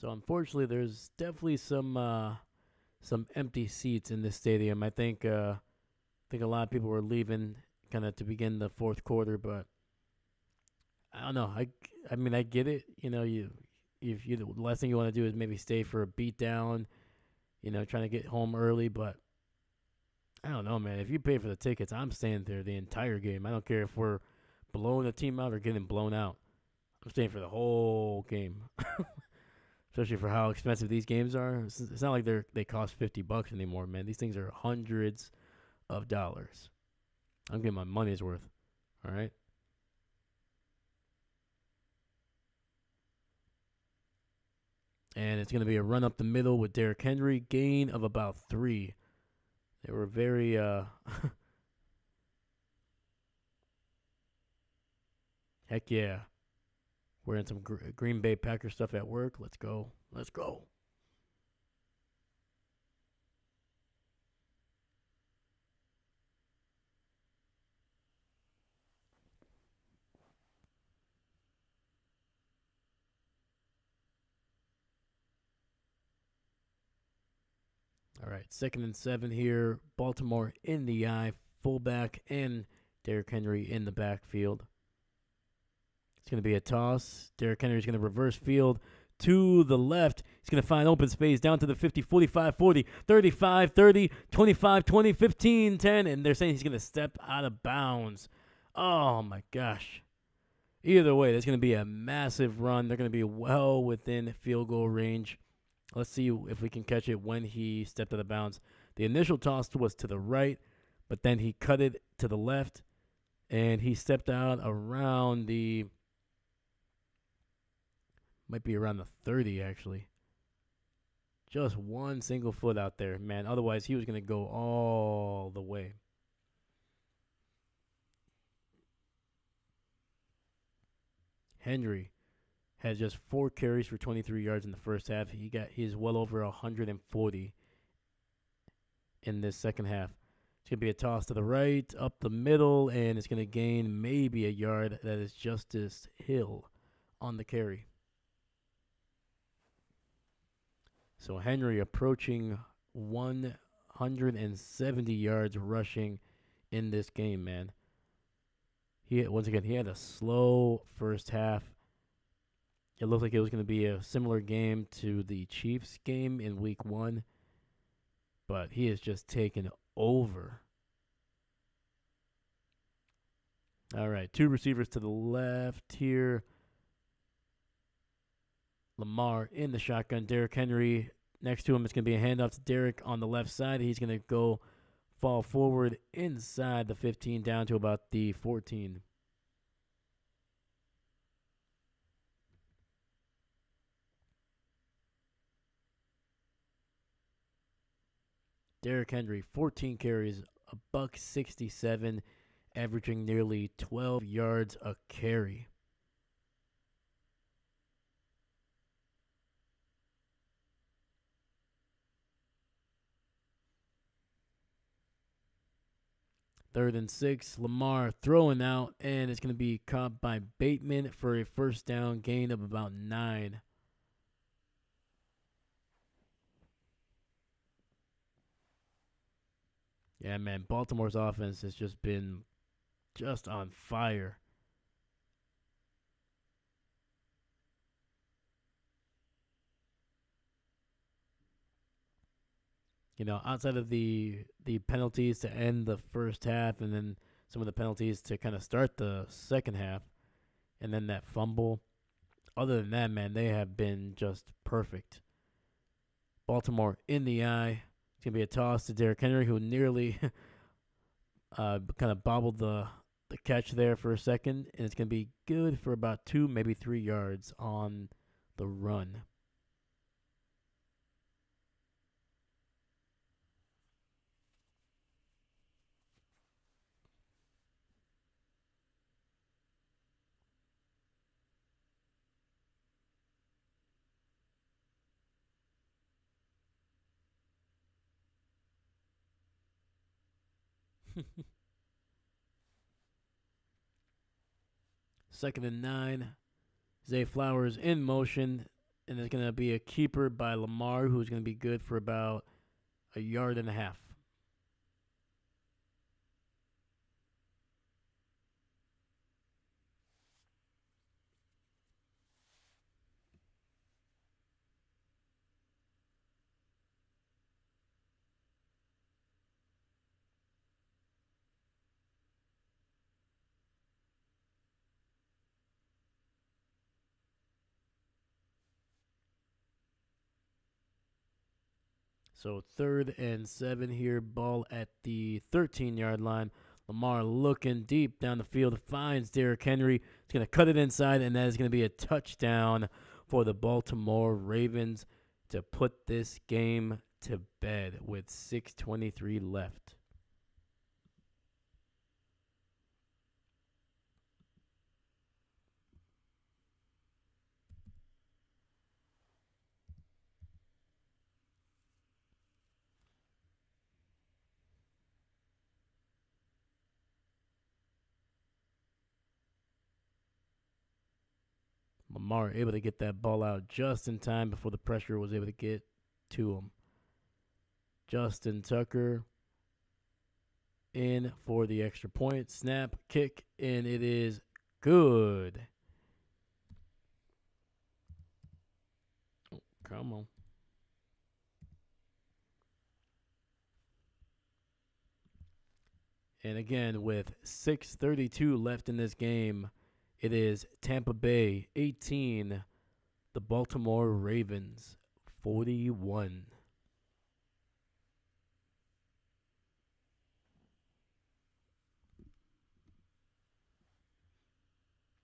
So unfortunately, there's definitely some empty seats in this stadium. I think a lot of people were leaving kind of to begin the fourth quarter, but I don't know. I mean I get it. You know, if you the last thing you want to do is maybe stay for a beat down. You know, trying to get home early, but I don't know, man. If you pay for the tickets, I'm staying there the entire game. I don't care if we're blowing a team out or getting blown out. I'm staying for the whole game. Especially for how expensive these games are. It's not like they cost $50 anymore, man. These things are hundreds of dollars. I'm getting my money's worth. All right. And it's going to be a run up the middle with Derrick Henry, gain of about 3. They were very heck yeah. Wearing some Green Bay Packer stuff at work. Let's go. Let's go. All right, 2nd and 7 here. Baltimore in the eye, fullback and Derrick Henry in the backfield. It's going to be a toss. Derrick Henry's going to reverse field to the left. He's going to find open space down to the 50, 45, 40, 35, 30, 25, 20, 15, 10. And they're saying he's going to step out of bounds. Oh, my gosh. Either way, there's going to be a massive run. They're going to be well within field goal range. Let's see if we can catch it when he stepped out of bounds. The initial toss was to the right, but then he cut it to the left, and he stepped out around the, might be around the 30, actually. Just one single foot out there, man. Otherwise, he was going to go all the way. Henry had just 4 carries for 23 yards in the first half. He's well over 140 in this second half. It's going to be a toss to the right, up the middle, and it's going to gain maybe a yard. That is Justice Hill on the carry. So Henry approaching 170 yards rushing in this game, man. He had a slow first half. It looked like it was going to be a similar game to the Chiefs game in week 1. But he has just taken over. All right, 2 receivers to the left here. Lamar in the shotgun. Derrick Henry next to him. It's going to be a handoff to Derrick on the left side. He's going to fall forward inside the 15 down to about the 14. Derrick Henry, 14 carries, $167, averaging nearly 12 yards a carry. Third and 6, Lamar throwing out, and it's going to be caught by Bateman for a first down gain of about 9. Yeah, man, Baltimore's offense has just been just on fire. You know, outside of the penalties to end the first half and then some of the penalties to kind of start the second half and then that fumble, other than that, man, they have been just perfect. Baltimore in the eye. It's going to be a toss to Derrick Henry, who nearly kind of bobbled the catch there for a second. And it's going to be good for about 2, maybe 3 yards on the run. Second and 9. Zay Flowers in motion. And it's going to be a keeper by Lamar, who's going to be good for about 1.5 yards. So 3rd and 7 here, ball at the 13-yard line. Lamar looking deep down the field, finds Derrick Henry. He's going to cut it inside, and that is going to be a touchdown for the Baltimore Ravens to put this game to bed with 6:23 left. Lamar able to get that ball out just in time before the pressure was able to get to him. Justin Tucker in for the extra point. Snap, kick, and it is good. Oh, come on. And again, with 6:32 left in this game, it is Tampa Bay 18, the Baltimore Ravens 41.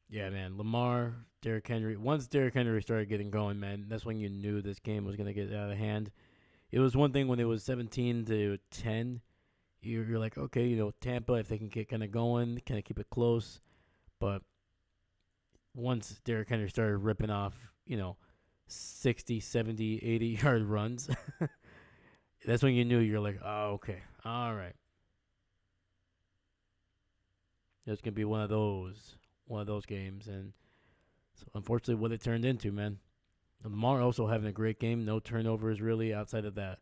Yeah, man. Lamar, Derrick Henry. Once Derrick Henry started getting going, man, that's when you knew this game was going to get out of hand. It was one thing when it was 17-10. You're like, okay, Tampa, if they can get kind of going, kind of keep it close. But once Derrick Henry started ripping off, 60, 70, 80-yard runs, that's when you knew you're like, oh, okay, all right. It's going to be one of those games. And so unfortunately, what it turned into, man. Lamar also having a great game. No turnovers really outside of that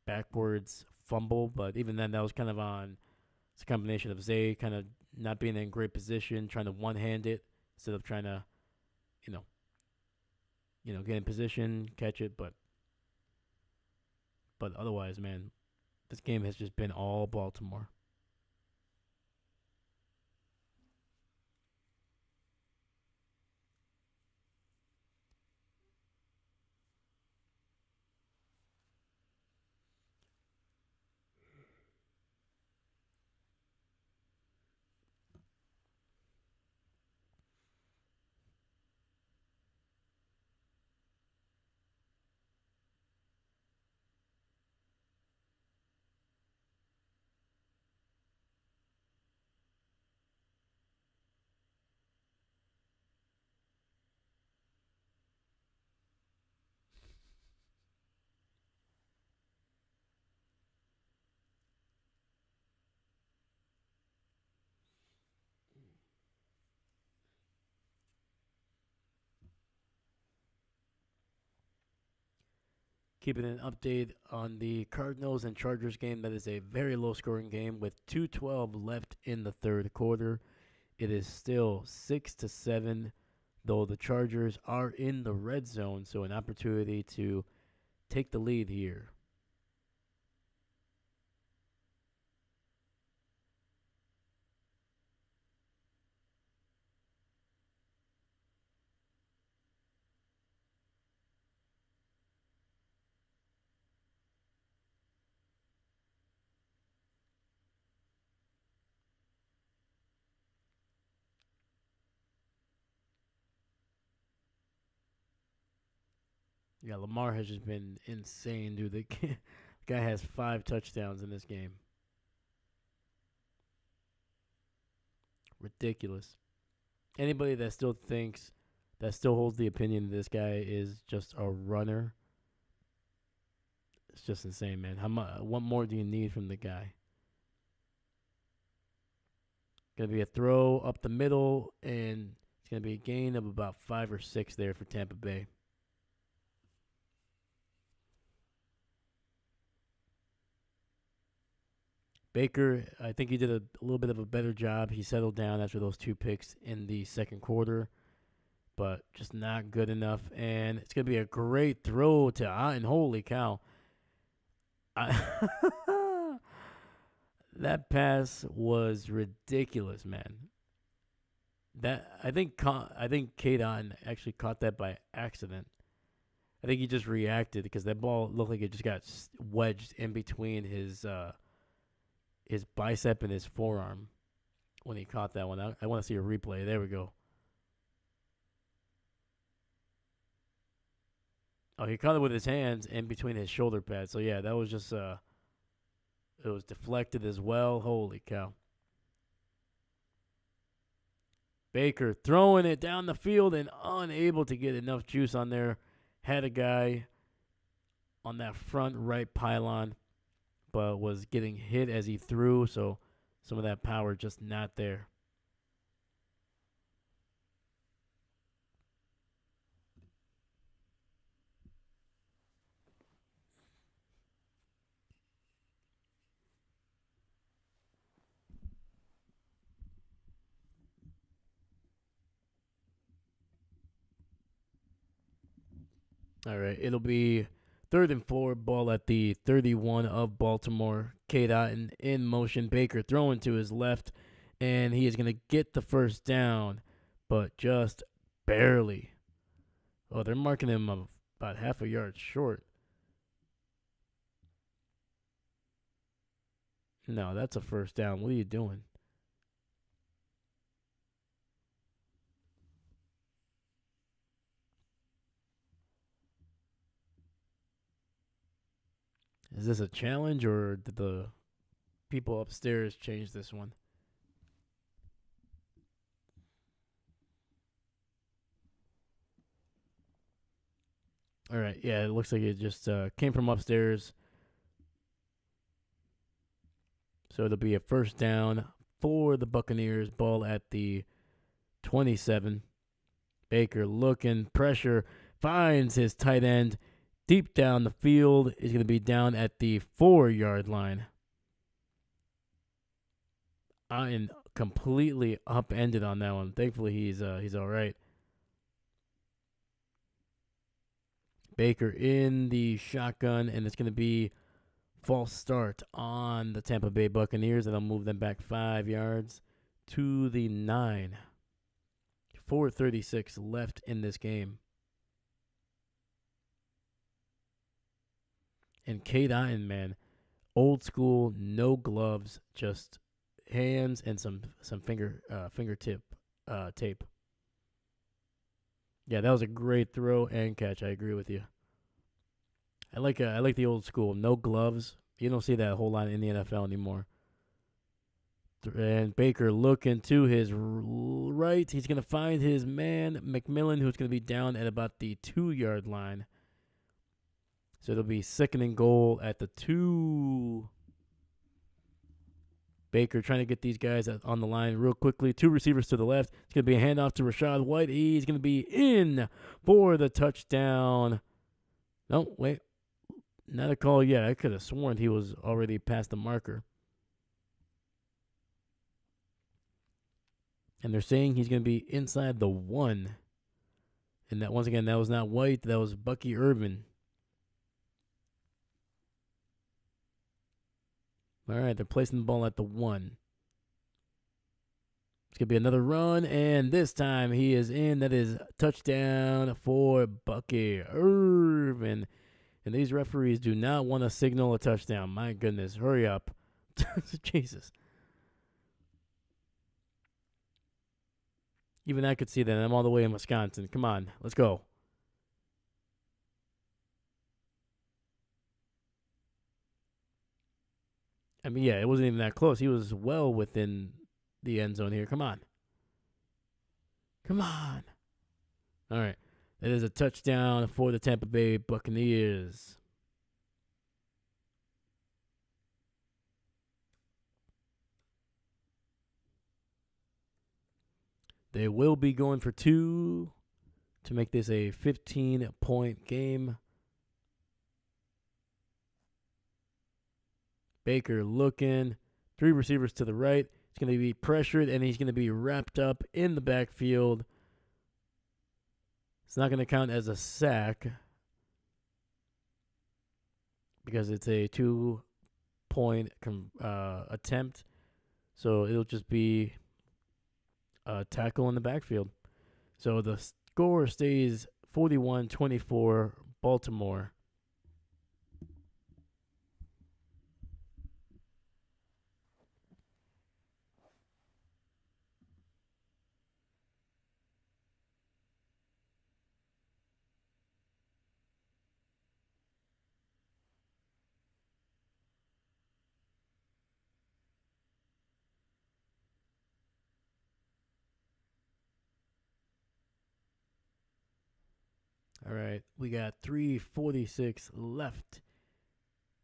backwards fumble. But even then, that was kind of on. It's a combination of Zay kind of not being in great position, trying to one-hand it instead of trying to, you know, get in position, catch it. But otherwise, man, this game has just been all Baltimore. Keeping an update on the Cardinals and Chargers game. That is a very low scoring game with 2:12 left in the third quarter. It is still 6-7, though the Chargers are in the red zone, so an opportunity to take the lead here. Yeah, Lamar has just been insane, dude. The guy has 5 touchdowns in this game. Ridiculous. Anybody that still holds the opinion that this guy is just a runner, it's just insane, man. What more do you need from the guy? Gonna be a throw up the middle, and it's gonna be a gain of about 5 or 6 there for Tampa Bay. Baker, I think he did a little bit of a better job. He settled down after those 2 picks in the second quarter, but just not good enough. And it's going to be a great throw to Otten. Holy cow. That pass was ridiculous, man. I think Kate Otten actually caught that by accident. I think he just reacted because that ball looked like it just got wedged in between his bicep and his forearm when he caught that one. I want to see a replay. There we go. Oh, he caught it with his hands in between his shoulder pads. So yeah, that was just it was deflected as well. Holy cow. Baker throwing it down the field and unable to get enough juice on there. Had a guy on that front right pylon, but was getting hit as he threw, so some of that power just not there. All right, it'll be 3rd and 4, ball at the 31 of Baltimore. K. Dot in motion. Baker throwing to his left, and he is going to get the first down, but just barely. Oh, they're marking him about half a yard short. No, that's a first down. What are you doing? Is this a challenge, or did the people upstairs change this one? All right, yeah, it looks like it just came from upstairs. So it'll be a first down for the Buccaneers. Ball at the 27. Baker looking, pressure, finds his tight end deep down the field. Is going to be down at the 4-yard line. I am completely upended on that one. Thankfully, he's all right. Baker in the shotgun, and it's going to be false start on the Tampa Bay Buccaneers, and I'll move them back 5 yards to the 9. 4:36 left in this game. And Kate Otten, man, old school, no gloves, just hands and some fingertip tape. Yeah, that was a great throw and catch. I agree with you. I like the old school, no gloves. You don't see that a whole lot in the NFL anymore. And Baker looking to his right. He's going to find his man, McMillan, who's going to be down at about the 2-yard line. So it'll be second and goal at the 2. Baker trying to get these guys on the line real quickly. 2 receivers to the left. It's going to be a handoff to Rashad White. He's going to be in for the touchdown. No, wait. Not a call yet. I could have sworn he was already past the marker. And they're saying he's going to be inside the 1. And that, once again, that was not White. That was Bucky Urban. All right, they're placing the ball at the 1. It's going to be another run, and this time he is in. That is touchdown for Bucky Urban. And these referees do not want to signal a touchdown. My goodness, hurry up. Jesus. Even I could see that. I'm all the way in Wisconsin. Come on, let's go. I mean, yeah, it wasn't even that close. He was well within the end zone here. Come on. Come on. All right. That is a touchdown for the Tampa Bay Buccaneers. They will be going for 2 to make this a 15-point game. Baker looking. 3 receivers to the right. He's going to be pressured, and he's going to be wrapped up in the backfield. It's not going to count as a sack because it's a 2-point attempt. So it'll just be a tackle in the backfield. So the score stays 41-24 Baltimore. All right, we got 3:46 left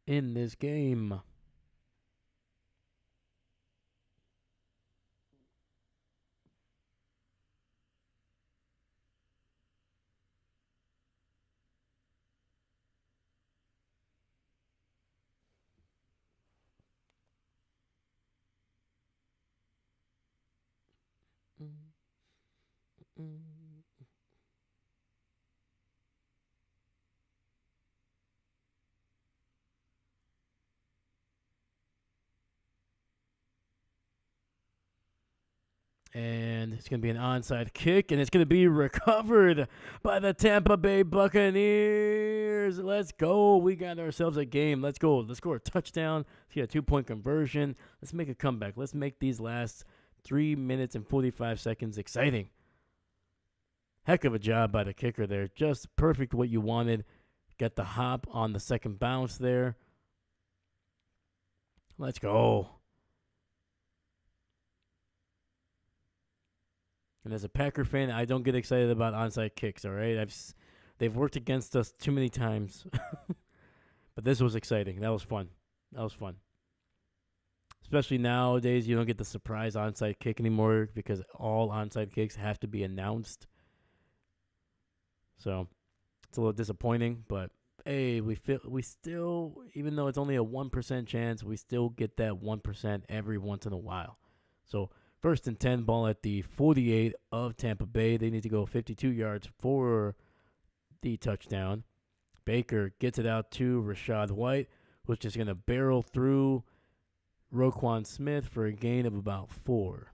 in this game. And it's going to be an onside kick, and it's going to be recovered by the Tampa Bay Buccaneers. Let's go. We got ourselves a game. Let's go. Let's score a touchdown. Let's get a 2-point conversion. Let's make a comeback. Let's make these last 3 minutes and 45 seconds exciting. Heck of a job by the kicker there. Just perfect what you wanted. Got the hop on the second bounce there. Let's go. And as a Packer fan, I don't get excited about onside kicks, all right? They've worked against us too many times. But this was exciting. That was fun. Especially nowadays, you don't get the surprise onside kick anymore because all onside kicks have to be announced. So it's a little disappointing, but hey, we still, even though it's only a 1% chance, we still get that 1% every once in a while. So 1st and 10, ball at the 48 of Tampa Bay. They need to go 52 yards for the touchdown. Baker gets it out to Rachaad White, who's just going to barrel through Roquan Smith for a gain of about 4.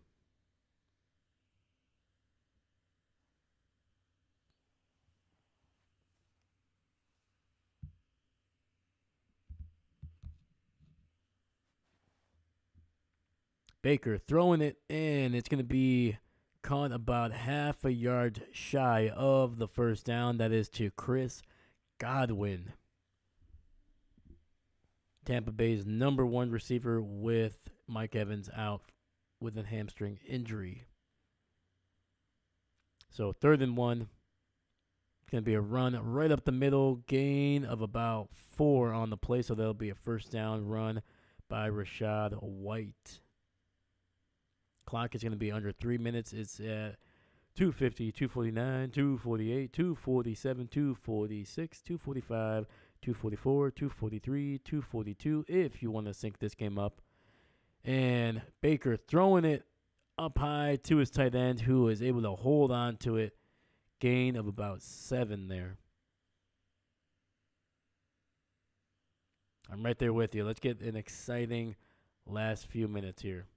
Baker throwing it, and it's going to be caught about half a yard shy of the first down. That is to Chris Godwin, Tampa Bay's number 1 receiver, with Mike Evans out with a hamstring injury. So 3rd and 1. It's going to be a run right up the middle, gain of about 4 on the play. So that'll be a first down run by Rachaad White. Clock is going to be under 3 minutes. It's at 2:50, 2:49, 2:48, 2:47, 2:46, 2:45, 2:44, 2:43, 2:42 if you want to sync this game up. And Baker throwing it up high to his tight end, who is able to hold on to it. Gain of about 7 there. I'm right there with you. Let's get an exciting last few minutes here.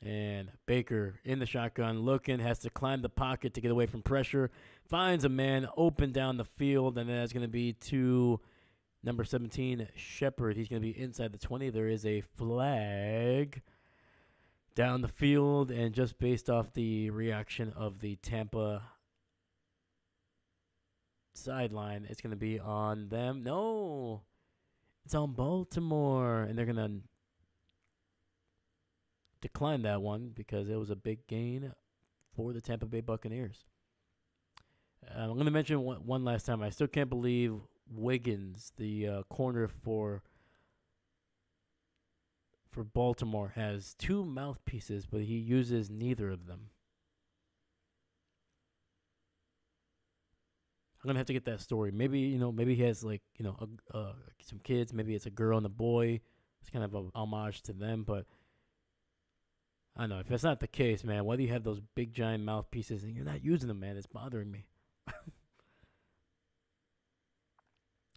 And Baker in the shotgun, looking, has to climb the pocket to get away from pressure. Finds a man open down the field, and that's going to be to number 17, Shepard. He's going to be inside the 20. There is a flag down the field, and just based off the reaction of the Tampa sideline, it's going to be on them. No, it's on Baltimore, and they're going to decline that one because it was a big gain for the Tampa Bay Buccaneers. I'm going to mention one last time. I still can't believe Wiggins, the corner for Baltimore, has 2 mouthpieces, but he uses neither of them. I'm gonna have to get that story. Maybe maybe he has some kids. Maybe it's a girl and a boy. It's kind of a homage to them, but I don't know if that's not the case, man. Why do you have those big giant mouthpieces and you're not using them, man? It's bothering me.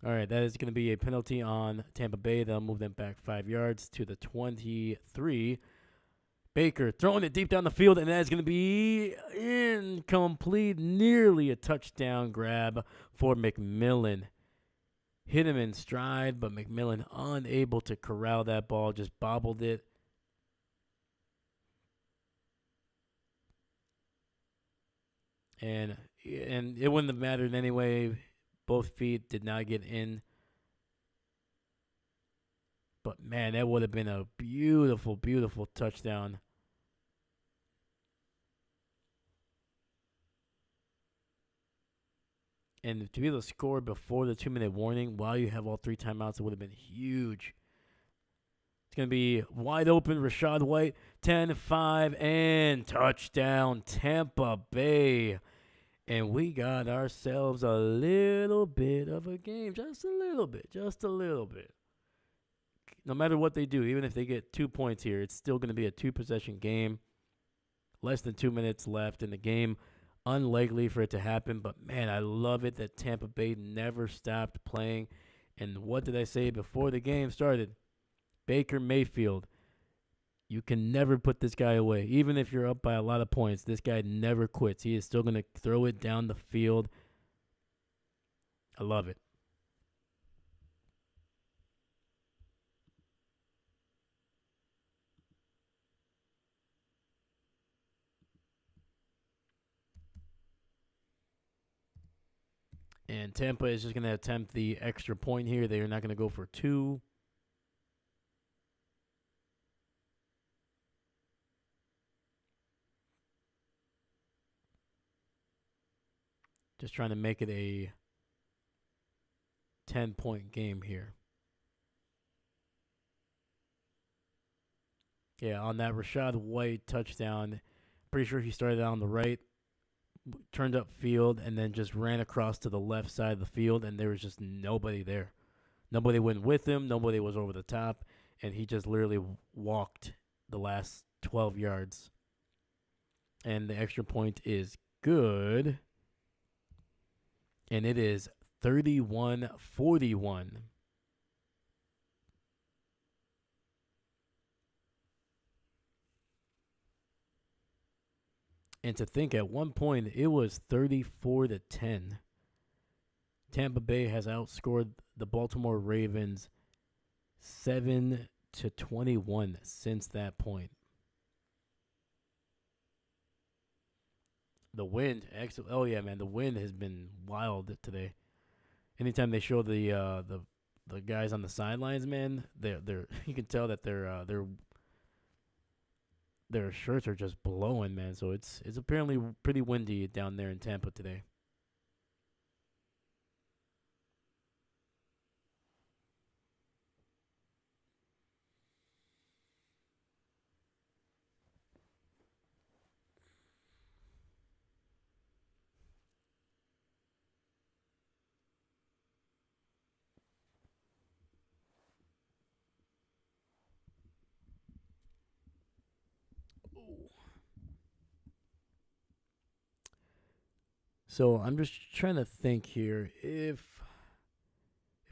All right, that is going to be a penalty on Tampa Bay. They'll move them back 5 yards to the 23. Baker throwing it deep down the field, and that's going to be incomplete. Nearly a touchdown grab for McMillan. Hit him in stride, but McMillan unable to corral that ball, just bobbled it. And it wouldn't have mattered anyway. Both feet did not get in. But, man, that would have been a beautiful, beautiful touchdown. And to be able to score before the 2-minute warning while you have all 3 timeouts, it would have been huge. It's going to be wide open. Rachaad White, 10-5, and touchdown Tampa Bay. And we got ourselves a little bit of a game. Just a little bit. No matter what they do, even if they get 2 points here, it's still going to be a 2-possession game. Less than 2 minutes left in the game. Unlikely for it to happen. But, man, I love it that Tampa Bay never stopped playing And what did I say before the game started? Baker Mayfield. You can never put this guy away. Even if you're up by a lot of points, this guy never quits. He is still going to throw it down the field. I love it. And Tampa is just going to attempt the extra point here. They are not going to go for two. Just trying to make it a 10-point game here. Yeah, on that Rashad White touchdown, pretty sure he started out on the right, turned up field, and then just ran across to the left side of the field, and there was just nobody there. Nobody went with him. Nobody was over the top, and he just literally walked the last 12 yards. And the extra point is good, and it is 31-41. And to think at one point it was 34-10. Tampa Bay has outscored the Baltimore Ravens 7-21 since that point. The wind, oh yeah, man, the wind has been wild today. Anytime they show the guys on the sidelines, man, they're you can tell that their shirts are just blowing, man. So it's apparently pretty windy down there in Tampa today. So I'm just trying to think here. If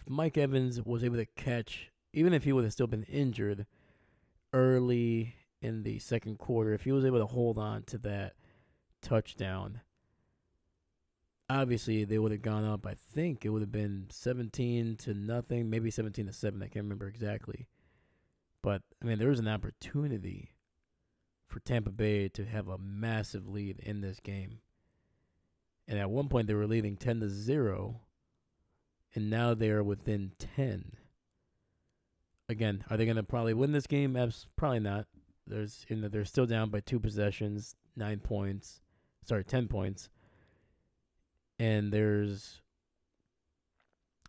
Mike Evans was able to catch, even if he would have still been injured early in the second quarter, if he was able to hold on to that touchdown, obviously they would have gone up. I think it would have been 17-0, maybe 17-7. I can't remember exactly. But I mean, there was an opportunity for Tampa Bay to have a massive lead in this game. And at one point they were leading 10-0, and now they are within 10. Again, are they going to probably win this game? Probably not. They're still down by 2 possessions, 10 points. And there's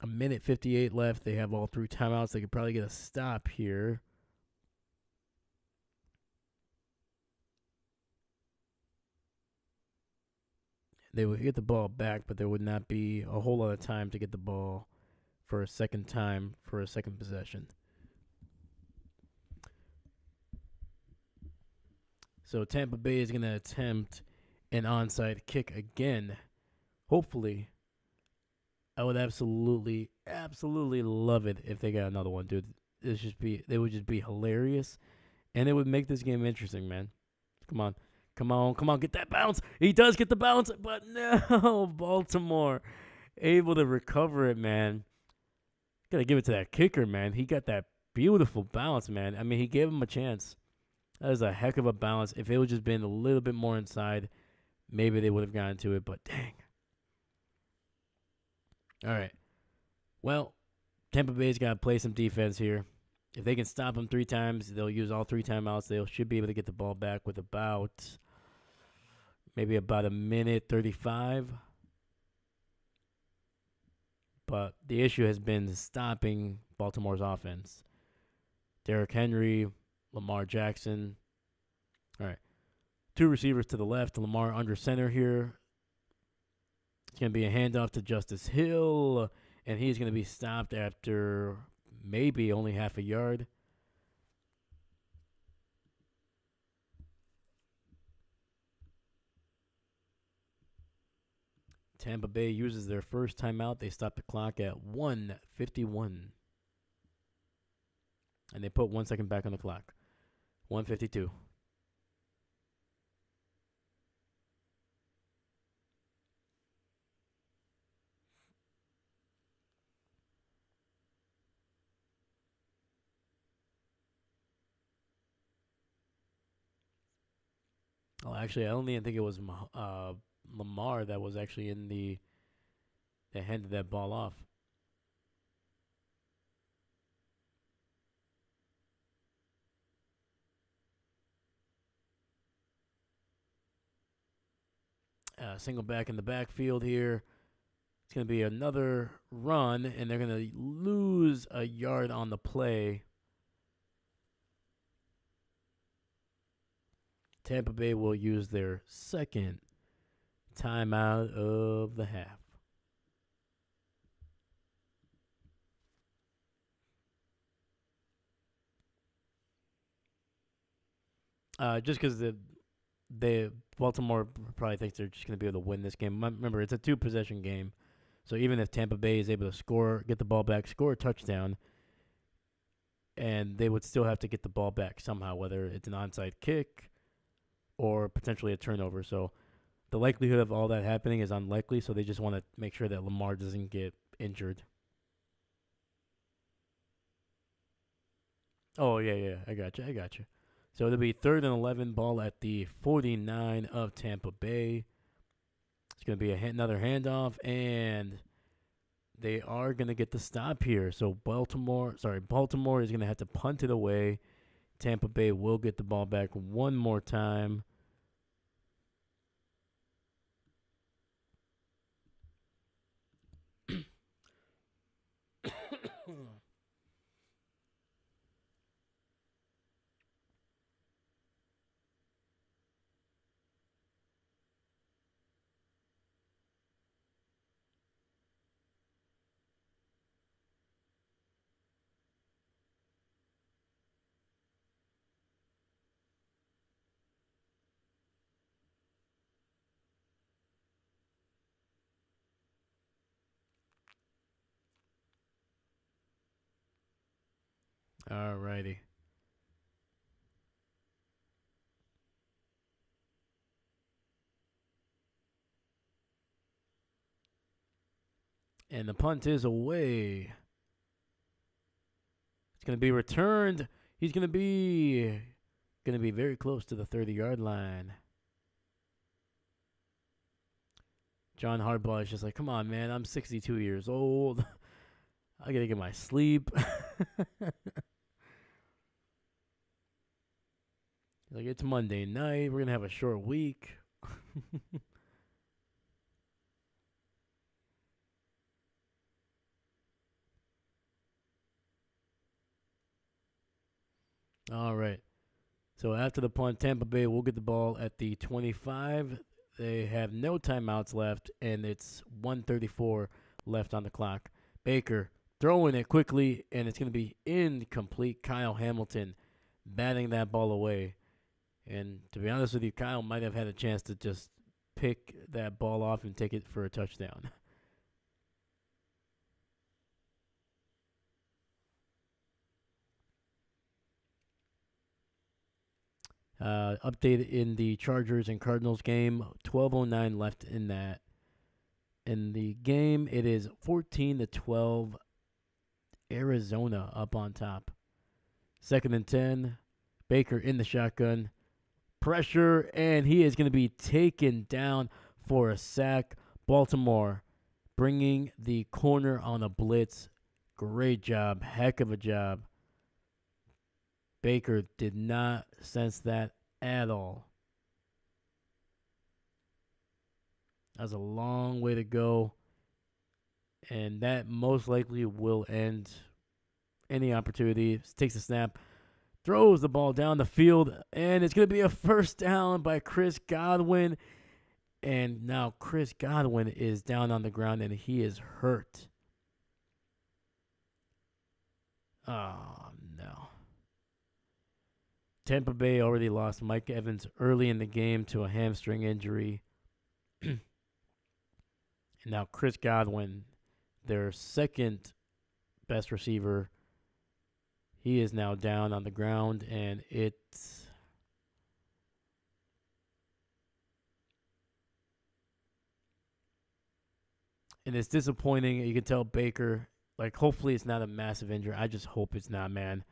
a minute 58 left. They have all 3 timeouts. They could probably get a stop here. They would get the ball back, but there would not be a whole lot of time to get the ball for a second time for a second possession. So Tampa Bay is going to attempt an onside kick again. Hopefully. I would absolutely love it if they got another one, dude. They would just be hilarious, and it would make this game interesting, man. Come on, get that bounce. He does get the bounce, but no, Baltimore able to recover it, man. Gotta give it to that kicker, man. He got that beautiful bounce, man. I mean, he gave him a chance. That was a heck of a bounce. If it would just been a little bit more inside, maybe they would have gotten to it, but dang. All right. Well, Tampa Bay's got to play some defense here. If they can stop them 3 times, they'll use all 3 timeouts. They should be able to get the ball back with maybe about a minute 35. But the issue has been stopping Baltimore's offense. Derrick Henry, Lamar Jackson. All right. 2 receivers to the left. Lamar under center here. It's going to be a handoff to Justice Hill, and he's going to be stopped after maybe only half a yard. Tampa Bay uses their first timeout. They stop the clock at 1:51. And they put 1 second back on the clock. 1:52. Oh, actually, I don't even think it was Lamar that was actually in that handed that ball off. Single back in the backfield here. It's going to be another run, and they're going to lose a yard on the play. Tampa Bay will use their second timeout of the half. Just because the Baltimore probably thinks they're just going to be able to win this game. Remember, it's a 2-possession game. So even if Tampa Bay is able to score, get the ball back, score a touchdown, and they would still have to get the ball back somehow, whether it's an onside kick or potentially a turnover. So the likelihood of all that happening is unlikely, so they just want to make sure that Lamar doesn't get injured. Oh, yeah, I got you. So it'll be 3rd and 11, ball at the 49 of Tampa Bay. It's going to be another handoff, and they are going to get the stop here. So Baltimore is going to have to punt it away. Tampa Bay will get the ball back one more time. All righty. And the punt is away. It's going to be returned. He's going to be very close to the 30-yard line. John Harbaugh is just like, come on, man. I'm 62 years old. I got to get my sleep. Like, it's Monday night. We're going to have a short week. All right. So after the punt, Tampa Bay will get the ball at the 25. They have no timeouts left, and it's 1:34 left on the clock. Baker throwing it quickly, and it's going to be incomplete. Kyle Hamilton batting that ball away. And to be honest with you, Kyle might have had a chance to just pick that ball off and take it for a touchdown. Update in the Chargers and Cardinals game. 12:09 left in that. In the game, it is 14-12. Arizona up on top. 2nd and 10. Baker in the shotgun. Pressure, and he is going to be taken down for a sack. Baltimore bringing the corner on a blitz. Great job. Heck of a job. Baker did not sense that at all. That was a long way to go, and that most likely will end any opportunity. Takes a snap, throws the ball down the field, and it's going to be a first down by Chris Godwin. And now Chris Godwin is down on the ground, and he is hurt. Oh, no. Tampa Bay already lost Mike Evans early in the game to a hamstring injury. And now Chris Godwin, their second best receiver, he is now down on the ground, and it's disappointing. You can tell Baker, like, hopefully it's not a massive injury. I just hope it's not, man.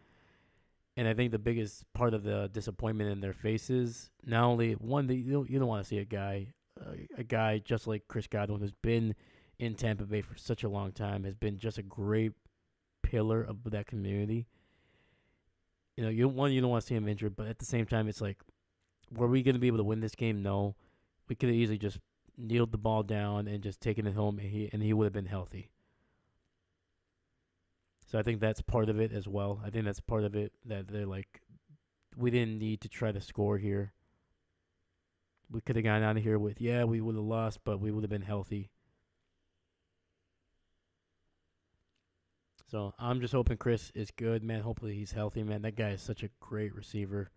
And I think the biggest part of the disappointment in their faces, not only one, that you don't want to see a guy just like Chris Godwin, who's been in Tampa Bay for such a long time, has been just a great pillar of that community. You don't want to see him injured, but at the same time, it's like, were we going to be able to win this game? No, we could have easily just kneeled the ball down and just taken it home, and he would have been healthy. So I think that's part of it as well. I think that's part of it that they're like, we didn't need to try to score here. We could have gone out of here with, yeah, we would have lost, but we would have been healthy. So I'm just hoping Chris is good, man. Hopefully he's healthy, man. That guy is such a great receiver.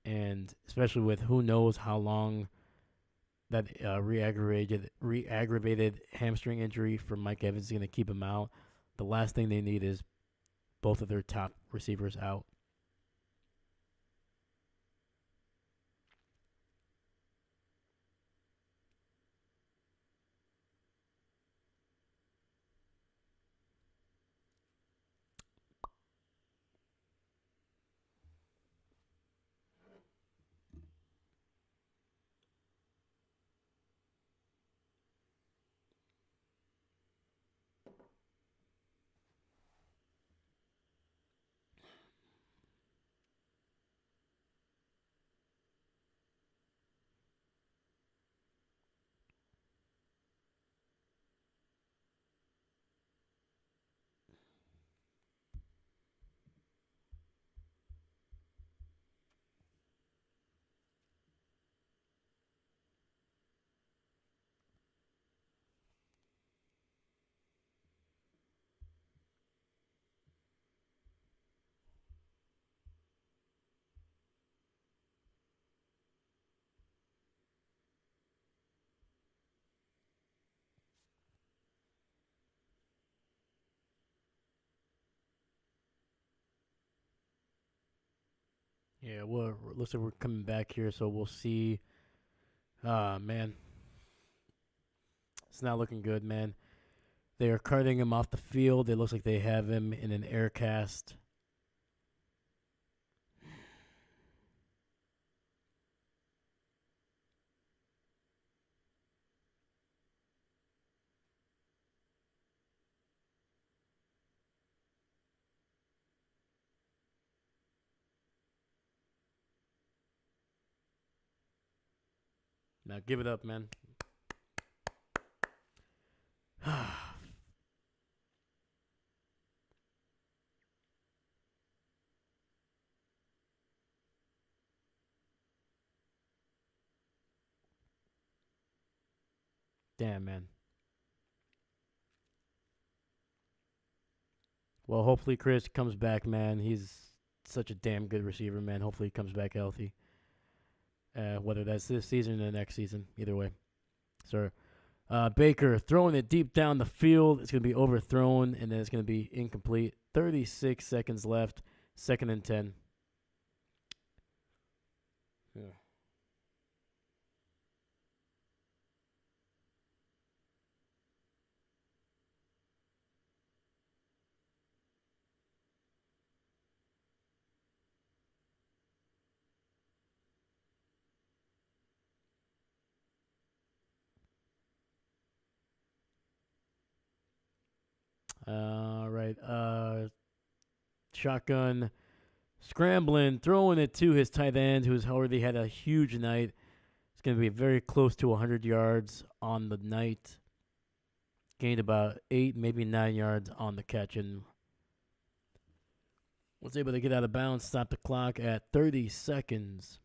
And especially with who knows how long that re-aggravated hamstring injury for Mike Evans is going to keep him out. The last thing they need is both of their top receivers out. Yeah, well, looks like we're coming back here, so we'll see. Ah, man, it's not looking good, man. They are carting him off the field. It looks like they have him in an air cast. Now give it up, man. Damn, man. Well, hopefully Chris comes back, man. He's such a damn good receiver, man. Hopefully he comes back healthy. Whether that's this season or the next season, either way. So, Baker throwing it deep down the field. It's going to be overthrown, and then it's going to be incomplete. 36 seconds left. 2nd and 10. Yeah. All right. Shotgun scrambling, throwing it to his tight end, who's already had a huge night. It's going to be very close to 100 yards on the night. Gained about 8, maybe 9 yards on the catch, and was able to get out of bounds, stop the clock at 30 seconds.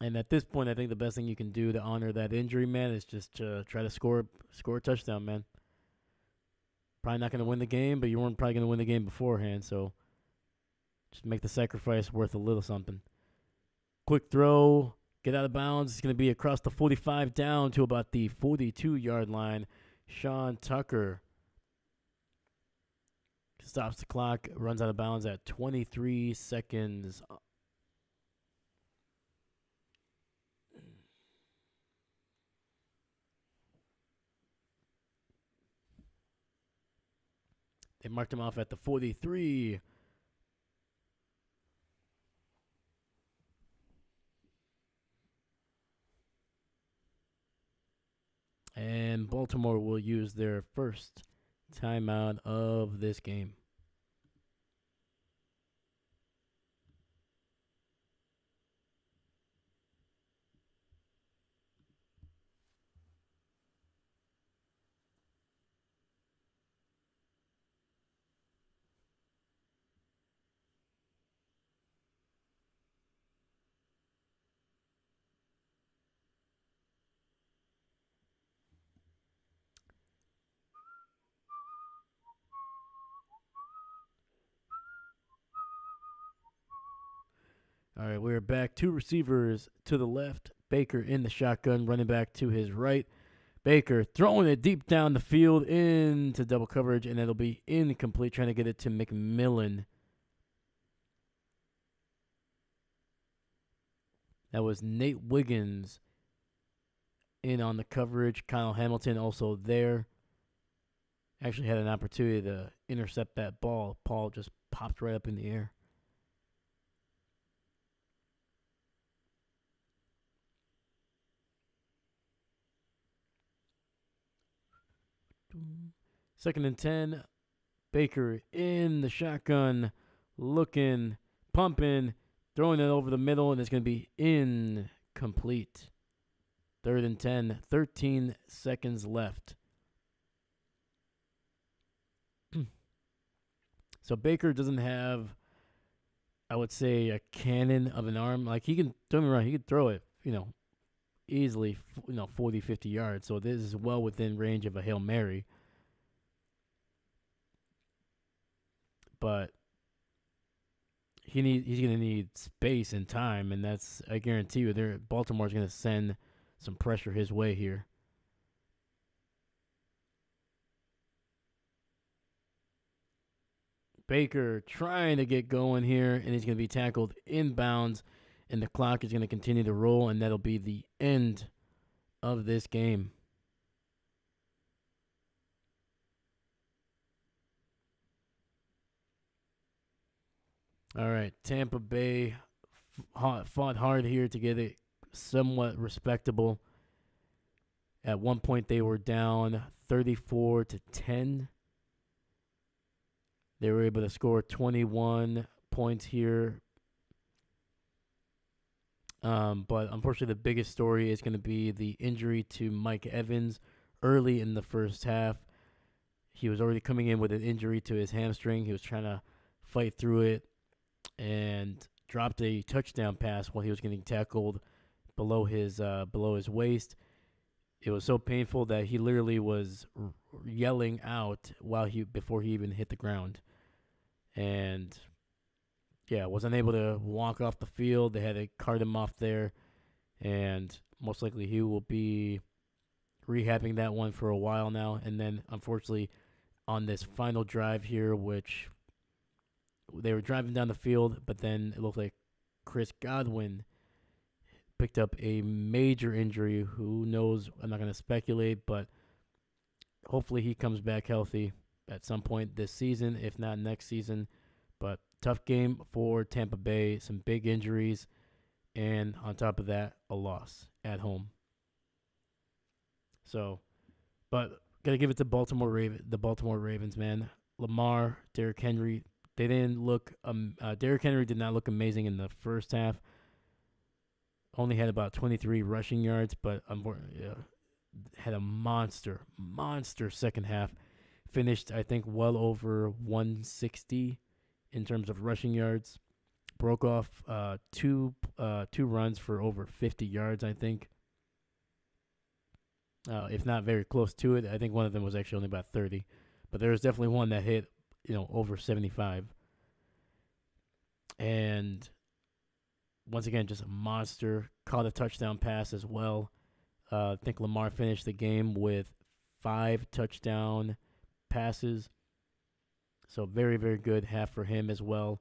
And at this point, I think the best thing you can do to honor that injury, man, is just to try to score a touchdown, man. Probably not going to win the game, but you weren't probably going to win the game beforehand, so Just make the sacrifice worth a little something. Quick throw, get out of bounds. It's going to be across the 45 down to about the 42-yard line. Sean Tucker stops the clock, runs out of bounds at 23 seconds. They marked him off at the 43. And Baltimore will use their first timeout of this game. All right, we're back. Two receivers to the left. Baker in the shotgun, running back to his right. Baker throwing it deep down the field into double coverage, and it'll be incomplete, trying to get it to McMillan. That was Nate Wiggins in on the coverage. Kyle Hamilton also there. Actually had an opportunity to intercept that ball. Paul just popped right up in the air. Second and 10. Baker in the shotgun, looking, pumping, throwing it over the middle, and it's going to be incomplete. Third and 10, 13 seconds left. So Baker doesn't have, I would say, a cannon of an arm. Like, he can, don't get me wrong, he can throw it, easily, 40, 50 yards. So this is well within range of a Hail Mary. But he's going to need space and time, and that's, I guarantee you, Baltimore's going to send some pressure his way here. Baker trying to get going here, and he's going to be tackled inbounds, and the clock is going to continue to roll, and that'll be the end of this game. All right, Tampa Bay fought hard here to get it somewhat respectable. At one point, they were down 34-10. They were able to score 21 points here. But unfortunately, the biggest story is going to be the injury to Mike Evans early in the first half. He was already coming in with an injury to his hamstring. He was trying to fight through it and dropped a touchdown pass while he was getting tackled below his waist. It was so painful that he literally was yelling out before he even hit the ground. And was unable to walk off the field. They had to cart him off there, and most likely he will be rehabbing that one for a while now. And then, unfortunately, on this final drive here, which they were driving down the field, but then it looked like Chris Godwin picked up a major injury. Who knows? I'm not going to speculate, but hopefully he comes back healthy at some point this season, if not next season. But tough game for Tampa Bay, some big injuries, and on top of that, a loss at home. So, but gotta give it to the Baltimore Ravens, man. Lamar, Derrick Henry, they didn't look. Derrick Henry did not look amazing in the first half. Only had about 23 rushing yards, but had a monster second half. Finished, I think, well over 160 in terms of rushing yards. Broke off two runs for over 50 yards, I think. If not very close to it. I think one of them was actually only about 30. But there was definitely one that hit, over 75. And once again, just a monster. Caught a touchdown pass as well. I think Lamar finished the game with 5 touchdown passes. So very, very good half for him as well.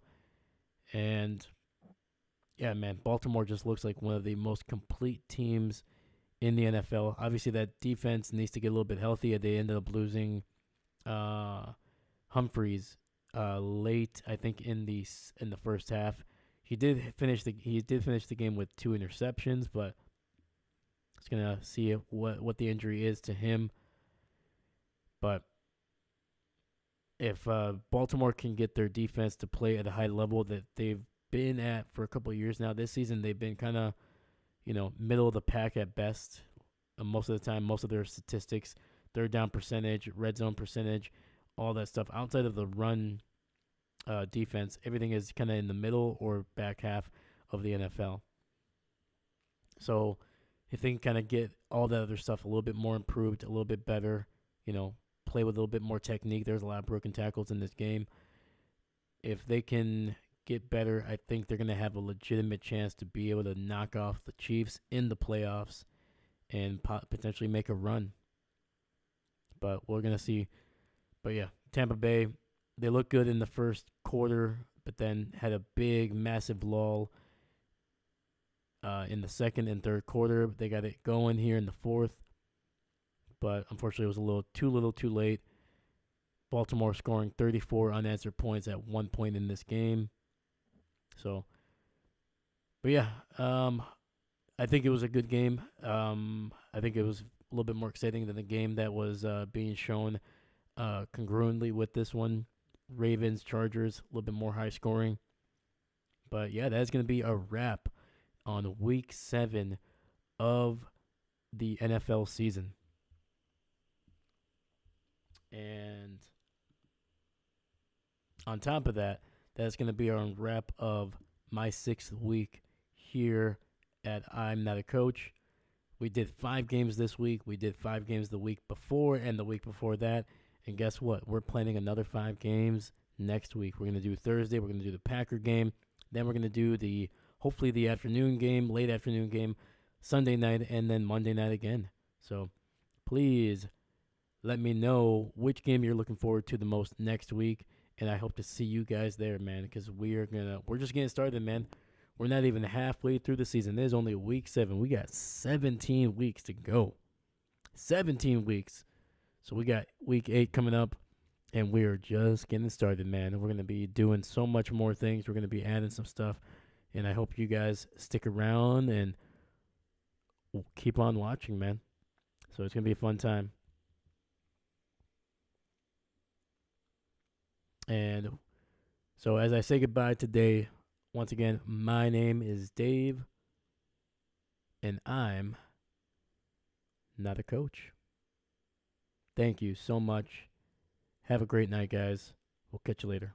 And yeah, man, Baltimore just looks like one of the most complete teams in the NFL. Obviously, that defense needs to get a little bit healthy. They ended up losing uh, Humphreys late, I think, in the first half. He did finish the game with 2 interceptions, but it's gonna see what the injury is to him. But if Baltimore can get their defense to play at a high level that they've been at for a couple of years now, this season they've been kind of middle of the pack at best. Most of the time, most of their statistics, third down percentage, red zone percentage, all that stuff outside of the run defense, everything is kind of in the middle or back half of the NFL. So if they can kind of get all that other stuff a little bit more improved, a little bit better, play with a little bit more technique. There's a lot of broken tackles in this game. If they can get better, I think they're going to have a legitimate chance to be able to knock off the Chiefs in the playoffs and potentially make a run. But we're going to see. But yeah, Tampa Bay, they looked good in the first quarter, but then had a big, massive lull in the second and third quarter. They got it going here in the fourth, but unfortunately, it was a little too late. Baltimore scoring 34 unanswered points at one point in this game. So, but yeah, I think it was a good game. I think it was a little bit more exciting than the game that was being shown congruently with this one. Ravens, Chargers, a little bit more high scoring. But yeah, that's going to be a wrap on week 7 of the NFL season. And on top of that, that's going to be our wrap of my 6th week here at I'm Not a Coach. We did 5 games this week. We did 5 games the week before and the week before that. And guess what? We're planning another 5 games next week. We're going to do Thursday. We're going to do the Packer game. Then we're going to do hopefully the afternoon game, late afternoon game, Sunday night, and then Monday night again. So please let me know which game you're looking forward to the most next week. And I hope to see you guys there, man, because we're just getting started, man. We're not even halfway through the season. There's only week 7. We got 17 weeks to go. 17 weeks. So we got week 8 coming up, and we are just getting started, man. We're going to be doing so much more things. We're going to be adding some stuff, and I hope you guys stick around and we'll keep on watching, man. So it's going to be a fun time. And so as I say goodbye today, once again, my name is Dave, and I'm not a coach. Thank you so much. Have a great night, guys. We'll catch you later.